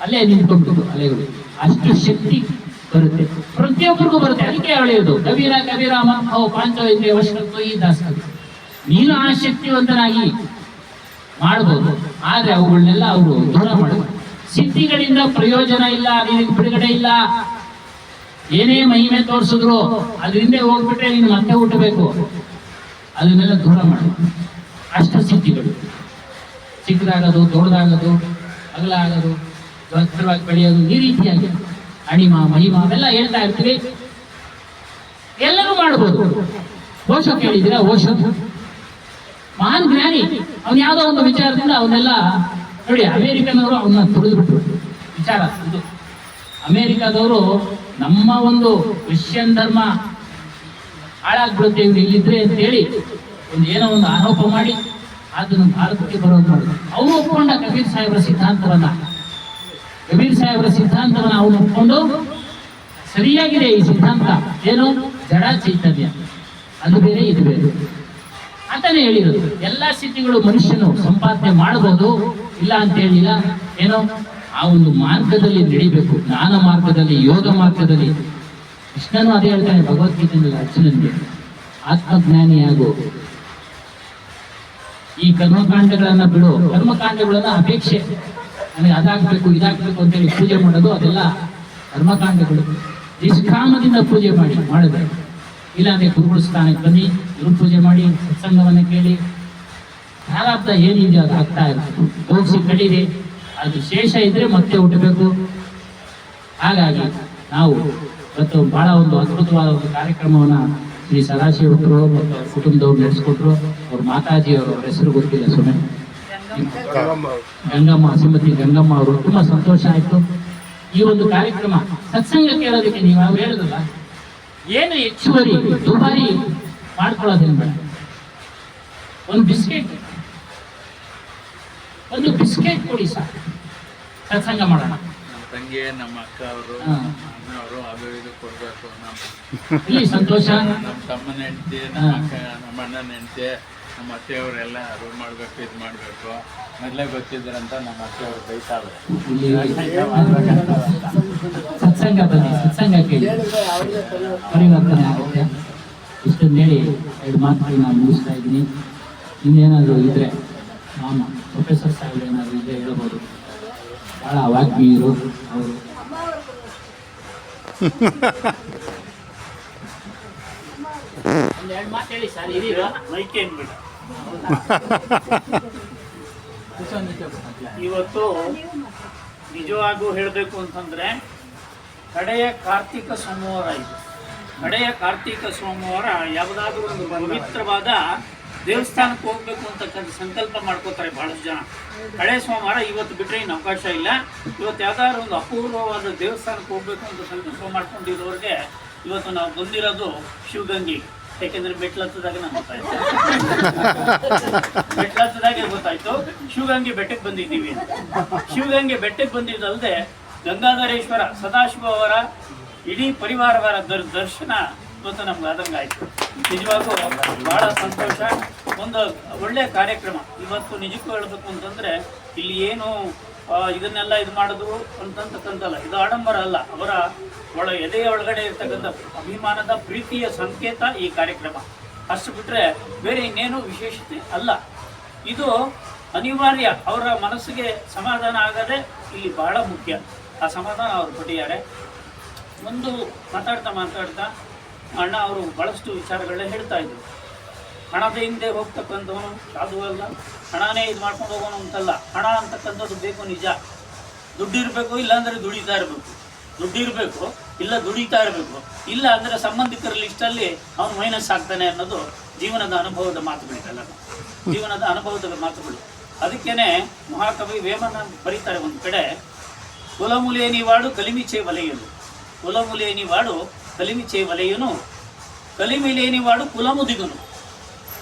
ಅಲ್ಲೇ ನಿಂತ್ಕೊಂಡ್ಬಿಟ್ಟು ಅಲೆಗಳು. ಅಷ್ಟು ಶಕ್ತಿ ಬರುತ್ತೆ, ಪ್ರತಿಯೊಬ್ಬರಿಗೂ ಬರುತ್ತೆ. ಅದಕ್ಕೆ ಹೇಳೋದು ಕಬೀರ ಕಬೀರಾಮ ಅವು ಪಾಂಚವೇಂದ್ರಿಯ ವಶಕ್ಕೂ ಈ ದಾಸಕವಿ. ನೀನು ಆ ಶಕ್ತಿವಂತನಾಗಿ ಮಾಡ್ಬೋದು, ಆದ್ರೆ ಅವುಗಳನ್ನೆಲ್ಲ ಅವರು ದೂರ ಮಾಡಬೇಕು. ಸಿದ್ಧಿಗಳಿಂದ ಪ್ರಯೋಜನ ಇಲ್ಲ, ನಿನಗೆ ಬಿಡುಗಡೆ ಇಲ್ಲ. ಏನೇ ಮಹಿಮೆ ತೋರಿಸಿದ್ರು ಅದರಿಂದ ಹೋಗ್ಬಿಟ್ರೆ ನೀನು ಮತ್ತೆ ಹುಟ್ಟಬೇಕು. ಅದನ್ನೆಲ್ಲ ದೂರ ಮಾಡಬೇಕು. ಅಷ್ಟ ಸಿದ್ಧಿಗಳು, ಚಿಕ್ಕದಾಗೋದು, ದೊಡ್ಡದಾಗೋದು, ಅಗಲ ಆಗೋದು, ವಸ್ತ್ರವಾಗಿ ಬೆಳೆಯೋದು, ಈ ರೀತಿಯಾಗಿ ಅಣಿಮ ಮಹಿಮ ಅವೆಲ್ಲ ಹೇಳ್ತಾ ಇರ್ತೀವಿ. ಎಲ್ಲರೂ ಮಾಡ್ಬೋದು. ಓಶೋ ಕೇಳಿದ್ದೀರಾ? ಓಶೋ ಮಹಾನ್ ಜ್ಞಾನಿ. ಅವ್ನು ಯಾವುದೋ ಒಂದು ವಿಚಾರದಿಂದ ಅವನ್ನೆಲ್ಲ ನೋಡಿ, ಅಮೇರಿಕನವರು ಅವನ್ನ ತುಳಿದ್ಬಿಟ್ರು. ವಿಚಾರ ಇದು, ಅಮೇರಿಕಾದವರು ನಮ್ಮ ಒಂದು ಕ್ರಿಶ್ಚಿಯನ್ ಧರ್ಮ ಹಾಳಾಗ್ಬಿಡುತ್ತೆ ಇವ್ರು ಇಲ್ಲಿದ್ರೆ ಅಂತ ಹೇಳಿ ಒಂದು ಏನೋ ಒಂದು ಆರೋಪ ಮಾಡಿ ಅದನ್ನು ಭಾರತಕ್ಕೆ ಬರೋದು ಮಾಡಿದ್ರು. ಅವನು ಒಪ್ಕೊಂಡ ಕಬೀರ್ ಸಾಹೇಬರ ಸಿದ್ಧಾಂತವನ್ನ. ಕಬೀರ್ ಸಾಹೇಬರ ಸಿದ್ಧಾಂತವನ್ನ ಅವನು ಒಪ್ಕೊಂಡು, ಸರಿಯಾಗಿದೆ ಈ ಸಿದ್ಧಾಂತ, ಏನು ಜಡ ಚೈತನ್ಯ, ಅದು ಬೇರೆ ಇದು ಬೇರೆ ಅಂತಾನೆ ಹೇಳಿರೋದು. ಎಲ್ಲಾ ಸ್ಥಿತಿಗಳು ಮನುಷ್ಯನು ಸಂಪಾದನೆ ಮಾಡಬಹುದು, ಇಲ್ಲ ಅಂತ ಹೇಳಿಲ್ಲ. ಏನೋ ಆ ಒಂದು ಮಾರ್ಗದಲ್ಲಿ ನಡಿಬೇಕು, ಜ್ಞಾನ ಮಾರ್ಗದಲ್ಲಿ, ಯೋಗ ಮಾರ್ಗದಲ್ಲಿ. ಕೃಷ್ಣನು ಅದೇ ಹೇಳ್ತಾನೆ ಭಗವದ್ಗೀತೆಯಲ್ಲಿ ಅರ್ಜುನನಿಗೆ, ಆತ್ಮಜ್ಞಾನಿಯಾಗು, ಈ ಕರ್ಮಕಾಂಡಗಳನ್ನ ಬಿಡು. ಕರ್ಮಕಾಂಡಗಳನ್ನ ಅಪೇಕ್ಷೆ, ನನಗೆ ಅದಾಗಬೇಕು ಇದಾಗಬೇಕು ಅಂತೇಳಿ ಪೂಜೆ ಮಾಡೋದು, ಅದೆಲ್ಲ ಕರ್ಮಕಾಂಡಗಳು. ನಿಷ್ಕಾಮದಿಂದ ಪೂಜೆ ಮಾಡಿದ್ರೆ, ಇಲ್ಲಾಂದ್ರೆ ಗುರುಗಳ ಸ್ಥಾನಕ್ಕೆ ಬನ್ನಿ, ಗುರು ಪೂಜೆ ಮಾಡಿ, ಸತ್ಸಂಗವನ್ನ ಕೇಳಿ, ಪ್ರಾರಬ್ಧ ಏನಿದೆಯೋ ಅದು ಆಗ್ತಾ ಇರುತ್ತೆ. ಹೋಗಿಸಿ ಕಡೀರಿ, ಅದು ಶೇಷ ಇದ್ರೆ ಮತ್ತೆ ಹುಟ್ಟಬೇಕು. ಹಾಗಾಗಿ ನಾವು ಇವತ್ತು ಬಹಳ ಒಂದು ಅದ್ಭುತವಾದ ಒಂದು ಕಾರ್ಯಕ್ರಮವನ್ನ ಶ್ರೀ ಸದಾಶಿವರು ಮತ್ತು ಅವ್ರ ಕುಟುಂಬದವ್ರು ನಡೆಸ್ಕೊಟ್ರು. ಅವ್ರ ಮಾತಾಜಿಯವರು, ಅವ್ರ ಹೆಸರು ಗೊತ್ತಿಲ್ಲ, ಸುಮ್ಮನೆ ಗಂಗಮ್ಮ, ಶ್ರೀಮತಿ ಗಂಗಮ್ಮ ಅವರು. ತುಂಬಾ ಸಂತೋಷ ಆಯ್ತು ಈ ಒಂದು ಕಾರ್ಯಕ್ರಮ. ಸತ್ಸಂಗ ಕೇಳೋದಕ್ಕೆ ನೀವು ಅವ್ರು ಹೇಳಿದ್ರಲ್ಲ, ಏನು ಹೆಚ್ಚುವರಿ ದುಬಾರಿ ಮಾಡ್ಕೊಳ್ಳೋದೇನು ಬೇಡ. ಒಂದು ಬಿಸ್ಕೆಟ್ ಕೊಡಿ ಸಾಕು, ಸತ್ಸಂಗ ಮಾಡೋಣ. ನಮ್ಮ ತಂಗಿ, ನಮ್ಮ ಅಕ್ಕ ಅವರು, ಅಣ್ಣವರು ಅದು ಇದು ಕೊಡ್ಬೇಕು. ಇಲ್ಲಿ ಸಂತೋಷ. ನಮ್ಮ ತಮ್ಮನ ಹೆಂಡತಿ, ನಮ್ಮ ಅಕ್ಕ, ನಮ್ಮ ಅಣ್ಣನ ಹೆಂಡತಿ, ನಮ್ಮ ಅತ್ತೆಯವರೆಲ್ಲ ಅದು ಮಾಡ್ಬೇಕು, ಇದು ಮಾಡ್ಬೇಕು. ಮೊದಲೇ ಗೊತ್ತಿದ್ರಂತ ನಮ್ಮ ಅತ್ತೆಯವರು ಬೈತಾಳೆ. ಸತ್ಸಂಗ ಬನ್ನಿ, ಸತ್ಸಂಗ ಕೇಳಿ, ಪರಿವರ್ತನೆ ಆಗುತ್ತೆ. ಇಷ್ಟೊಂದು ಹೇಳಿ 2 ಮಾತುಗಳು ನಾನು ಮುಗಿಸ್ತಾ ಇದ್ದೀನಿ. ಇನ್ನೇನಾದರೂ ಇದ್ರೆ ಮಾಮ ಪ್ರೊಫೆಸರ್ ಸಾಹೇಬ್ ಏನಾದರೂ ಇದ್ರೆ ಹೇಳ್ಬೋದು. ಭಾಳ ವಾಗ್ಮೀರು ಅವರು. ಒಂದೆರಡು ಮಾತು ಹೇಳಿ ಸರ್. ಇವತ್ತು ನಿಜವಾಗೂ ಹೇಳಬೇಕು ಅಂತಂದರೆ ಕಡೆಯ ಕಾರ್ತಿಕ ಸೋಮವಾರ ಇದು. ಕಡೆಯ ಕಾರ್ತಿಕ ಸೋಮವಾರ ಯಾವುದಾದ್ರೂ ಒಂದು ಪವಿತ್ರವಾದ ದೇವಸ್ಥಾನಕ್ಕೆ ಹೋಗ್ಬೇಕು ಅಂತಕ್ಕಂಥ ಸಂಕಲ್ಪ ಮಾಡ್ಕೋತಾರೆ ಭಾಳಷ್ಟು ಜನ. ಕಡೆ ಸೋಮವಾರ ಇವತ್ತು ಬಿಟ್ಟರೆ ಇನ್ನು ಅವಕಾಶ ಇಲ್ಲ. ಇವತ್ತು ಯಾವ್ದಾದ್ರು ಒಂದು ಅಪೂರ್ವವಾದ ದೇವಸ್ಥಾನಕ್ಕೆ ಹೋಗ್ಬೇಕು ಅಂತ ಸಂಕಲ್ಪ ಮಾಡ್ಕೊಂಡಿರೋರಿಗೆ ಇವತ್ತು ನಾವು ಬಂದಿರೋದು ಶಿವಗಂಗೆ. ಯಾಕೆಂದರೆ ಮೆಟ್ಲತ್ತದಾಗೆ ನಮ್ಗೆ ಗೊತ್ತಾಯ್ತು, ಮೆಟ್ಲತ್ತದಾಗೆ ಗೊತ್ತಾಯ್ತು ಶಿವಗಂಗೆ ಬೆಟ್ಟಕ್ಕೆ ಬಂದಿದ್ದೀವಿ ಅಂತ. ಶಿವಗಂಗೆ ಬೆಟ್ಟಕ್ಕೆ ಬಂದಿದ್ದಲ್ಲದೆ ಗಂಗಾಧರೇಶ್ವರ ಸದಾಶಿವ ಅವರ ಇಡೀ ಪರಿವಾರವರ ದರ್ಶನ ಇವತ್ತು ನಮ್ಗೆ ಆದಂಗಾಯ್ತು. ನಿಜವಾಗೂ ಭಾಳ ಸಂತೋಷ. ಒಂದು ಒಳ್ಳೆಯ ಕಾರ್ಯಕ್ರಮ ಇವತ್ತು. ನಿಜಕ್ಕೂ ಹೇಳಬೇಕು ಅಂತಂದರೆ ಇಲ್ಲಿ ಏನು ಇದನ್ನೆಲ್ಲ ಇದು ಮಾಡಿದ್ರು ಅಂತಕ್ಕಂಥಲ್ಲ, ಇದು ಆಡಂಬರ ಅಲ್ಲ, ಅವರ ಎದೆಯ ಒಳಗಡೆ ಇರ್ತಕ್ಕಂಥ ಅಭಿಮಾನದ ಪ್ರೀತಿಯ ಸಂಕೇತ ಈ ಕಾರ್ಯಕ್ರಮ. ಅಷ್ಟು ಬಿಟ್ಟರೆ ಬೇರೆ ಇನ್ನೇನು ವಿಶೇಷತೆ ಅಲ್ಲ. ಇದು ಅನಿವಾರ್ಯ. ಅವರ ಮನಸ್ಸಿಗೆ ಸಮಾಧಾನ ಆಗದೆ ಇಲ್ಲಿ ಬಹಳ ಮುಖ್ಯ. ಆ ಸಮಾಧಾನ ಅವರು ಕೊಟ್ಟಿದ್ದಾರೆ. ಒಂದು ಮಾತಾಡ್ತಾ ಅಣ್ಣ ಅವರು ಭಾಳಷ್ಟು ವಿಚಾರಗಳನ್ನ ಹೇಳ್ತಾ ಇದ್ರು. ಹಣದ ಹಿಂದೆ ಹೋಗ್ತಕ್ಕಂಥವನು ಸಾಧು ಅಲ್ಲ, ಹಣನೇ ಇದು ಮಾಡ್ಕೊಂಡು ಹೋಗೋನು ಅಂತಲ್ಲ. ಹಣ ಅಂತಕ್ಕಂಥದ್ದು ಬೇಕು, ನಿಜ. ದುಡ್ಡಿರಬೇಕು, ಇಲ್ಲಾಂದರೆ ದುಡಿತಾ ಇರಬೇಕು. ದುಡ್ಡಿರಬೇಕು, ಇಲ್ಲ ದುಡಿತಾ ಇರಬೇಕು. ಇಲ್ಲ ಅಂದರೆ ಸಂಬಂಧಿಕರ ಲಿಸ್ಟಲ್ಲಿ ಅವನು ಮೈನಸ್ ಆಗ್ತಾನೆ ಅನ್ನೋದು ಜೀವನದ ಅನುಭವದ ಮಾತುಗಳಿದೆಲ್ಲ, ಜೀವನದ ಅನುಭವದ ಮಾತುಗಳು. ಅದಕ್ಕೇನೆ ಮಹಾಕವಿ ವೇಮನ ಬರೀತಾರೆ ಒಂದು ಕಡೆ, ಕುಲಮುಲೇನಿ ವಾಡು ಕಲಿಮಿಚೆ ವಲಯನು, ಕುಲಮುಲೇನಿ ವಾಡು ಕಲಿಮಿಚೆ ವಲಯನು, ಕಲಿಮಿಲೇನಿ ವಾಡು ಕುಲಮು ದಿಗುನು,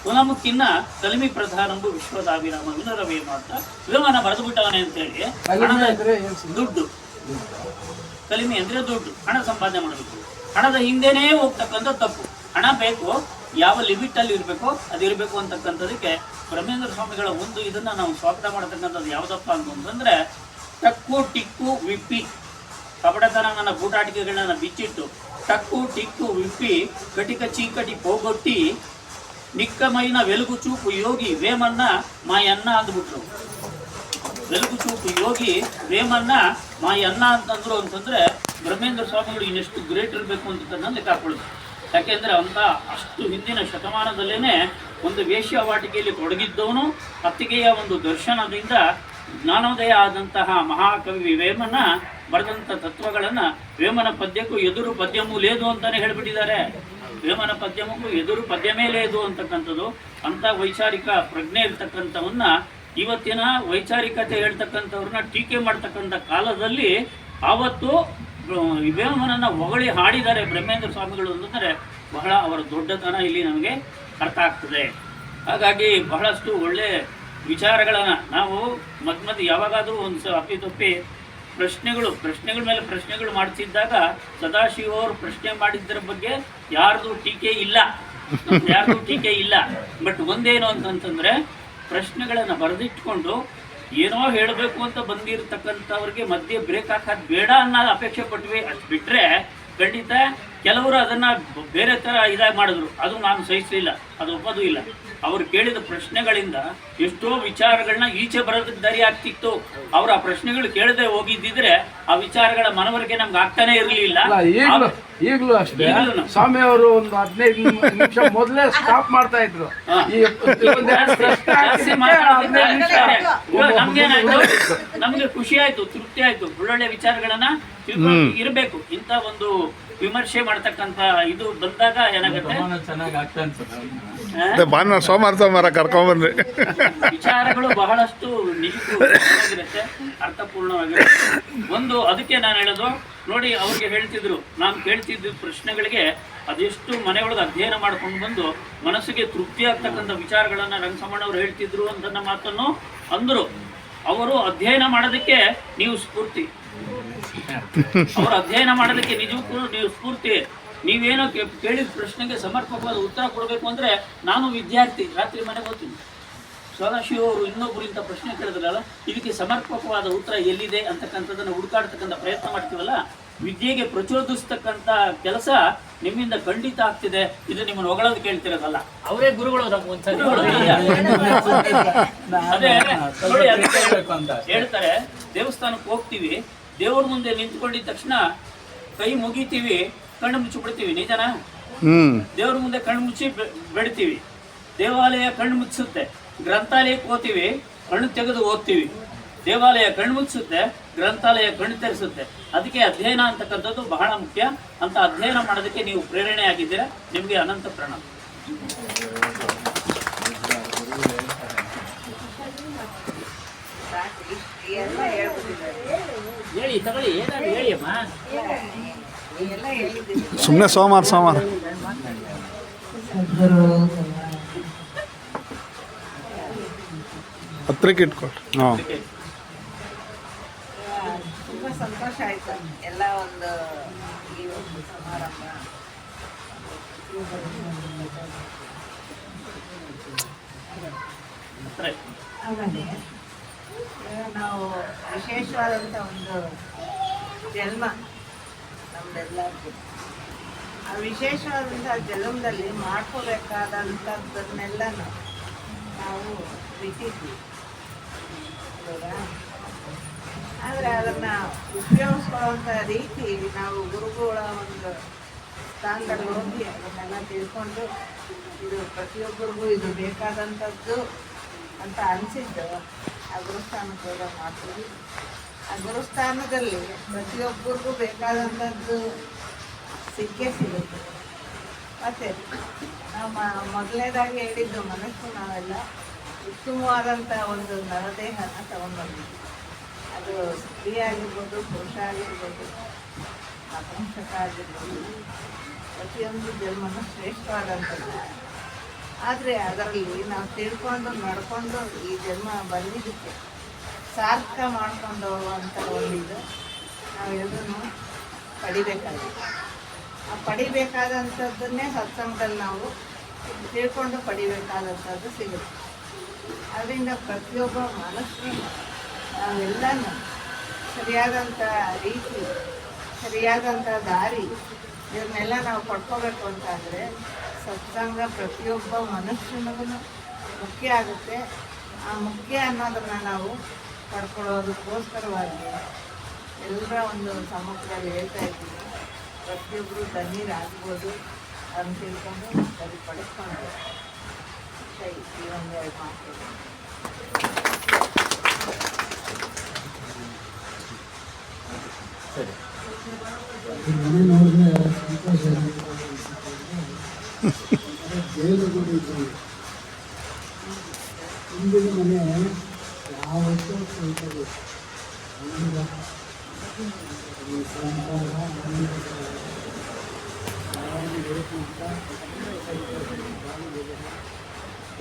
ಕುಲಮುಕ್ಕಿನ್ನ ಕಲಿಮಿ ಪ್ರಧಾನಂಬು ವಿಶ್ವದಾಭಿರಾಮ ವಿನರವೇಮ ಅಂತ ವೇಮನ ಬರೆದು ಬಿಟ್ಟವನೇ ಅಂತೇಳಿ. ದುಡ್ಡು, ಕಲಿಮೆ ಅಂದರೆ ದುಡ್ಡು, ಹಣ ಸಂಪಾದನೆ ಮಾಡಬೇಕು. ಹಣದ ಹಿಂದೆನೇ ಹೋಗ್ತಕ್ಕಂಥ ತಪ್ಪು. ಹಣ ಬೇಕು, ಯಾವ ಲಿಮಿಟಲ್ಲಿ ಇರಬೇಕೋ ಅದಿರಬೇಕು ಅಂತಕ್ಕಂಥದಕ್ಕೆ ಬ್ರಹ್ಮೇಂದ್ರ ಸ್ವಾಮಿಗಳ ಒಂದು ಇದನ್ನು ನಾವು ಸ್ವಾಗತ ಮಾಡತಕ್ಕಂಥದ್ದು ಯಾವುದಪ್ಪ ಅಂತಂದರೆ, ಟಕ್ಕು ಟಿಕ್ಕು ವಿಪ್ಪಿ, ಕಪಟತನನ ಬೂಟಾಟಿಕೆಗಳನ್ನ ಬಿಚ್ಚಿಟ್ಟು ಟಕ್ಕು ಟಿಕ್ಕು ವಿಪ್ಪಿ ಕಟಿಕ ಚೀಕಟಿ ಪೋಗೊಟ್ಟಿ ನಿಕ್ಕಮೈನ ವೆಲುಗು ಚೂಪು ಯೋಗಿ ವೇಮನ್ನ ಮಾಯನ್ನ ಅಂದ್ಬಿಟ್ರು. ವೆಲುಗು ಚೂಪು ಯೋಗಿ ವೇಮನ್ನ ಮಾಯನ್ನ ಅಂತಂದ್ರು ಅಂತಂದರೆ ಬ್ರಹ್ಮೇಂದ್ರ ಸ್ವಾಮಿಗಳು ಇನ್ನೆಷ್ಟು ಗ್ರೇಟ್ ಇರಬೇಕು ಅಂತ ಲೆಕ್ಕ ಹಾಕೊಳ್ಳೋದು. ಯಾಕೆಂದರೆ ಅಂತ ಅಷ್ಟು ಹಿಂದಿನ ಶತಮಾನದಲ್ಲೇ ಒಂದು ವೇಶ್ಯಾವಾಟಿಕೆಯಲ್ಲಿ ತೊಡಗಿದ್ದವನು, ಅತ್ತಿಗೆಯ ಒಂದು ದರ್ಶನದಿಂದ ಜ್ಞಾನೋದಯ ಆದಂತಹ ಮಹಾಕವಿ ವೇಮನ ಬರೆದಂಥ ತತ್ವಗಳನ್ನು ವೇಮನ ಪದ್ಯಕ್ಕೂ ಎದುರು ಪದ್ಯಮೂ ಲೇದು ಅಂತಲೇ ಹೇಳಿಬಿಟ್ಟಿದ್ದಾರೆ. ವೇಮನ ಪದ್ಯಮಕ್ಕೂ ಎದುರು ಪದ್ಯಮೇ ಲೇದು ಅಂತಕ್ಕಂಥದ್ದು. ಅಂಥ ವೈಚಾರಿಕ ಪ್ರಜ್ಞೆ ಇರ್ತಕ್ಕಂಥವನ್ನ ಇವತ್ತಿನ ವೈಚಾರಿಕತೆ ಹೇಳ್ತಕ್ಕಂಥವ್ರನ್ನ ಟೀಕೆ ಮಾಡ್ತಕ್ಕಂಥ ಕಾಲದಲ್ಲಿ ಆವತ್ತು ವೇಮನನ್ನು ಹೊಗಳಿ ಹಾಡಿದ್ದಾರೆ ಬ್ರಹ್ಮೇಂದ್ರ ಸ್ವಾಮಿಗಳು ಅಂತಂದರೆ ಬಹಳ ಅವರ ದೊಡ್ಡತನ ಇಲ್ಲಿ ನಮಗೆ ಅರ್ಥ ಆಗ್ತದೆ. ಹಾಗಾಗಿ ಬಹಳಷ್ಟು ಒಳ್ಳೆ ವಿಚಾರಗಳನ್ನು ನಾವು ಮಧ್ಯ ಯಾವಾಗಾದರೂ ಒಂದು ಅಪ್ಪಿತಪ್ಪಿ ಪ್ರಶ್ನೆಗಳ ಮೇಲೆ ಪ್ರಶ್ನೆಗಳು ಮಾಡ್ತಿದ್ದಾಗ ಸದಾಶಿವ ಅವರು ಪ್ರಶ್ನೆ ಮಾಡಿದ್ದರ ಬಗ್ಗೆ ಯಾರ್ದು ಟೀಕೆ ಇಲ್ಲ. ಬಟ್ ಒಂದೇನು ಅಂತಂತಂದರೆ ಪ್ರಶ್ನೆಗಳನ್ನು ಬರೆದಿಟ್ಕೊಂಡು ಏನೋ ಹೇಳಬೇಕು ಅಂತ ಬಂದಿರತಕ್ಕಂಥವ್ರಿಗೆ ಮಧ್ಯೆ ಬ್ರೇಕ್ ಹಾಕೋದು ಬೇಡ ಅನ್ನೋದು ಅಪೇಕ್ಷೆ ಪಟ್ವಿ. ಅಷ್ಟು ಬಿಟ್ಟರೆ ಖಂಡಿತ ಕೆಲವರು ಅದನ್ನು ಬೇರೆ ಥರ ಇದಾಗಿ ಮಾಡಿದ್ರು, ಅದು ನಾನು ಸಹಿಸಲಿಲ್ಲ, ಅದು ಒಪ್ಪೋದು ಇಲ್ಲ. ಅವರು ಕೇಳಿದ ಪ್ರಶ್ನೆಗಳಿಂದ ಎಷ್ಟೋ ವಿಚಾರಗಳನ್ನ ಈಚೆ ಬರೋದಕ್ಕೆ ದಾರಿ ಆಗ್ತಿತ್ತು. ಅವರು ಆ ಪ್ರಶ್ನೆಗಳು ಕೇಳದೆ ಹೋಗಿದ್ದಿದ್ರೆ ಆ ವಿಚಾರಗಳ ಮನವರಿಕೆ ನಮ್ಗೆ ಆಗ್ತಾನೆ ಇರಲಿಲ್ಲ. ಈಗಲೂ ಅಷ್ಟೇ ಸ್ವಾಮಿ ಅವರು ಒಂದು 15 ನಿಮಿಷ ಮೊದಲೇ ಸ್ಟಾಪ್ ಮಾಡ್ತಾ ಇದ್ರು. ನಮ್ಗೆ ಖುಷಿ ಆಯ್ತು, ತೃಪ್ತಿ ಆಯ್ತು. ಒಳ್ಳೊಳ್ಳೆ ವಿಚಾರಗಳನ್ನ ಇರಬೇಕು. ಇಂಥ ಒಂದು ವಿಮರ್ಶೆ ಮಾಡ್ತಕ್ಕಂಥ ಇದು ಬಂದಾಗ ಏನಾಗುತ್ತೆ, ಚೆನ್ನಾಗಿ ಆಗ್ತಾ ಅನ್ಸುತ್ತೆ. ಸೋಮವಾರ ಕರ್ಕೊಂಡ್ಬಂದ್ರಿ ವಿಚಾರಗಳು ಬಹಳಷ್ಟು ನಿಜಕ್ಕೂ ಚೆನ್ನಾಗಿರುತ್ತೆ, ಅರ್ಥಪೂರ್ಣವಾಗಿರುತ್ತೆ. ಒಂದು ಅದಕ್ಕೆ ನಾನು ಹೇಳೋದು ನೋಡಿ, ಅವ್ರಿಗೆ ಹೇಳ್ತಿದ್ರು, ನಾನು ಕೇಳ್ತಿದ್ದ ಪ್ರಶ್ನೆಗಳಿಗೆ ಅದೆಷ್ಟು ಮನೆಯೊಳಗೆ ಅಧ್ಯಯನ ಮಾಡ್ಕೊಂಡು ಬಂದು ಮನಸ್ಸಿಗೆ ತೃಪ್ತಿ ಆಗ್ತಕ್ಕಂಥ ವಿಚಾರಗಳನ್ನು ರಂಗಸಮ್ಮಣ್ಣವ್ರು ಹೇಳ್ತಿದ್ರು ಅಂತ ಮಾತನ್ನು ಅಂದರು. ಅವರು ಅಧ್ಯಯನ ಮಾಡೋದಕ್ಕೆ ನೀವು ಸ್ಫೂರ್ತಿ, ಅವರು ಅಧ್ಯಯನ ಮಾಡೋದಕ್ಕೆ ನಿಜಕ್ಕೂ ನೀವು ಸ್ಫೂರ್ತಿ. ನೀವೇನೋ ಕೇಳಿದ ಪ್ರಶ್ನೆಗೆ ಸಮರ್ಪಕವಾದ ಉತ್ತರ ಕೊಡಬೇಕು ಅಂದರೆ ನಾನು ವಿದ್ಯಾರ್ಥಿ, ರಾತ್ರಿ ಮನೆಗೆ ಹೋಗ್ತೀನಿ. ಸದಾಶಿವ ಅವರು ಇನ್ನೊಬ್ಬರು ಇಂಥ ಪ್ರಶ್ನೆ ಕೇಳಿದ್ರಲ್ಲ, ಇದಕ್ಕೆ ಸಮರ್ಪಕವಾದ ಉತ್ತರ ಎಲ್ಲಿದೆ ಅಂತಕ್ಕಂಥದ್ದನ್ನು ಹುಡುಕಾಡ್ತಕ್ಕಂಥ ಪ್ರಯತ್ನ ಮಾಡ್ತೀವಲ್ಲ, ವಿದ್ಯೆಗೆ ಪ್ರಚೋದಿಸ್ತಕ್ಕಂಥ ಕೆಲಸ ನಿಮ್ಮಿಂದ ಖಂಡಿತ ಆಗ್ತಿದೆ. ಇದು ನಿಮ್ಮನ್ನು ಹೊಗಳೋದು ಕೇಳ್ತಿರೋದಲ್ಲ, ಅವರೇ ಗುರುಗಳು ನಮ್ಗೊಂದ್ಸರಿ ಅದೇ ಹೇಳ್ತಾರೆ. ದೇವಸ್ಥಾನಕ್ಕೆ ಹೋಗ್ತೀವಿ, ದೇವ್ರ ಮುಂದೆ ನಿಂತ್ಕೊಂಡಿದ ತಕ್ಷಣ ಕೈ ಮುಗಿತೀವಿ, ಕಣ್ಣು ಮುಚ್ಚಿಬಿಡ್ತೀವಿ, ನಿಜನಾ? ದೇವ್ರ ಮುಂದೆ ಕಣ್ಣು ಮುಚ್ಚಿ ಬೆಡ್ತೀವಿ. ದೇವಾಲಯ ಕಣ್ಣು ಮುಚ್ಚಿಸುತ್ತೆ. ಗ್ರಂಥಾಲಯಕ್ಕೆ ಹೋಗ್ತೀವಿ, ಕಣ್ಣು ತೆಗೆದು ಓದ್ತೀವಿ. ದೇವಾಲಯ ಕಣ್ಣು ಮುಚ್ಚಿಸುತ್ತೆ, ಗ್ರಂಥಾಲಯ ಕಣ್ಣು ತೆರೆಸುತ್ತೆ. ಅದಕ್ಕೆ ಅಧ್ಯಯನ ಅಂತಕ್ಕಂಥದ್ದು ಬಹಳ ಮುಖ್ಯ. ಅಂತ ಅಧ್ಯಯನ ಮಾಡೋದಕ್ಕೆ ನೀವು ಪ್ರೇರಣೆ ಆಗಿದ್ದೀರಾ. ನಿಮಗೆ ಅನಂತ ಪ್ರಣಾಮ. ಹೇಳಿ ತಗೊಳ್ಳಿ, ಏನಾದ್ರು ಹೇಳಿ ಅಮ್ಮ. ಸುಮ್ಮನೆ ಸೋಮವಾರ ಹತ್ರಕ್ಕೆ ಇಟ್ಕೊಳ್ರಿ. ಹಾಂ, ತುಂಬಾ ಸಂತೋಷ ಆಯ್ತು. ಎಲ್ಲ ಒಂದು ಈ ಒಂದು ಸಮಾರಂಭ ಆಮೇಲೆ ನಾವು ವಿಶೇಷವಾದಂಥ ಒಂದು ಜನ್ಮ ನಮ್ದೆಲ್ಲರಿಗೂ. ಆ ವಿಶೇಷವಾದಂಥ ಜನ್ಮದಲ್ಲಿ ಮಾಡ್ಕೋಬೇಕಾದಂಥದ್ದನ್ನೆಲ್ಲ ನಾವು ಬಿಟ್ಟಿದ್ವಿ ಹೌದಾ. ಆದರೆ ಅದನ್ನು ಉಪಯೋಗಿಸ್ಕೊಳ್ಳುವಂಥ ರೀತಿ ನಾವು ಗುರುಗಳ ಒಂದು ಸ್ಥಾನದಲ್ಲಿ ಹೋಗಿ ಅದನ್ನೆಲ್ಲ ತಿಳ್ಕೊಂಡು ಇದು ಪ್ರತಿಯೊಬ್ಬರಿಗೂ ಇದು ಬೇಕಾದಂಥದ್ದು ಅಂತ ಅನಿಸಿದ್ದು ಆ ಗುರುಸ್ಥಾನಕ್ಕೆ ಹೋದಾಗ ಮಾಡ್ತೀವಿ. ಆ ಗುರುಸ್ಥಾನದಲ್ಲಿ ಪ್ರತಿಯೊಬ್ಬರಿಗೂ ಬೇಕಾದಂಥದ್ದು ಸಿಕ್ಕೇ ಸಿಗುತ್ತೆ. ಮತ್ತು ನಾವು ಮೊದಲನೇದಾಗಿ ಹೇಳಿದ್ದು ಮನಸ್ಸು ನಾವೆಲ್ಲ ಉತ್ತಮವಾದಂಥ ಒಂದು ನರದೇಹನ ತಗೊಂಡ್ಬಂದಿದ್ವಿ. ಅದು ಸ್ತ್ರೀ ಆಗಿರ್ಬೋದು, ಪುರುಷ ಆಗಿರ್ಬೋದು, ನಪುಂಸಕ ಆಗಿರ್ಬೋದು, ಪ್ರತಿಯೊಂದು ಜನ್ಮನೂ ಶ್ರೇಷ್ಠವಾದಂಥದ್ದು. ಆದರೆ ಅದರಲ್ಲಿ ನಾವು ತಿಳ್ಕೊಂಡು ನಡ್ಕೊಂಡು ಈ ಜನ್ಮ ಬಂದಿದ್ದಕ್ಕೆ ಸಾರ್ಥಕ ಮಾಡ್ಕೊಂಡು ಹೋಗುವಂಥ ಒಂದಿದು ನಾವು ಇದನ್ನು ಪಡಿಬೇಕಾಗಿದೆ. ಆ ಪಡಿಬೇಕಾದಂಥದ್ದನ್ನೇ ಸತ್ಸಂಗದಲ್ಲಿ ನಾವು ತಿಳ್ಕೊಂಡು ಪಡಿಬೇಕಾದಂಥದ್ದು ಸಿಗುತ್ತೆ. ಅದರಿಂದ ಪ್ರತಿಯೊಬ್ಬ ಮನುಷ್ಯರು ನಾವೆಲ್ಲನೂ ಸರಿಯಾದಂಥ ರೀತಿ, ಸರಿಯಾದಂಥ ದಾರಿ ಇದನ್ನೆಲ್ಲ ನಾವು ಪಡ್ಕೋಬೇಕು ಅಂತಾದರೆ ಸತ್ಸಂಗ ಪ್ರತಿಯೊಬ್ಬ ಮನುಷ್ಯನಿಗೂ ಮುಖ್ಯ ಆಗುತ್ತೆ. ಆ ಮುಖ್ಯ ಅನ್ನೋದನ್ನು ನಾವು ಪಡ್ಕೊಳ್ಳೋದಕ್ಕೋಸ್ಕರವಾಗಿ ಎಲ್ಲರ ಒಂದು ಸಮ್ಮುಖದಲ್ಲಿ ಹೇಳ್ತಾ ಇದ್ದೀವಿ. ಪ್ರತಿಯೊಬ್ಬರು ಧನ್ಯರಾಗ್ಬೋದು ಅಂತ ತಿಳ್ಕೊಂಡು ಸರಿಪಡಿಸ್ಕೊಂಡು ಈ ಒಂದೆರಡು ಮಾತು ಸರಿ. ಮನೆ ನೋಡಿದ್ರೆ ಸಂತೋಷ. ದೇವರುಗಳು ಇದ್ದರು. ಹಿಂದಿನ ಮನೆ ಯಾವತ್ತೂ ಸ್ವಂತದ್ದು. ಆನಂದ, ಈ ಸಂಸಾರ, ಆನಂದ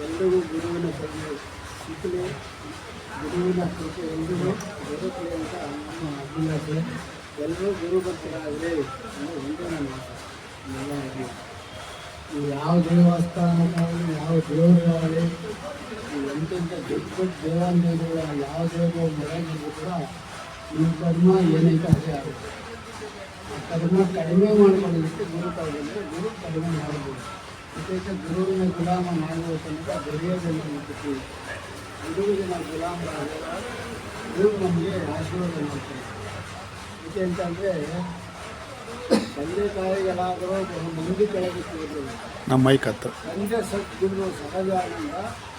ಎಲ್ಲರಿಗೂ ಗುರುವಿನ ಬಗ್ಗೆ ಸಿಕ್ಕಲಿ, ಗುರುವಿನ ಕೃಪೆ ಎಲ್ಲರಿಗೂ ಬರುತ್ತದೆ ಅಂತ ನಮ್ಮ ಅಭಿಲಾಷೆ. ಎಲ್ಲರೂ ಗುರು ಭಕ್ತರಾಗಲಿ ಅನ್ನೋ ಒಂದೇ ನನ್ನ ಆಸೆ. ಎಲ್ಲರಿಗೂ ಯಾವ ದೇವಸ್ಥಾನಕ್ಕಾಗಲಿ, ಯಾವ ದೇವರಾಗಲಿ, ಎಂತೆಂಥ ದೊಡ್ಡ ದೊಡ್ಡ ದೇವಾಲಯಗಳ ಯಾವ ದೇವರ ಮನೆಗಿದ್ರು ಕೂಡ ನಿಮ್ಮ ಕರ್ಮ ಏನೈತೆ ಅದೇ ಆಗುತ್ತೆ. ಆ ಕರ್ಮ ಕಡಿಮೆ ಮಾಡ್ಕೊಳ್ಳೋದಕ್ಕೆ ಗುರು ಕಾಲದಲ್ಲಿ ಗುರು ಕಡಿಮೆ ಮಾಡ್ಬೋದು. ಜೊತೆಗೆ ಗುರುವಿನ ಗುಲಾಮ ಮಾಡಬೇಕಂತ ಬೆಳೆಯೋದನ್ನು ಮುಟ್ಟಿದ್ದೀವಿ. ಗುರುವಿಗೆ ನಾವು ಗುಲಾಮರಾದಾಗ ಗುರು ನಮಗೆ ಆಶೀರ್ವಾದ ಮಾಡ್ತಾರೆ. ಯಾಕೆ ಅಂತಂದರೆ ತಂದೆ ತಾಯಿಗಳಾದರೂ ಮಂದಿ ಕೆಳಗೆ ಕೂರ್ಬೋದು. ನಮ್ಮ ಮೈಕ್ ಹತ್ರ ತಂದೆ ಸದ್ಗುರು ಸಹಜಾನಂದ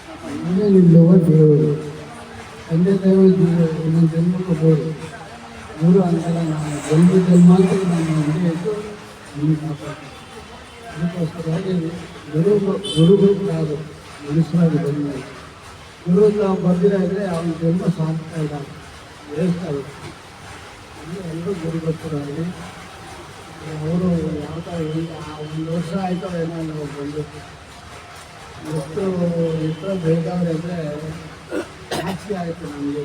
ನಮ್ಮ ಹಿಂದೆ ನಿಲ್ಲುವ ದೇವರು. ತಂದೆ ತಾಯಿ ಒಂದೊಂದು ಜನ್ಮ ಕೊಡ್ಬೋದು. ಗುರು ಅಂತಲ್ಲ, ನಾವು ಜನ್ಮ ಅಂತ ನಮ್ಮ ಹಿಂದೆ ಇದ್ದು ನಮಗೆ ಕಾಪಾಡ್ತೀವಿ. ಅದಕ್ಕೋಸ್ಕರವಾಗಿ ಗುರುಗಳು ಮನುಷ್ಯರಾಗಿ ಬಂದಿದ್ದಾರೆ. ಗುರು ನಾವು ಬಂದಿರಾದರೆ ಅವನ ಜನ್ಮ ಸಾರ್ಥಕ ಇಲ್ಲ, ವೇಸ್ಟ್ ಆಗುತ್ತೆ. ಎಲ್ಲರೂ ಗುರುಭಕ್ತರಾಗಲಿ. ಅವರು ಯಾವ ಥರ ಒಂದು ವರ್ಷ ಆಯಿತು ಏನೋ ನಾವು ಬಂದು ಎಷ್ಟು ಬೇಕಾದ್ರೆ ಅಂದರೆ ಜಾಸ್ತಿ ಆಯಿತು ನಮಗೆ.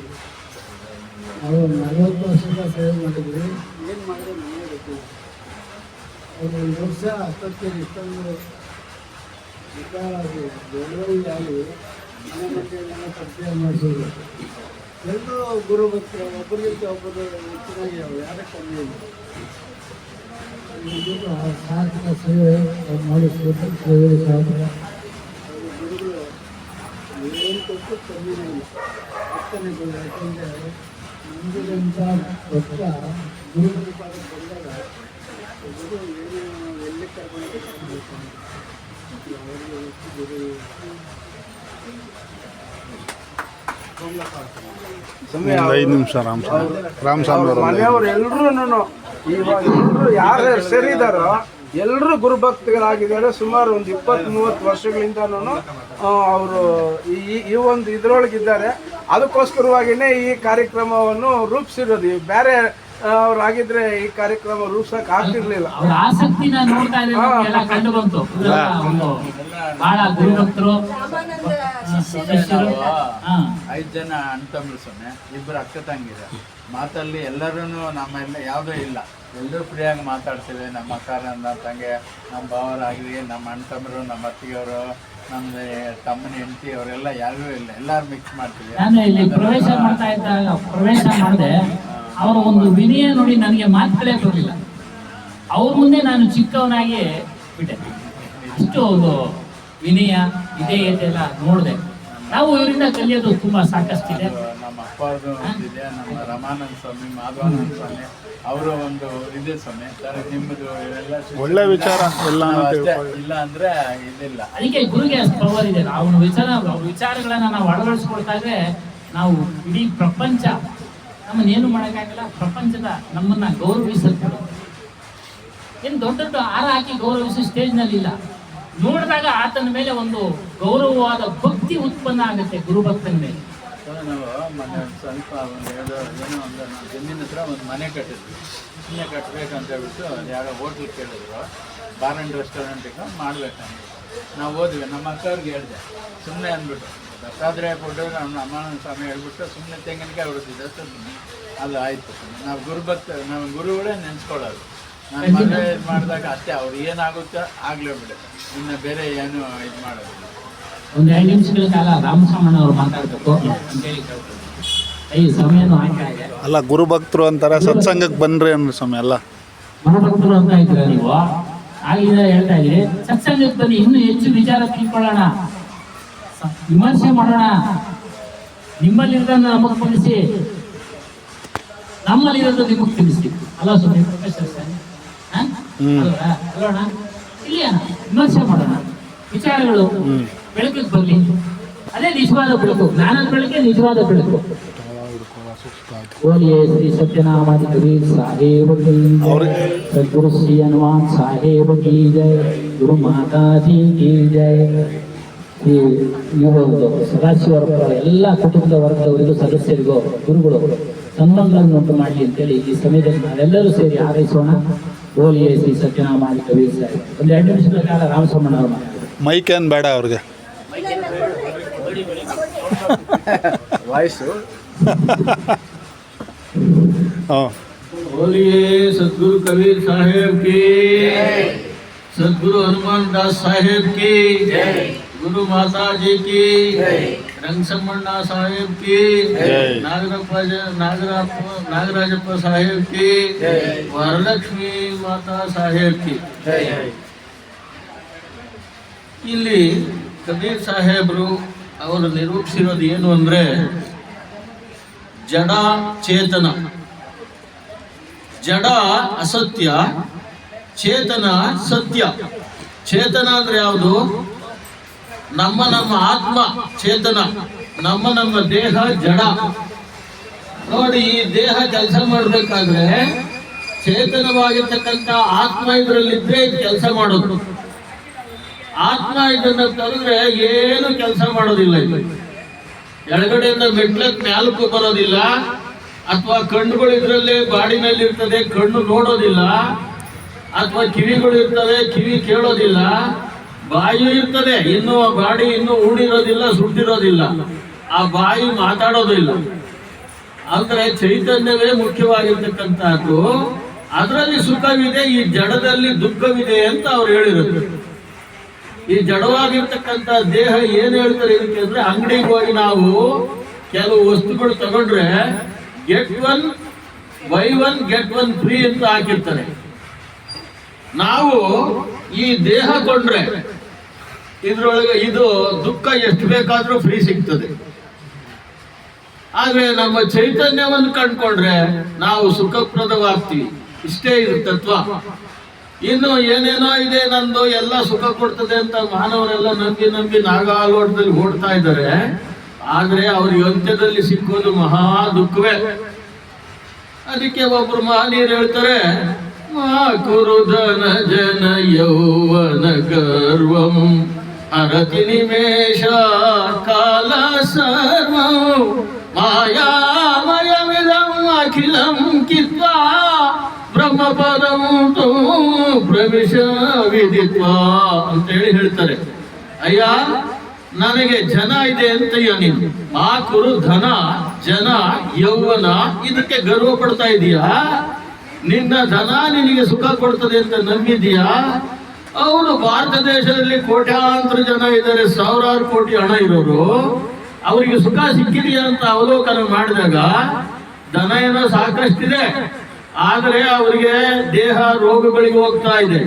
ನಾವು 40 ವರ್ಷದ ಸೇವೆ ಮಾಡಿದ್ವಿ. ಏನು ಮಾಡಿದ್ರೆ ನಮಗೆ ಗೊತ್ತಿಲ್ಲ. ಅವರು 1 ವರ್ಷ ಅಷ್ಟೊತ್ತಿಗೆ ಇಷ್ಟೊಂದು ವಿಚಾರಾಗಿ ಬೆಳವಣಿಗೆ ಆಗಿ ಮನೆ ಮಕ್ಕಳನ್ನೆಲ್ಲ ಪರಿಚಯ ಮಾಡಿಸೋದು. ಎಲ್ಲರೂ ಗುರು ಭಕ್ತರು, ಒಬ್ಬರಿಗಿಂತ ಒಬ್ಬರು ಹೆಚ್ಚಿನಾಗಿ ಯಾರೇ ಕಮ್ಮಿ ಇಲ್ಲ. ಸಾರ್ಥಕ ಸೇವೆ ಮಾಡಿಸ್ಬೇಕು. ಸೇವೆ ಸಾಧನ ಗುರುಗಳು ಏನು ಕೊಟ್ಟು ಕಮ್ಮಿನೇ ಇಲ್ಲ. ಅಷ್ಟನೇ ಗುರು. ಯಾಕೆಂದರೆ ಮುಂದಿನಂಥ ಭಕ್ತ ಗುರುಗಳ ಪಾದಕ್ಕೆ ಬಂದಾಗ ಗುರು ಏನು ಎಲ್ಲಿ ಕರ್ಕೊಂಡು ಯಾವಾಗಲೂ ಗುರು ಒಂದು 5 ನಿಮಿಷ ರಾಮಸ್ವಾಮಿ ಅವರು ಮನೆಯವ್ರು ಎಲ್ರು ಇವಾಗ ಎಲ್ರು ಯಾರು ಸೇರಿದಾರೋ ಎಲ್ಲರೂ ಗುರುಭಕ್ತರಾಗಿದ್ದಾರೆ. ಸುಮಾರು ಒಂದು 20-30 ವರ್ಷಗಳಿಂದನೂ ಅವರು ಈ ಒಂದು ಇದರೊಳಗಿದ್ದಾರೆ. ಅದಕ್ಕೋಸ್ಕರವಾಗಿಯೇ ಈ ಕಾರ್ಯಕ್ರಮವನ್ನು ರೂಪಿಸಿರೋದು. ಬೇರೆ ಅವರಾಗಿದ್ರೆ ಈ ಕಾರ್ಯಕ್ರಮ ರೂಪಿಸಕ್ ಆಗ್ತಿರ್ಲಿಲ್ಲ. ಅವ್ರ ಆಸಕ್ತಿನ ನೋಡ್ತಾ ಇದ್ರೆ ಕಂಡು ಬಂತು. ಬಹಳ ಗುರುಭಕ್ತರು, ಶಿಷ್ಯರು. 5 ಜನ ಅಣ್ಣ ತಮ್ಮರು ಸ್ವಾಮಿ, 2 ಅಕ್ಕ ತಂಗಿರ. ಮಾತಲ್ಲಿ ಎಲ್ಲರೂ ನಮ್ಮೆಲ್ಲ ಯಾವುದೂ ಇಲ್ಲ, ಎಲ್ಲರೂ ಫ್ರೀಯಾಗಿ ಮಾತಾಡ್ತೀವಿ. ನಮ್ಮ ಅಕ್ಕ, ನನ್ನ ತಂಗಿ, ನಮ್ಮ ಭಾವರಾಗಲಿ, ನಮ್ಮ ಅಣ್ಣ ತಮ್ಮರು, ನಮ್ಮ ಅತ್ತಿಗೆಯವರು, ನಮ್ಮ ತಮ್ಮನ ಹೆಂಡತಿ ಅವರೆಲ್ಲ ಯಾರಿಗೂ ಇಲ್ಲ, ಎಲ್ಲರೂ ಮಿಕ್ಸ್ ಮಾಡ್ತೀವಿ. ನಾನು ಇಲ್ಲಿ ಪ್ರವೇಶ ಮಾಡ್ತಾ ಇದ್ದಾಗ ಪ್ರವೇಶ ಮಾಡಿದೆ, ಅವರ ಒಂದು ವಿನಯ ನೋಡಿ ನನಗೆ ಮಾತುಗಳೇ ಬರಲಿಲ್ಲ. ಅವ್ರ ಮುಂದೆ ನಾನು ಚಿಕ್ಕವನಾಗಿ ಬಿಟ್ಟೆ. ಅಷ್ಟು ಒಂದು ವಿನಯ ವಿಧೇಯತೆ ಎಲ್ಲ ನೋಡಿದೆ. ನಾವು ಇವರಿಂದ ಕಲಿಯೋದು ತುಂಬಾ ಸಾಕಷ್ಟಿದೆ. ನಮ್ಮ ಅಪ್ಪದು ಒಂದಿದೆ, ನಮ್ಮ ರಮಾನಂದ ಸ್ವಾಮಿ, ಮಾಧವಾನಂದ ಸ್ವಾಮಿ ಅವರು ಒಂದು ಇದೆ ಸ್ವಾಮಿ. ನಿಮ್ಮದು ಇವೆಲ್ಲ ಒಳ್ಳೆ ವಿಚಾರ ಎಲ್ಲ ಅಷ್ಟೇ, ಇಲ್ಲ ಅಂದ್ರೆ ಇದಿಲ್ಲ. ಅದಕ್ಕೆ ಗುರುಗೆ ಅಷ್ಟು ಪವರ್ ಇದೆ. ಅವನ ವಿಚಾರಗಳನ್ನ ನಾವು ಅಳವಡಿಸ್ಕೊಳ್ತಾ ಇದ್ರೆ ನಾವು ಇಡೀ ಪ್ರಪಂಚ ನಮ್ಮನ್ನೇನು ಮಾಡೋಕ್ಕಾಗಲ್ಲ. ಪ್ರಪಂಚದ ನಮ್ಮನ್ನ ಗೌರವಿಸಲ್ಪಡು. ಏನು ದೊಡ್ಡ ದೊಡ್ಡ ಹಾರ ಹಾಕಿ ಗೌರವಿಸೋ ಸ್ಟೇಜ್ನಲ್ಲಿ ಇಲ್ಲ. ನೋಡಿದಾಗ ಆತನ ಮೇಲೆ ಒಂದು ಗೌರವವಾದ ಭಕ್ತಿ ಉತ್ಪನ್ನ ಆಗುತ್ತೆ ಗುರುಭಕ್ತನ ಮೇಲೆ. ನಾವು ಮೊನ್ನೆ ಸ್ವಲ್ಪ ಒಂದು ಏನೋ ಒಂದು ಜಮೀನ್ ಹತ್ರ ಒಂದು ಮನೆ ಕಟ್ಟಿದ್ವಿ. ಸುಮ್ಮನೆ ಕಟ್ಟಬೇಕಂತ ಹೇಳ್ಬಿಟ್ಟು ಯಾರೋ ಹೋಟ್ಲ್ ಕೇಳಿದ್ರು, ಬಾರ್ ಆ್ಯಂಡ್ ರೆಸ್ಟೋರೆಂಟಿಗೆ ಮಾಡ್ಬೇಕಂತ. ನಾವು ಹೋದ್ವಿ. ನಮ್ಮ ಅಕ್ಕವ್ರಿಗೆ ಹೇಳಿದೆ, ಸುಮ್ಮನೆ ಅಂದ್ಬಿಟ್ಟು ದತ್ತಾತ್ರೇಯ ಕೊಟ್ಟರು ನಮ್ಮ ಅಮ್ಮಾನಂದ ಸ್ವಾಮಿ ಹೇಳ್ಬಿಟ್ಟು ಸುಮ್ಮನೆ ತೆಂಗಿನಕಾಯಿ ಹೊಡೆದಿದ್ದೆ ಅಷ್ಟು. ಅದು ಆಯಿತು. ನಾವು ನಮ್ಮ ಗುರುಗಳೇ ನೆನೆಸ್ಕೊಳ್ಳೋದು. ನಾನು ಮದುವೆ ಇದು ಮಾಡಿದಾಗ ಅಷ್ಟೇ, ಅವ್ರು ಏನಾಗುತ್ತೋ ಆಗಲೇ ಬಿಡುತ್ತೆ, ಇನ್ನು ಬೇರೆ ಏನು ಇದು ಮಾಡೋದಿಲ್ಲ. ಒಂದು 2 ನಿಮಿಷಗಳ ಕಾಲ ರಾಮಸ್ವಾಮಣ್ಣ ಅವರು ಮಾತಾಡಬೇಕು ಅಂತೇಳಿ ಕೇಳ್ತಾರೆ. ಈ ಸಮಯನೂ ಆಗ್ತಾ ಇದೆ. ಅಲ್ಲ, ಗುರುಭಕ್ತರು ಅಂತಾರೆ, ಸತ್ಸಂಗಕ್ಕೆ ಬನ್ರಿ ಅಂದ್ರೆ ಸ್ವಾಮಿ ಎಲ್ಲ ಗುರುಭಕ್ತರು ಅಂತ ಇದ್ದೀರಾ ನೀವು. ಆಗಿಂದ ಹೇಳ್ತಾ ಇದ್ದೀರಿ, ಸತ್ಸಂಗಕ್ಕೆ ಬನ್ನಿ, ಇನ್ನೂ ಹೆಚ್ಚು ವಿಚಾರ ತಿಳ್ಕೊಳ್ಳೋಣ, ವಿಮರ್ಶೆ ಮಾಡೋಣ. ನಿಮ್ಮಲ್ಲಿರೋದನ್ನು ನಮಗೆ ತಿಳಿಸಿ, ನಮ್ಮಲ್ಲಿರೋದು ನಿಮಗೆ ತಿಳಿಸಿ. ಅಲ್ಲ ಸ್ವಾಮಿ ಪ್ರೊಫೆಸರ್ ಅಲ್ಲೋಣ, ಇಲ್ಲಿ ವಿಮರ್ಶೆ ಮಾಡೋಣ, ವಿಚಾರಗಳು ಬೆಳಕಿಗೆ ಬರಲಿ. ಅದೇ ನಿಜವಾದ ಬೆಳಕು, ಜ್ಞಾನದ ಬೆಳಕೆ ನಿಜವಾದ ಬೆಳಕು. बोलिए श्री सत्यनारायण कबीर साहेब की जय, सदगुरु श्री हनुमान साहेब की जय, गुरु माता जी की जय. ಈ ಇವರು ಸದಾಶಿವರ ಎಲ್ಲ ಕುಟುಂಬದ ವರ್ಗದವರಿಗೂ ಸದಸ್ಯರಿಗೂ ಗುರುಗಳು ಸಂಬಂಧಗಳನ್ನು ಉಂಟು ಮಾಡಲಿ ಅಂತೇಳಿ ಈ ಸಮಯದಲ್ಲಿ ನಾವೆಲ್ಲರೂ ಸೇರಿ ಹಾರೈಸೋಣ. ಬೋಲಿಯೇ ಶ್ರೀ ಸತ್ಯನಾರಾಯಣ ಕಬೀರ್ ಸಾಹೇಬ್. ಒಂದು 2 ನಿಮಿಷಗಳ ಕಾಲ ರಾಮಸ್ವಾಮಣ್ಣ ಅವರು ಮಾತಾಡ್ತಾರೆ. ಮೈಕ್ ಏನು ಬೇಡ ಅವ್ರಿಗೆ, ವಾಯ್ಸು. ಹಾಂ. बोलिए सदगुरु कबीर साहेब की, सदगुरु हनुमान दास साहेब की, गुरु माता जी की, रंगसमण्णा साहेब की, नागराजप्ಪ साहेब की, वरलक्ष्मी माता साहेब की. ಇಲ್ಲಿ ಕಬೀರ್ ಸಾಹೇಬರು ಅವರು ನಿರೂಪಿಸಿರೋದು ಏನು ಅಂದ್ರೆ, ಜಡ ಚೇತನ. ಜಡ ಅಸತ್ಯ, ಚೇತನ ಸತ್ಯ. ಚೇತನ ಅಂದ್ರೆ ಯಾವುದು? ನಮ್ಮ ಆತ್ಮ ಚೇತನ, ನಮ್ಮ ದೇಹ ಜಡ. ನೋಡಿ, ಈ ದೇಹ ಕೆಲಸ ಮಾಡ್ಬೇಕಾದ್ರೆ ಚೇತನವಾಗಿರ್ತಕ್ಕಂಥ ಆತ್ಮ ಇದರಲ್ಲಿದ್ರೆ ಕೆಲಸ ಮಾಡೋದು. ಆತ್ಮ ಇದನ್ನ ತರಿದ್ರೆ ಏನು ಕೆಲಸ ಮಾಡೋದಿಲ್ಲ. ಇದು ಎಡಗಡೆಯಿಂದ ಮೆಟ್ಲಕ್ ಮ್ಯಾಲಕ್ಕೂ ಬರೋದಿಲ್ಲ, ಅಥವಾ ಕಣ್ಣುಗಳು ಇದರಲ್ಲೇ ಬಾಡಿನಲ್ಲಿ ಇರ್ತದೆ, ಕಣ್ಣು ನೋಡೋದಿಲ್ಲ, ಅಥವಾ ಕಿವಿಗಳು ಇರ್ತವೆ, ಕಿವಿ ಕೇಳೋದಿಲ್ಲ, ಬಾಯಿ ಇರ್ತದೆ, ಇನ್ನು ಬಾಡಿ ಇನ್ನೂ ಊಡಿರೋದಿಲ್ಲ, ಸುಟ್ಟಿರೋದಿಲ್ಲ, ಆ ಬಾಯಿ ಮಾತಾಡೋದಿಲ್ಲ. ಅಂದ್ರೆ ಚೈತನ್ಯವೇ ಮುಖ್ಯವಾಗಿರ್ತಕ್ಕಂಥದ್ದು. ಅದರಲ್ಲಿ ಸುಖವಿದೆ, ಈ ಜಡದಲ್ಲಿ ದುಃಖವಿದೆ ಅಂತ ಅವ್ರು ಹೇಳಿರೋದು. ಈ ಜಡವಾಗಿರ್ತಕ್ಕಂಥ ದೇಹ ಏನ್ ಹೇಳ್ತಾರೆ ಇದಕ್ಕೆ ಅಂದ್ರೆ, ಅಂಗಡಿಗೆ ಹೋಗಿ ನಾವು ಕೆಲವು ವಸ್ತುಗಳು ತಗೊಂಡ್ರೆ get 1 buy 1 get 1 ಫ್ರೀ ಅಂತ ಹಾಕಿರ್ತಾರೆ. ನಾವು ಈ ದೇಹ ಕೊಂಡ್ರೆ ಇದ್ರೊಳಗೆ ಇದು ದುಃಖ ಎಷ್ಟು ಬೇಕಾದ್ರೂ ಫ್ರೀ ಸಿಗ್ತದೆ. ಆದ್ರೆ ನಮ್ಮ ಚೈತನ್ಯವನ್ನು ಕಂಡ್ಕೊಂಡ್ರೆ ನಾವು ಸುಖಪ್ರದವಾಗ್ತೀವಿ. ಇಷ್ಟೇ ಇದು ತತ್ವ. ಇನ್ನು ಏನೇನೋ ಇದೆ, ನಂದು ಎಲ್ಲ ಸುಖ ಕೊಡ್ತದೆ ಅಂತ ಮಾನವರೆಲ್ಲ ನಂಬಿ ನಾಗಾಲೋಟದಲ್ಲಿ ಓಡ್ತಾ ಇದ್ದಾರೆ. ಆದ್ರೆ ಅವ್ರಿಗೆ ಅಂತ್ಯದಲ್ಲಿ ಸಿಕ್ಕೋದು ಮಹಾ ದುಃಖವೇ. ಅದಕ್ಕೆ ಒಬ್ರು ಮಹನೀಯರು ಹೇಳ್ತಾರೆ, ಮಾ ಕುರುಧನ ಜನ ಯೌವನ ಗರ್ವಂ ಅರತಿ ನಿಮೇಶ ಕಾಲ ಸರ್ವಂ ಮಾಯಾಮಯಮಿದಂ ಅಖಿಲಂ ಕಿತ್ವಾ ಬ್ರಹ್ಮಪದಂ ತು ಪ್ರವಿಶ ವಿದಿತ್ವಾ ಅಂತೇಳಿ ಹೇಳ್ತಾರೆ. ಅಯ್ಯ, ನನಗೆ ಜನ ಇದೆ ಅಂತಯ್ಯ ನೀನು. ಆ ಕುರು ಧನ ಜನ ಯೌವನ ಇದಕ್ಕೆ ಗರ್ವ ಪಡ್ತಾ ಇದೀಯಾ? ನಿನ್ನ ಧನ ನಿನಗೆ ಸುಖ ಕೊಡ್ತದೆ ಅಂತ ನಂಬಿದೀಯಾ? ಅವರು ಭಾರತ ದೇಶದಲ್ಲಿ ಕೋಟ್ಯಾಂತರ ಜನ ಇದ್ದಾರೆ, ಸಾವಿರಾರು ಕೋಟಿ ಹಣ ಇರೋರು. ಅವರಿಗೆ ಸುಖ ಸಿಕ್ಕಿದೆಯಾ ಅಂತ ಅವಲೋಕನ ಮಾಡಿದಾಗ ಧನ ಏನೋ ಸಾಕಷ್ಟಿದೆ, ಆದರೆ ಅವರಿಗೆ ದೇಹ ರೋಗಗಳಿಗೆ ಹೋಗ್ತಾ ಇದೆ,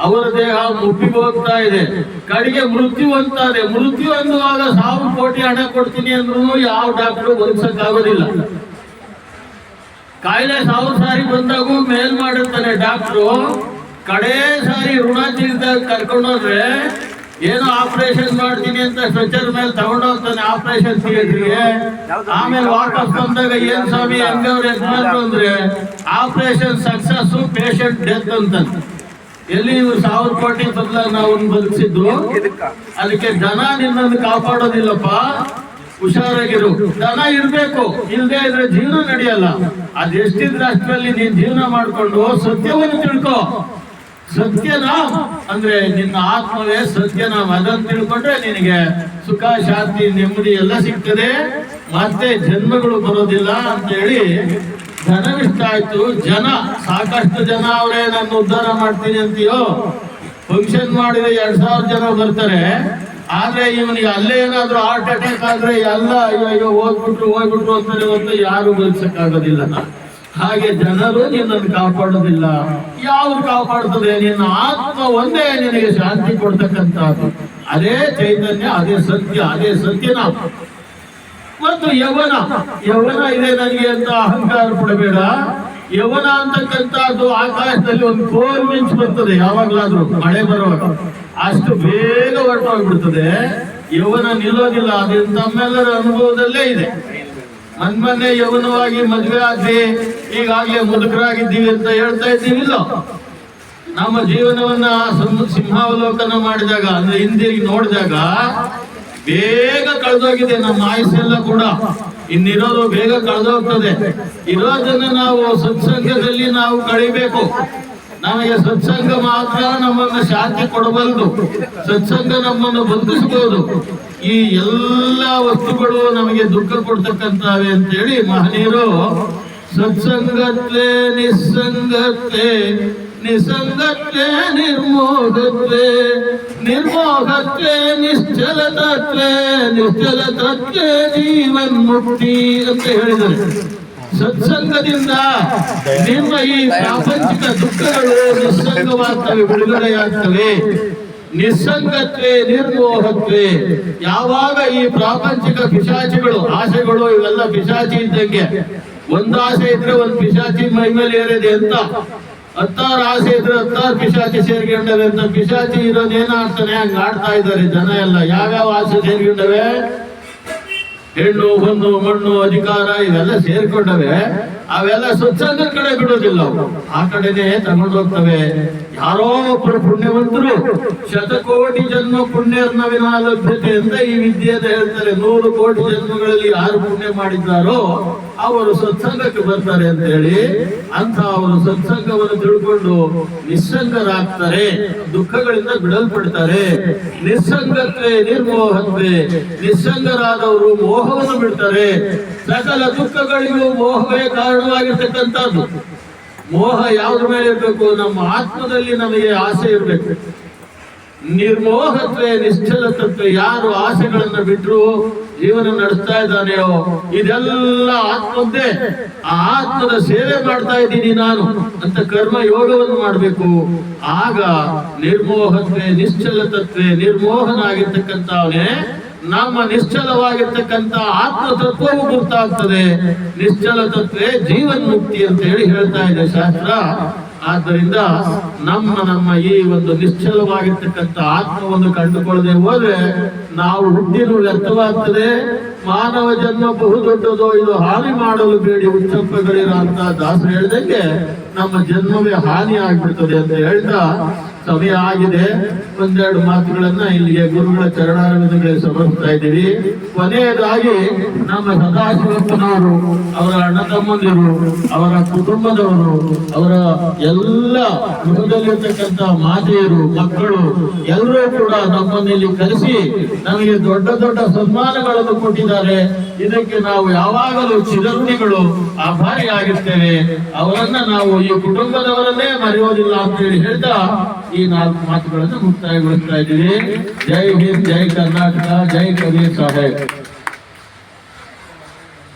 ಅವರ ದೇಹ ಮುಪ್ಪಿಗೆ ಹೋಗ್ತಾ ಇದೆ, ಕಡೆಗೆ ಮೃತ್ಯು ಅಂತಾರೆ. ಮೃತ್ಯು ಅನ್ನುವಾಗ 1000 ಕೋಟಿ ಹಣ ಕೊಡ್ತೀನಿ ಅಂದ್ರೂ ಯಾವ ಡಾಕ್ಟರ್ ಬದುಕ್ಸಕ್ಕಾಗೋದಿಲ್ಲ. ಕಾಯಿಲೆ 1000 ಸಾರಿ ಬಂದಾಗೂ ಮೇಲ್ ಮಾಡಿರ್ತಾನೆ ಡಾಕ್ಟ್ರು. ಕಡೆ ಸಾರಿ ಋಣ ತೀರಿದಾಗ ಕರ್ಕೊಂಡೋದ್ರೆ ಏನೋ ಆಪರೇಷನ್ ಮಾಡ್ತೀನಿ ಅಂತ ಸ್ಟ್ರೆಚರ್ ಮೇಲೆ ತಗೊಂಡೋಗ್ತಾನೆ ಆಪರೇಷನ್ ಥಿಯೇಟರ್ಗೆ. ಆಮೇಲೆ ವಾಪಸ್ ಬಂದಾಗ ಏನ್ ಸ್ವಾಮಿ ಹಂಗವ್ರ ಯಜಮಾನ್ರು ಅಂದ್ರೆ ಆಪರೇಷನ್ ಸಕ್ಸಸ್ ಪೇಷಂಟ್ ಡೆತ್ ಅಂತ. ಎಲ್ಲಿ ಇವ್ರು 1000 ಕೋಟಿ ಬದಲ ನಾವು ಬದುಕಿಸಿದ್ದು. ಅದಕ್ಕೆ ದನ ನಿನ್ನನ್ನು ಕಾಪಾಡೋದಿಲ್ಲಪ್ಪ, ಹುಷಾರಾಗಿರು. ದನ ಇರ್ಬೇಕು, ಇಲ್ದೇ ಇದ್ರೆ ಜೀವನ ನಡೆಯಲ್ಲ. ಅದೆಷ್ಟಿದ್ರೆ ಅಷ್ಟರಲ್ಲಿ ನೀನ್ ಜೀವನ ಮಾಡ್ಕೊಂಡು ಸತ್ಯವನ್ನು ತಿಳ್ಕೊ. ಸತ್ಯನಾಮ್ ಅಂದ್ರೆ ನಿನ್ನ ಆತ್ಮವೇ ಸತ್ಯನಾಮ್. ಅದನ್ನು ತಿಳ್ಕೊಂಡ್ರೆ ನಿನಗೆ ಸುಖ ಶಾಂತಿ ನೆಮ್ಮದಿ ಎಲ್ಲ ಸಿಗ್ತದೆ, ಮತ್ತೆ ಜನ್ಮಗಳು ಬರೋದಿಲ್ಲ ಅಂತ ಹೇಳಿ ಧನವಿಷ್ಟ ಆಯ್ತು. ಜನ ಸಾಕಷ್ಟು ಜನ ಅವರೇ ನನ್ನ ಉದ್ಧಾರ ಮಾಡ್ತೀನಿ ಅಂತೀಯೋ. ಫಂಕ್ಷನ್ ಮಾಡಿದ್ರೆ 2000 ಜನ ಬರ್ತಾರೆ, ಆದ್ರೆ ಇವನಿಗೆ ಅಲ್ಲೇ ಏನಾದ್ರು ಹಾರ್ಟ್ ಅಟ್ಯಾಕ್ ಆದ್ರೆ ಎಲ್ಲ ಅಯ್ಯೋ ಹೋಗ್ಬಿಟ್ರು ಅಂತಾರೆ ಹೊತ್ತು ಯಾರು ಬದುಕಕ್ಕಾಗೋದಿಲ್ಲ. ಹಾಗೆ ಜನರು ನಿನ್ನನ್ನು ಕಾಪಾಡೋದಿಲ್ಲ. ಯಾವ್ದು ಕಾಪಾಡ್ತದೆ? ನಿನ್ನ ಆತ್ಮ ಒಂದೇ ನಿನಗೆ ಶಾಂತಿ ಕೊಡ್ತಕ್ಕಂಥದ್ದು. ಅದೇ ಚೈತನ್ಯ, ಅದೇ ಸತ್ಯ, ಅದೇ ಸತ್ಯನಾಮ. ಮತ್ತು ಯೌವನ ಇದೆ ನನಗೆ ಅಂತ ಅಹಂಕಾರ ಪಡಬೇಡ. ಯೌವನ ಅಂತಕ್ಕಂಥದ್ದು ಆಕಾಶದಲ್ಲಿ ಒಂದು ಕೋಲ್ ಮಿಂಚ್ ಬರ್ತದೆ, ಯಾವಾಗ್ಲಾದ್ರೂ ಮಳೆ ಬರುವಾಗ ಅಷ್ಟು ಬೇಗ ಹೊರಟೋಗ್ಬಿಡ್ತದೆ. ಯೌವನ ನಿಲ್ಲೋದಿಲ್ಲ. ಅದು ತಮ್ಮೆಲ್ಲರ ಅನುಭವದಲ್ಲೇ ಇದೆ. ಮೊನ್ನೆ ಯೌವನವಾಗಿ ಮದುವೆ ಆಗಿ ಈಗಾಗಲೇ ಮುದುಕರಾಗಿದ್ದೀವಿ ಅಂತ ಹೇಳ್ತಾ ಇದ್ದೀವಿಲ್ಲ. ನಮ್ಮ ಜೀವನವನ್ನ ಸಿಂಹಾವಲೋಕನ ಮಾಡಿದಾಗ ಅಂದ್ರೆ ಹಿಂದಿರುಗಿ ನೋಡಿದಾಗ ಬೇಗ ಕಳೆದೋಗಿದೆ ನಮ್ಮ ಆಯುಸ್ಸೆಲ್ಲ ಕೂಡ. ಇನ್ನಿರೋದು ಬೇಗ ಕಳೆದೋಗ್ತದೆ. ಇರೋದನ್ನ ನಾವು ಸತ್ಸಂಗದಲ್ಲಿ ನಾವು ಕಳಿಬೇಕು. ನಮಗೆ ಸತ್ಸಂಗ ಮಾತ್ರ ನಮ್ಮನ್ನು ಶಾಂತಿ ಕೊಡಬಲ್ಲದು. ಸತ್ಸಂಗ ನಮ್ಮನ್ನು ಬದುಕಿಸಬಹುದು. ಈ ಎಲ್ಲ ವಸ್ತುಗಳು ನಮಗೆ ದುಃಖ ಕೊಡ್ತಕ್ಕಂಥವೆ ಅಂತೇಳಿ ಮಹನೀಯರು ಸತ್ಸಂಗತ್ವೇ ನಿಸ್ಸಂಗತ್ವೇ ನಿಸಂಗತ್ವೇ ನಿರ್ಮೋಹತ್ವೇ ನಿರ್ಮೋಹತ್ವೇ ನಿಶ್ಚಲತತ್ವೇ ನಿಶ್ಚಲತತ್ವೇ ಜೀವನ್ ಮುಕ್ತಿ ಅಂತ ಹೇಳಿದರು. ಸತ್ಸಂಗದಿಂದ ನಿಮ್ಮ ಈ ಪ್ರಾಪಂಚಿಕ ದುಃಖಗಳು ನಿಸ್ಸಂಗವಾಗ್ತವೆ, ಬಿಡುಗಡೆಯಾಗ್ತವೆ. ನಿಸ್ಸಂಗತ್ವೇ ನಿರ್ಮೋಹತ್ವೇ. ಯಾವಾಗ ಈ ಪ್ರಾಪಂಚಿಕ ಪಿಶಾಚಿಗಳು ಆಸೆಗಳು ಇವೆಲ್ಲ ಪಿಶಾಚಿ ಇದ್ದಂಗೆ. ಒಂದು ಆಸೆ ಇದ್ರೆ ಒಂದು ಪಿಶಾಚಿ ಮೈ ಮೇಲೆ ಏರಿದೆ ಅಂತ, 10 ಆಸೆ ಇದ್ರೆ 10 ಪಿಶಾಚಿ ಸೇರ್ಕೊಂಡವೆ ಅಂತ. ಪಿಶಾಚಿ ಇರೋದು ಏನಾಡ್ತಾನೆ ಹಂಗ ಆಡ್ತಾ ಇದ್ದಾರೆ ಜನ ಎಲ್ಲ. ಯಾವ್ಯಾವ ಆಸೆ ಸೇರ್ಕೊಂಡವೆ? ಹೆಣ್ಣು ಹೊನ್ನು ಮಣ್ಣು ಅಧಿಕಾರ ಇವೆಲ್ಲ ಸೇರ್ಕೊಂಡವೆ. ಅವೆಲ್ಲ ಸತ್ಸಂಗದ ಕಡೆ ಬಿಡೋದಿಲ್ಲ, ಆ ಕಡೆನೆ ತಗೊಂಡೋಗ್ತವೆ. ಯಾರೋ ಒಬ್ಬರು ಪುಣ್ಯವಂತರು 100 ಕೋಟಿ ಜನ್ಮ ಪುಣ್ಯರ್ನ ವಿನಾ ಲಭ್ಯತೆ ಅಂತ ಈ ವಿದ್ಯೆಯನ್ನು ಹೇಳ್ತಾರೆ. 100 ಕೋಟಿ ಜನ್ಮಗಳಲ್ಲಿ ಯಾರು ಪುಣ್ಯ ಮಾಡಿದ್ದಾರೋ ಅವರು ಸತ್ಸಂಗಕ್ಕೆ ಬರ್ತಾರೆ ಅಂತ ಹೇಳಿ. ಅಂತ ಅವರು ಸತ್ಸಂಗವನ್ನು ತಿಳ್ಕೊಂಡು ನಿಸ್ಸಂಗರಾಗ್ತಾರೆ, ದುಃಖಗಳಿಂದ ಬಿಡಲ್ಪಡ್ತಾರೆ. ನಿಸ್ಸಂಗತ್ವೇ ನಿರ್ಮೋಹತ್ವೇ. ನಿಸ್ಸಂಗರಾದವರು ಮೋಹವನ್ನು ಬಿಡ್ತಾರೆ. ಸಕಲ ದುಃಖಗಳಿಗೂ ಮೋಹವೇ ಕಾರಣವಾಗಿರ್ತಕ್ಕಂಥದ್ದು. ಮೋಹ ಯಾವ್ದ್ರ ಮೇಲೆ ಇರಬೇಕು? ನಮ್ಮ ಆತ್ಮದಲ್ಲಿ ನಮಗೆ ಆಸೆ ಇರಬೇಕು. ನಿರ್ಮೋಹತ್ವೇ ನಿಶ್ಚಲತತ್ವ. ಯಾರು ಆಸೆಗಳನ್ನ ಬಿಟ್ಟರು ಜೀವನ ನಡೆಸ್ತಾ ಇದ್ದಾನೆಯೋ ಇದೆಲ್ಲ ಆತ್ಮದ್ದೇ. ಆ ಆತ್ಮದ ಸೇವೆ ಮಾಡ್ತಾ ಇದ್ದೀನಿ ನಾನು ಅಂತ ಕರ್ಮ ಯೋಗವನ್ನು ಮಾಡಬೇಕು. ಆಗ ನಿರ್ಮೋಹತ್ವೇ ನಿಶ್ಚಲತತ್ವೇ. ನಿರ್ಮೋಹನ ಆಗಿರ್ತಕ್ಕಂಥವನೇ ನಮ್ಮ ನಿಶ್ಚಲವಾಗಿರ್ತಕ್ಕಂಥ ಆತ್ಮ ತತ್ವವು ಗೊತ್ತಾಗ್ತದೆ. ನಿಶ್ಚಲ ತತ್ವೇ ಜೀವನ್ ಮುಕ್ತಿ ಅಂತ ಹೇಳಿ ಹೇಳ್ತಾ ಇದೆ ಶಾಸ್ತ್ರ. ಆದ್ದರಿಂದ ನಮ್ಮ ಈ ಒಂದು ನಿಶ್ಚಲವಾಗಿರ್ತಕ್ಕಂಥ ಆತ್ಮವನ್ನು ಕಂಡುಕೊಳ್ಳದೆ ಹೋದ್ರೆ ನಾವು ಹುಟ್ಟಿರು ವ್ಯರ್ಥವಾಗ್ತದೆ, ಮಾನವ ಜನ್ಮ ಬಹುದೊಡ್ಡದು, ಇದು ಹಾನಿ ಮಾಡಲು ಬೇಡಿ ಉಚ್ಚಪ್ಪಗಳಿರೋ ಅಂತ ದಾಸರು ಹೇಳ್ದಂಗೆ ನಮ್ಮ ಜನ್ಮವೇ ಹಾನಿ ಆಗ್ಬಿಡ್ತದೆ ಅಂತ ಹೇಳ್ತಾ ಸಮಯ ಆಗಿದೆ. ಒಂದೆರಡು ಮಾತುಗಳನ್ನ ಇಲ್ಲಿಗೆ ಗುರುಗಳ ಚರಣಾರವಿಂದಗಳಿಗೆ ಸಮರ್ಪಿಸ್ತಾ ಇದ್ದೀವಿ. ಕೊನೆಯದಾಗಿ ನಮ್ಮ ಸದಾಶಿವಪ್ಪನವರು, ಅವರ ಅಣ್ಣ ತಮ್ಮಂದಿರು, ಅವರ ಕುಟುಂಬದವರು, ಅವರ ಎಲ್ಲ ಗೃಹದಲ್ಲಿರ್ತಕ್ಕಂಥ ಮಾತೆಯರು, ಮಕ್ಕಳು ಎಲ್ಲರೂ ಕೂಡ ನಮ್ಮನ್ನಿಲ್ಲಿ ಕರೆಸಿ ನಮಗೆ ದೊಡ್ಡ ದೊಡ್ಡ ಸನ್ಮಾನಗಳನ್ನು ಕೊಟ್ಟಿದ್ದಾರೆ. ಇದಕ್ಕೆ ನಾವು ಯಾವಾಗಲೂ ಚಿರಂತಿಗಳು ಆಭಾರಿಯಾಗಿರ್ತೇವೆ. ಅವರನ್ನ ನಾವು ಈ ಕುಟುಂಬದವರನ್ನೇ ಮರೆಯೋದಿಲ್ಲ ಅಂತ ಹೇಳಿ ಹೇಳ್ತಾ ಈ 4 ಮಾತುಗಳನ್ನು ಮುಕ್ತಾಯಗೊಳಿಸ್ತಾ ಇದ್ದೀವಿ. ಜೈ ಹಿಂದ್, ಜೈ ಕರ್ನಾಟಕ, ಜೈ ಕಬೀರ್ ಸಾಹೇಬ್.